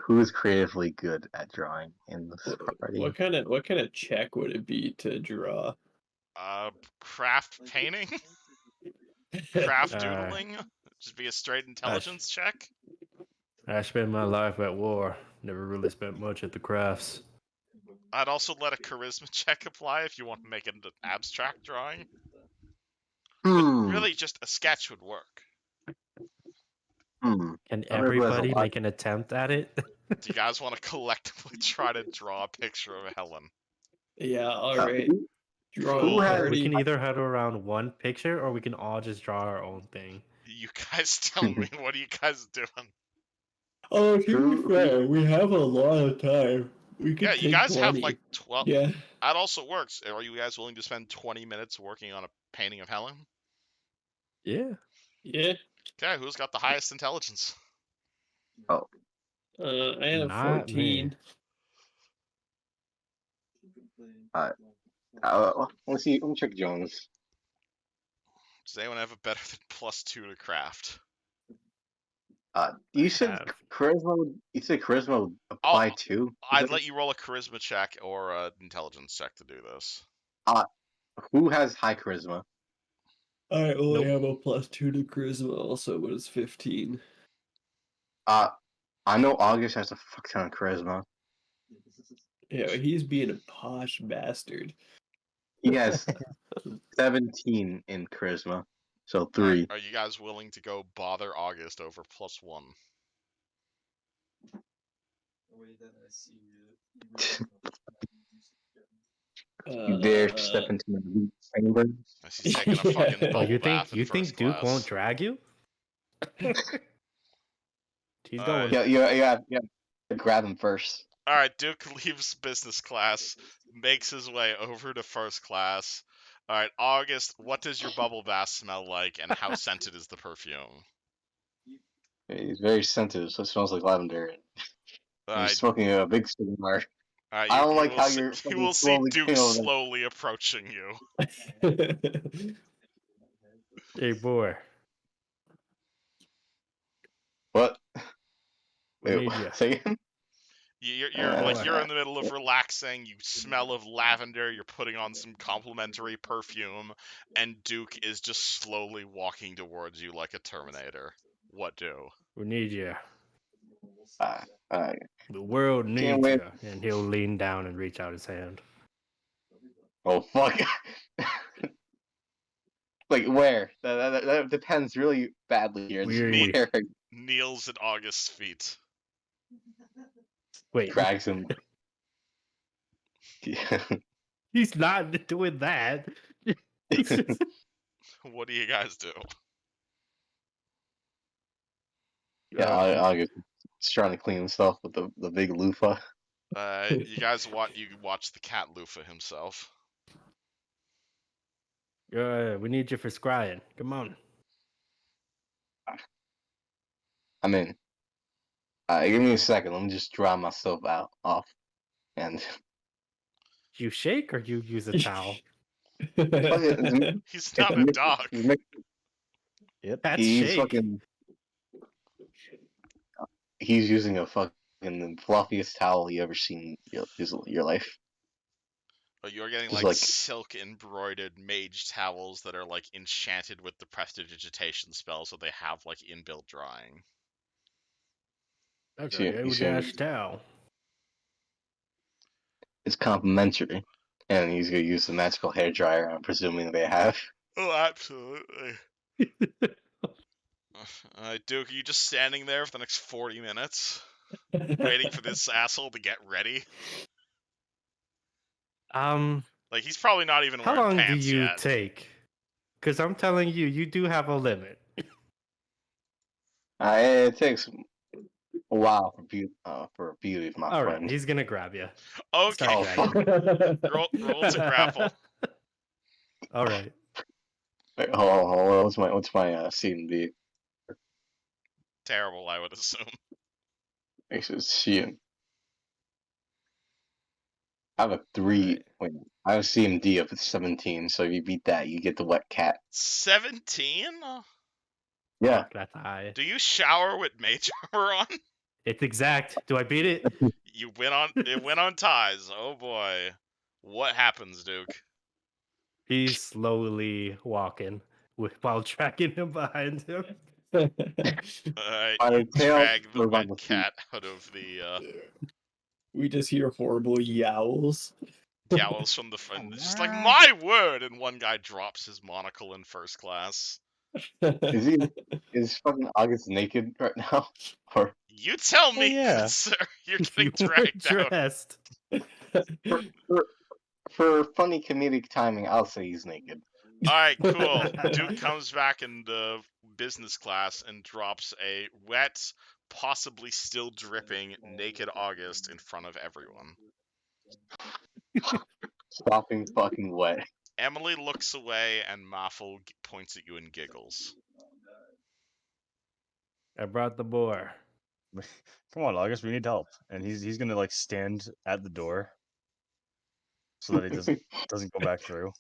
Who's creatively good at drawing in this party? What kind of check would it be to draw? Craft painting, craft doodling. Just be a straight intelligence check. I spent my life at war. Never really spent much at the crafts. I'd also let a charisma check apply if you want to make it an abstract drawing. But really, just a sketch would work. Can I realize a everybody lot- make an attempt at it? Do you guys want to collectively try to draw a picture of Helon? Yeah, all right. Draw Cool. a We party. can either huddle around one picture, or we can all just draw our own thing. You guys tell me, what are you guys doing? Oh, to be fair, we have a lot of time. We could Yeah, take you guys 20. have like 12. Yeah. That also works. Are you guys willing to spend 20 minutes working on a painting of Helon? Yeah. Yeah. Okay, who's got the highest intelligence? I have Not 14. Let's see. Let me check Jones. Does anyone have a better than +2 to craft? You said have. charisma. You said charisma would apply too. I'd let you roll a charisma check or an intelligence check to do this. Who has high charisma? I only have a +2 to charisma also, but it's 15. I know August has a fuck ton of charisma. Yeah, he's being a posh bastard. He has 17 in charisma, so 3. Are you guys willing to go bother August over +1? You dare step into my loot chamber? He's taking a fucking Yeah. Oh, bubble you bath in think first Duke class. won't drag you? He's going. Yeah, yeah. Grab him first. All right, Duke leaves business class, makes his way over to first class. All right, August, what does your bubble bath smell like, and how scented is the perfume? He's very sensitive, so it smells like lavender. He's smoking a big cigar. I don't like how you're. You will see Duke slowly approaching you. Hey, boy. What? We Wait, need you. say again? You're in the middle of relaxing. You smell of lavender. You're putting on some complimentary perfume, and Duke is just slowly walking towards you like a Terminator. What do? We need you. The world needs you. And he'll lean down and reach out his hand. Oh fuck! Like where? That depends really badly here. Where? Kneels at August's feet. Wait. Drags him. He's not doing that. What do you guys do? Yeah, August is trying to clean himself with the big loofah. You guys watch the cat loofah himself. We need you for scrying. Come on. I'm in. Give me a second. Let me just dry myself off. And you shake or you use a towel? He's not a dog. Yep, that's he's shake. Fucking. He's using a fucking the fluffiest towel you ever seen in your life. Oh, you're getting Just like silk embroidered mage towels that are like enchanted with the prestidigitation spell, so they have like inbuilt drying. That's a huge towel. It's complimentary, and he's gonna use the magical hair dryer. I'm presuming they have. Oh, absolutely. Duke, are you just standing there for the next 40 minutes, waiting for this asshole to get ready? Like he's probably not even wearing pants yet. How long do you take? Because I'm telling you, you do have a limit. It takes a while for beauty of my All friend. right, he's gonna grab you. Okay. Roll to grapple. All right. Wait, hold on. What's my C&B? Terrible, I would assume. I have a 3. Wait, I have a CMD of 17. So if you beat that, you get the wet cat. 17? Yeah. That's high. Do you shower with mage armor on? It's exact. Do I beat it? You went on. It went on ties. Oh boy, what happens, Duke? He's slowly walking while tracking him behind him. You By the tail drag the or by wet the feet? cat out of the We just hear horrible yowls. gallows from the front. It's just like, my word! And one guy drops his monocle in first class. Is fucking August naked right now? Or You tell me, yeah. sir. You're If getting you were dragged out. dressed. for funny comedic timing, I'll say he's naked. All right, cool. Duke comes back into business class and drops a wet, possibly still dripping, naked August in front of everyone. Stopping fucking wet. Emily looks away and Maffel points at you and giggles. I brought the boar. Come on, August, we need help. And he's gonna like stand at the door so that he doesn't go back through.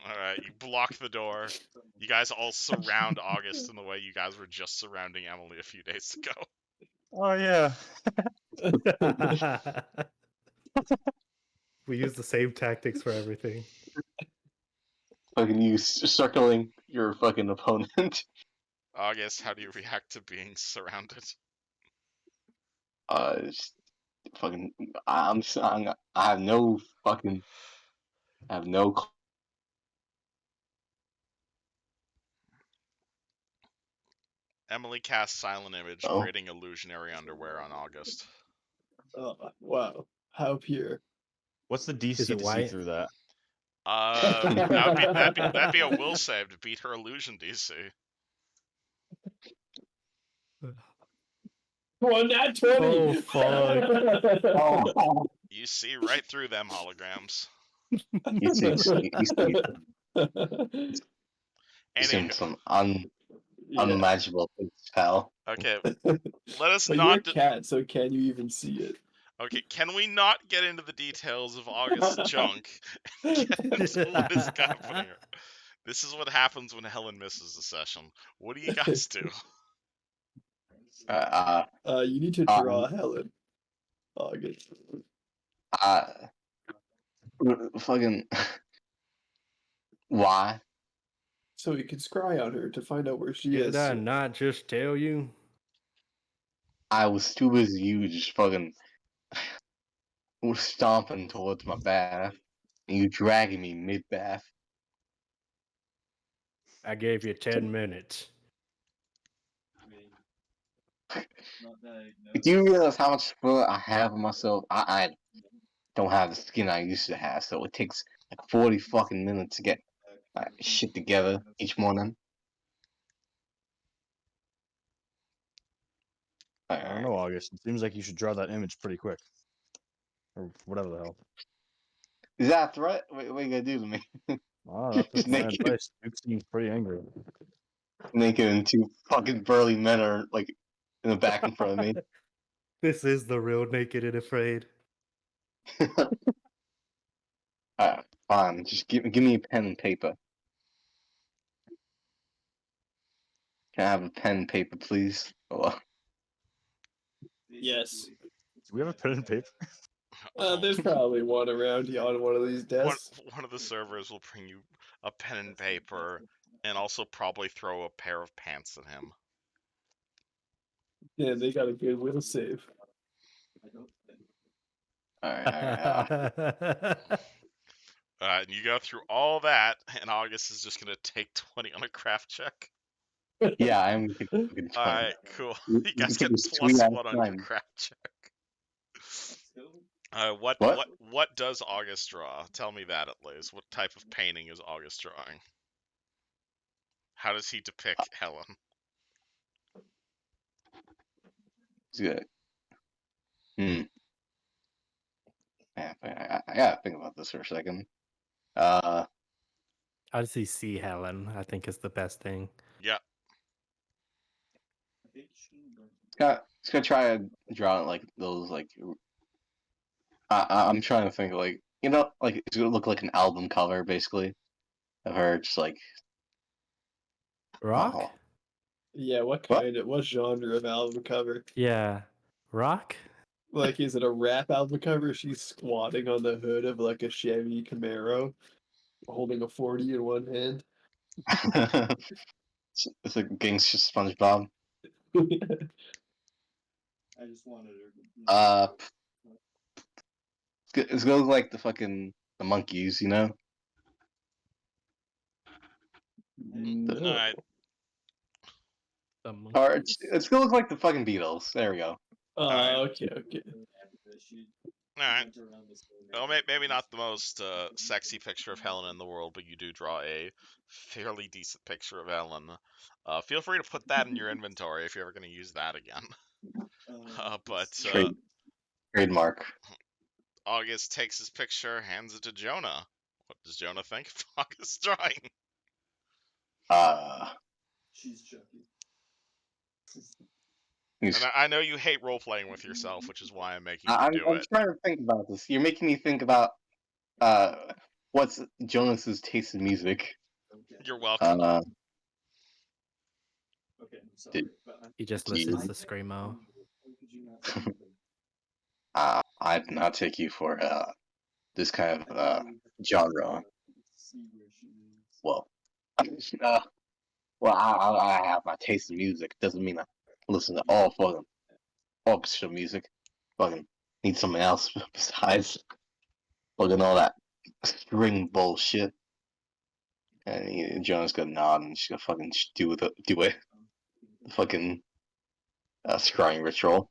Alright, you block the door. You guys all surround August in the way you guys were just surrounding Emily a few days ago. Oh yeah. We use the same tactics for everything. Fucking you circling your fucking opponent. August, how do you react to being surrounded? Just fucking. I have no fucking. I have no. Emily casts Silent Image, Oh. creating illusionary underwear on August. Oh, wow. How pure. What's the Is DC it to see white? through that? That'd be a will save to beat her illusion DC. Well, not 20! Oh, fuck. Oh, You see right through them holograms. you see Anywho, some Yeah. unimaginable things, pal. okay, let us But you're a not. cat, so can you even see it? Okay, can we not get into the details of August's junk and get into what is happening? This is what happens when Helen misses a session. What do you guys do? You need to draw Helen. August. Fucking. Why? So you can scry on her to find out where she Did is. I not just tell you? I was too busy. You just fucking stomping towards my bath, and you dragging me mid bath. I gave you 10 minutes. Do you realize how much fur I have on myself? I don't have the skin I used to have, so it takes like 40 fucking minutes to get my shit together each morning. I don't know, August. It seems like you should draw that image pretty quick. Or whatever the hell. Is that a threat? What are you gonna do to me? Oh, that's my Naked. advice. Duke seems pretty angry. Naked and two fucking burly men are like in the back in front of me. This is the real Naked and Afraid. Fine. Just give me a pen and paper. Can I have a pen and paper, please? Oh, Yes. Do we have a pen and paper? There's probably one around here on one of these desks. One of the servers will bring you a pen and paper, and also probably throw a pair of pants at him. Yeah, they got a good will save. Alright. And you go through all that, and August is just gonna take 20 on a craft check. Yeah, I'm gonna take a fucking 20. Alright, cool. You You guys can get take a plus 3 one out on of your 9. craft check. What? What does August draw? Tell me that at least. What type of painting is August drawing? How does he depict Helen? It's good. Yeah, I gotta think about this for a second. How does he see Helen? I think is the best thing. Yeah. It's gonna try to draw like those like. I'm trying to think like like it's gonna look like an album cover basically, of her just like. Rock? Oh. Yeah, what genre of album cover? Yeah. Rock? Like, is it a rap album cover? She's squatting on the hood of like a Chevy Camaro, holding a 40 in one hand. It's a gangster SpongeBob. It's gonna look like the monkeys, you know? No. Alright. The Or monkeys? it's gonna look like the fucking Beatles. There we go. Alright. Okay. Alright. Well, maybe not the most sexy picture of Helen in the world, but you do draw a fairly decent picture of Helen. Feel free to put that in your inventory if you're ever going to use that again. But Trademark. August takes his picture, hands it to Jonah. What does Jonah think of August's drawing? And I know you hate role-playing with yourself, which is why I'm making you do I'm it. trying to think about this. You're making me think about what's Jonas's taste in music. You're welcome. He just Do you- listens to Screamo. I do not take you for this kind of genre. Well, I have my taste in music. Doesn't mean I listen to all fucking orchestra music. Fucking need something else besides fucking all that string bullshit. And Jonah's gonna nod and she's gonna fucking do it. Fucking scrying ritual.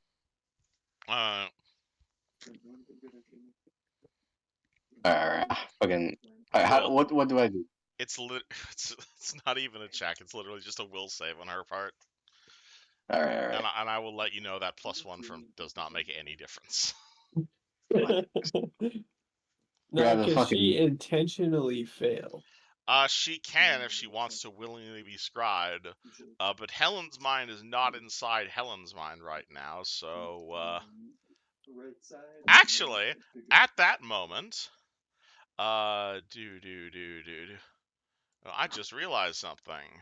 Fucking. Cool. What do I do? It's not even a check. It's literally just a will save on her part. All right. And I will let you know that +1 from does not make any difference. Now, can she intentionally fail? She can if she wants to willingly be scried. But Helen's mind is not inside Helen's mind right now, so actually, at that moment, I just realized something.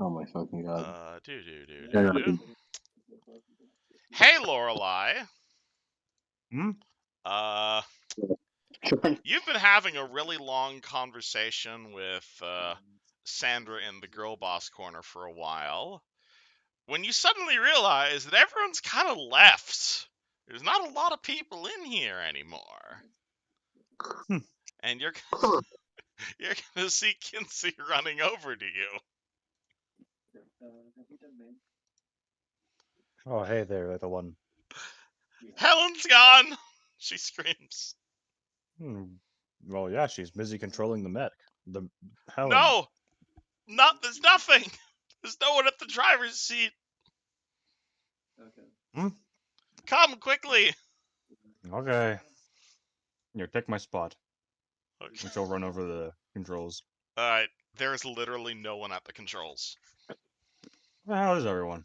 Oh my fucking god. Hey, Lorili. Hmm? You've been having a really long conversation with Sandra in the girl boss corner for a while, when you suddenly realize that everyone's kind of left. There's not a lot of people in here anymore. And you're gonna see Kinsey running over to you. Oh, hey there, little one. Helen's gone! She screams. Well, yeah, she's busy controlling the medic. The Helen. No! There's nothing! There's no one at the driver's seat. Come, quickly! Okay. Here, take my spot. Okay. And she'll run over the controls. Alright, there's literally no one at the controls. Where the hell is everyone?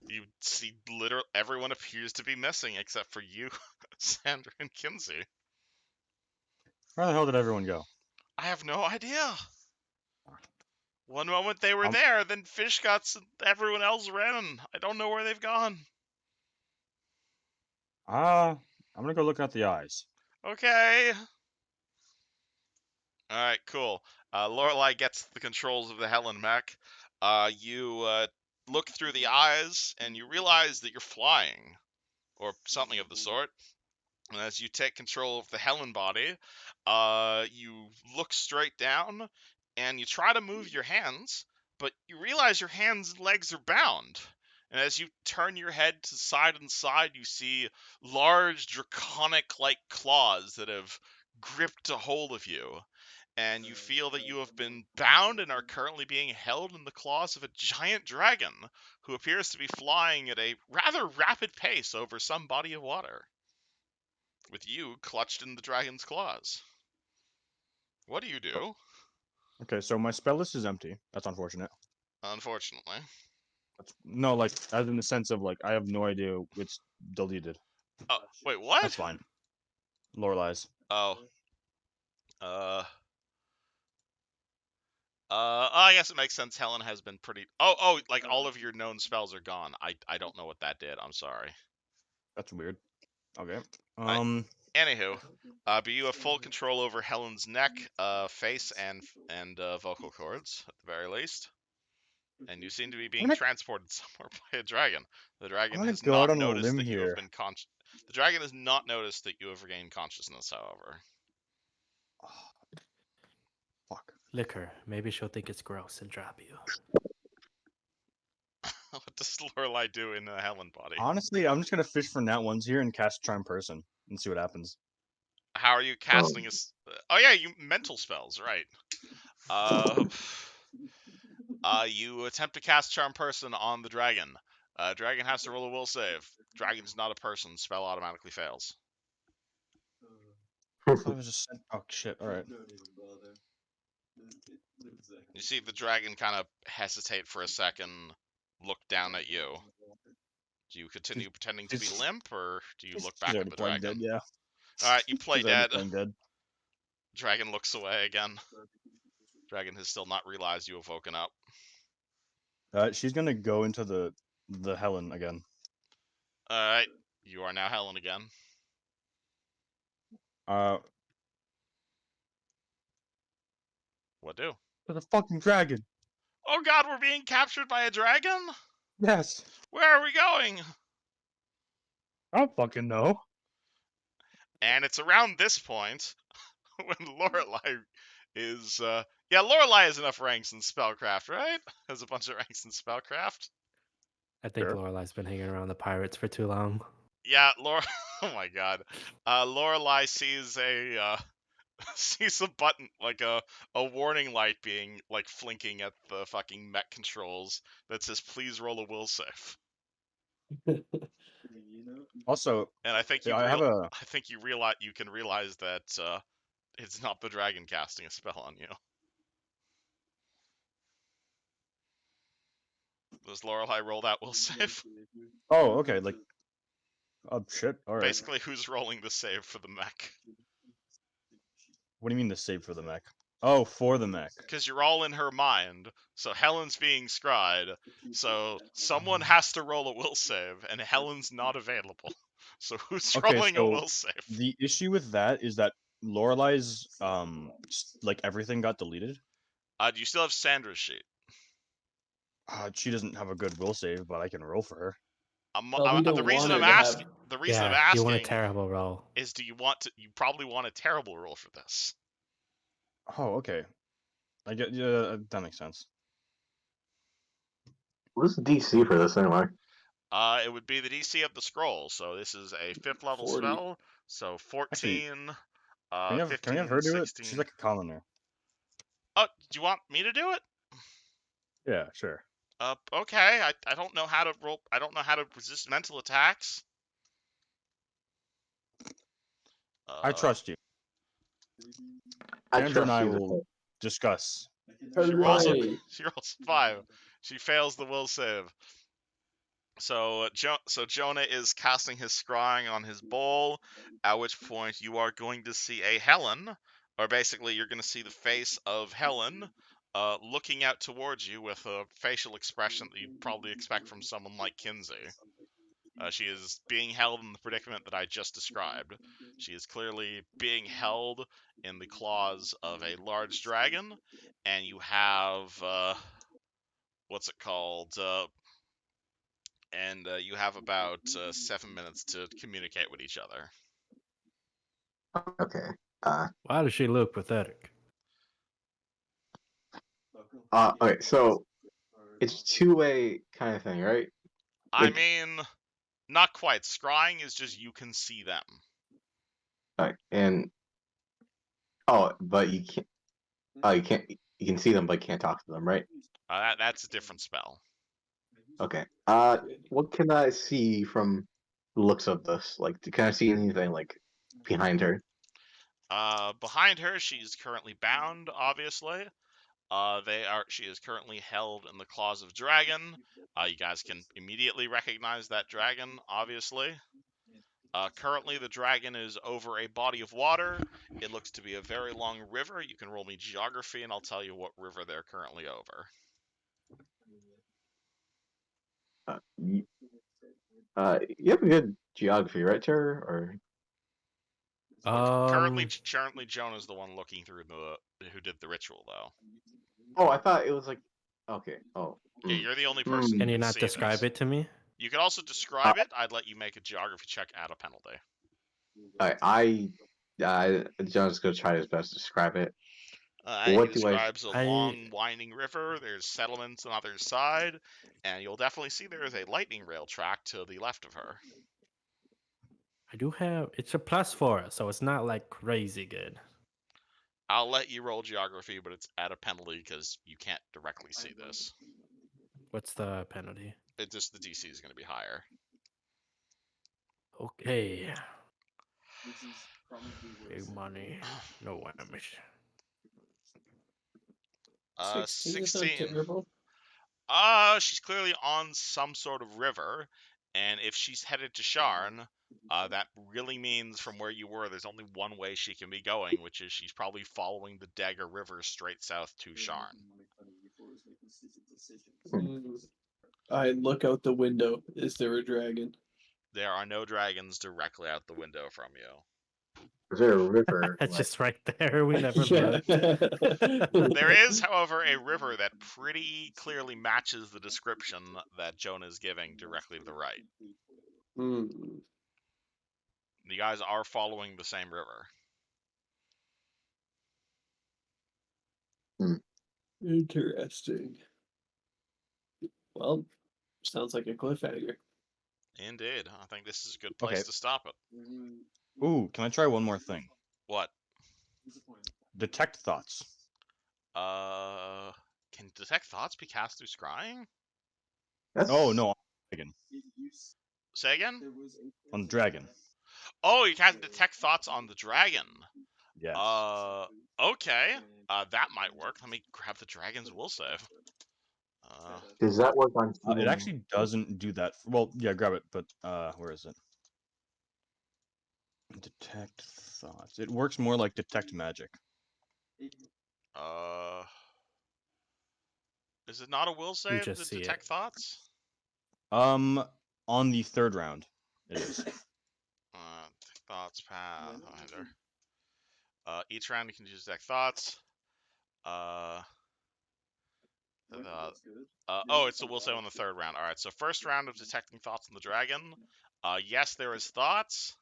You see, literally everyone appears to be missing except for you, Sandra, and Kinsey. Where the hell did everyone go? I have no idea. One moment they were there, then Fish Guts and everyone else ran. I don't know where they've gone. I'm gonna go look at the eyes. Okay. Alright, cool. Lorelei gets the controls of the Helen mech. You look through the eyes, and you realize that you're flying, or something of the sort. And as you take control of the Helen body, you look straight down, and you try to move your hands, but you realize your hands and legs are bound. And as you turn your head to side and side, you see large draconic-like claws that have gripped a hold of you. And you feel that you have been bound and are currently being held in the claws of a giant dragon who appears to be flying at a rather rapid pace over some body of water, with you clutched in the dragon's claws. What do you do? Okay, so my spell list is empty. That's unfortunate. Unfortunately. No, like, as in the sense of, like, I have no idea it's deleted. Oh, wait, what? That's fine. Lorelei's. Oh. I guess it makes sense. Helen has been pretty... like all of your known spells are gone. I don't know what that did. I'm sorry. That's weird. Okay. Anywho, but you have full control over Helen's neck, face, and vocal cords at the very least. And you seem to be being transported somewhere by a dragon. The dragon I'm gonna has go out not on a noticed limb that you have here. been The dragon has not noticed that you have regained consciousness, however. Fuck. Liquor. Maybe she'll think it's gross and drop you. What does Lorelei do in a Helen body? Honestly, I'm just gonna fish for nat ones here and cast Charm Person and see what happens. How are you casting Oh yeah, you mental spells, right? You attempt to cast Charm Person on the dragon. Dragon has to roll a will save. Dragon's not a person. Spell automatically fails. I thought it was just oh shit. All right. You see the dragon kind of hesitate for a second, look down at you. Do you continue pretending to be limp, or do you look She's back at already the playing dragon? dead. Yeah. Alright, you play She's already dead. playing dead. Dragon looks away again. Dragon has still not realized you have woken up. She's gonna go into the Helen again. Alright, you are now Helen again. What do? There's a fucking dragon. Oh god, we're being captured by a dragon? Yes. Where are we going? I don't fucking know. And it's around this point when Lorelei is yeah, Lorelei has enough ranks in spellcraft, right? Has a bunch of ranks in spellcraft. I think Sure. Lorelei's been hanging around the pirates for too long. Yeah, oh my god. Lorelei sees a sees a button, like a warning light being like flinking at the fucking mech controls that says please roll a will save. Also, And I think I have a. I think you can realize that it's not the dragon casting a spell on you. Does Lorelei roll that will save? Oh, okay. Like, oh shit. All right. Basically, who's rolling the save for the mech? What do you mean the save for the mech? Oh, for the mech. Because you're all in her mind. So Helen's being scried. So someone has to roll a will save, and Helen's not available. So who's rolling a will save? The issue with that is that Lorelei's like everything got deleted. Do you still have Sandra's sheet? She doesn't have a good will save, but I can roll for her. The reason I'm asking you want a terrible roll is you probably want a terrible roll for this. Oh, okay. I get that makes sense. What's the DC for this anyway? It would be the DC of the scroll. So this is a 5th level 40. spell. So 14. Actually, can 15, we have her do 16. it? She's like a commoner. Oh, do you want me to do it? Yeah, sure. Okay. I don't know how to roll. I don't know how to resist mental attacks. I trust you. Andrew and I will discuss. She rolls a 5. She fails the will save. So Jonah is casting his scrying on his bowl, at which point you are going to see a Helen, or basically you're going to see the face of Helen looking out towards you with a facial expression that you'd probably expect from someone like Kinsey. She is being held in the predicament that I just described. She is clearly being held in the claws of a large dragon, and you have what's it called? You have about 7 minutes to communicate with each other. Okay. Why does she look pathetic? Okay, so it's two-way kind of thing, right? I mean, not quite. Scrying is just you can see them. Alright, and but you can't. You can't. You can see them, but can't talk to them, right? That's a different spell. Okay. What can I see from the looks of this? Like, can I see anything like behind her? Behind her, she's currently bound. Obviously, She is currently held in the claws of dragon. You guys can immediately recognize that dragon. Obviously. Currently, the dragon is over a body of water. It looks to be a very long river. You can roll me geography, and I'll tell you what river they're currently over. You have a good geography, right, Terror? Or Currently, Jonah is the one looking through who did the ritual, though. oh, I thought it was like okay. Oh, Yeah, you're the only person Can who you can not see describe this. it to me? You could also describe it. I'd let you make a geography check at a penalty. I John's gonna try his best to describe it. He What do I? describes a long, winding river. There's settlements on either side, and you'll definitely see there is a lightning rail track to the left of her. I do have. It's a +4, so it's not like crazy good. I'll let you roll geography, but it's at a penalty because you can't directly see this. What's the penalty? The DC is going to be higher. Okay. Big money. No damage. 16 is not 16. terrible. She's clearly on some sort of river, and if she's headed to Sharn, that really means from where you were, there's only one way she can be going, which is she's probably following the Dagger River straight south to Sharn. I look out the window. Is there a dragon? There are no dragons directly out the window from you. Is there a river? It's like, just right there. We never Yeah. looked. There is, however, a river that pretty clearly matches the description that Jonah is giving directly to the right. Hmm. You guys are following the same river. Interesting. Well, sounds like a cliffhanger. Indeed. I think this is a good place Okay. to stop it. Ooh, can I try one more thing? What? Detect thoughts. Can detect thoughts be cast through scrying? that's, Oh no, on dragon. Say again? On dragon. Oh, you can detect thoughts on the dragon. Yes. Okay. That might work. Let me grab the dragon's will save. Does that work on? It human- actually doesn't do that. Well, yeah, grab it, but where is it? Detect thoughts. It works more like detect magic. Is it not a will save just to see it. detect thoughts? On the third round, it is. Thoughts path. Each round you can use detect thoughts. It's a will save on the third round. All right. So first round of detecting thoughts on the dragon. Yes, there is thoughts.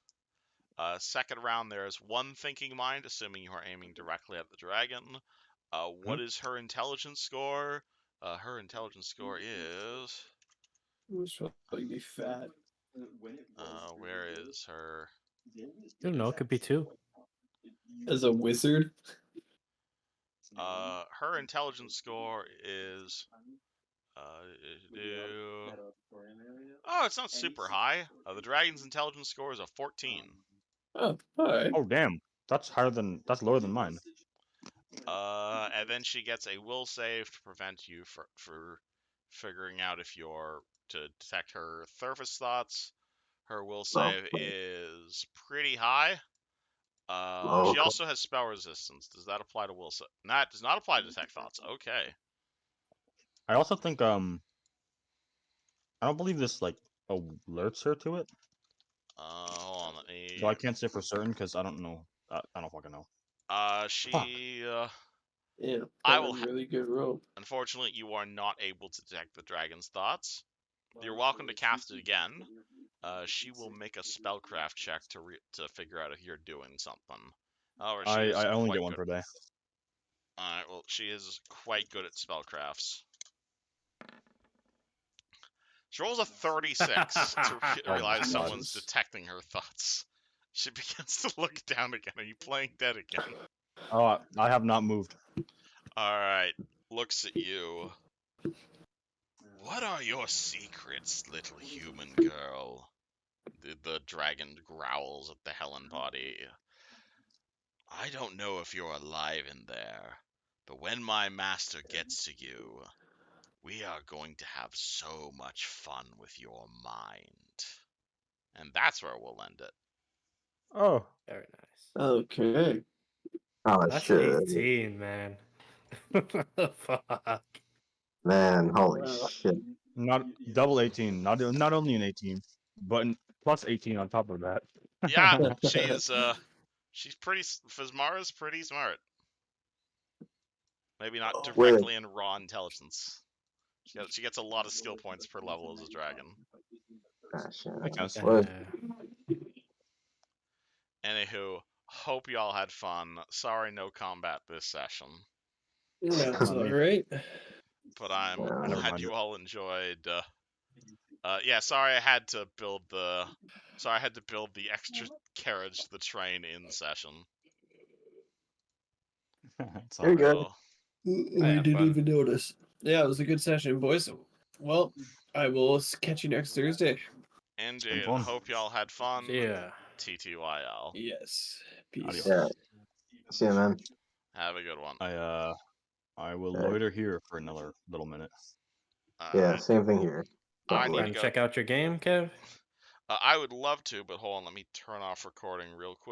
Second round, there is one thinking mind, assuming you are aiming directly at the dragon. What is her intelligence score? Her intelligence score is. It's probably be fat. Where is her? You don't know. It could be 2. As a wizard? Her intelligence score is. It's not super high. The dragon's intelligence score is a 14. Oh, alright. Oh damn, that's lower than mine. And then she gets a will save to prevent you for figuring out if you're to detect her surface thoughts. Her will save is pretty high. She also has spell resistance. Does that apply to will save? That does not apply to detect thoughts. Okay. I also think I don't believe this like alerts her to it. Hold on. Let me. So I can't say for certain because I don't know. I don't fucking know. She. Yeah, I will. really good rope. Unfortunately, you are not able to detect the dragon's thoughts. You're welcome to cast it again. She will make a spellcraft check to figure out if you're doing something. However, I only get one per day. Alright, well, she is quite good at spellcrafts. She rolls a 36 to realize someone's detecting her thoughts. She begins to look down again. Are you playing dead again? Oh, I have not moved. Alright, looks at you. What are your secrets, little human girl? The dragon growls at the Helon body. I don't know if you're alive in there, but when my master gets to you, we are going to have so much fun with your mind. And that's where we'll end it. Oh, Very nice. Okay. That's 18, man. Fuck. Man, holy Wow. shit. not double 18. Not only an 18, but Plus 18 on top of that. Yeah, she's pretty. Fizmara's pretty smart. Maybe not Wait. directly in raw intelligence. She gets a lot of skill points per level as a dragon. Gosh, Makes sense. what? Anywho, hope y'all had fun. Sorry, no combat this session, That's On all me. right. but I'm Yeah, never glad mind you it. all enjoyed. Yeah, sorry I had to build the extra carriage to the train in session. It's You're all right. good. So, We have didn't fun. even notice. Yeah, it was a good session, boys. Well, I will catch you next Thursday. Indeed. fun. Hope y'all had fun. Yeah. TTYL. Yes. Peace. Adios. Yeah. See you, man. Have a good one. I will Okay. loiter here for another little minute. Yeah, same thing here. I Probably. need to And go. check out your game, Kev. I would love to, but hold on. Let me turn off recording real quick.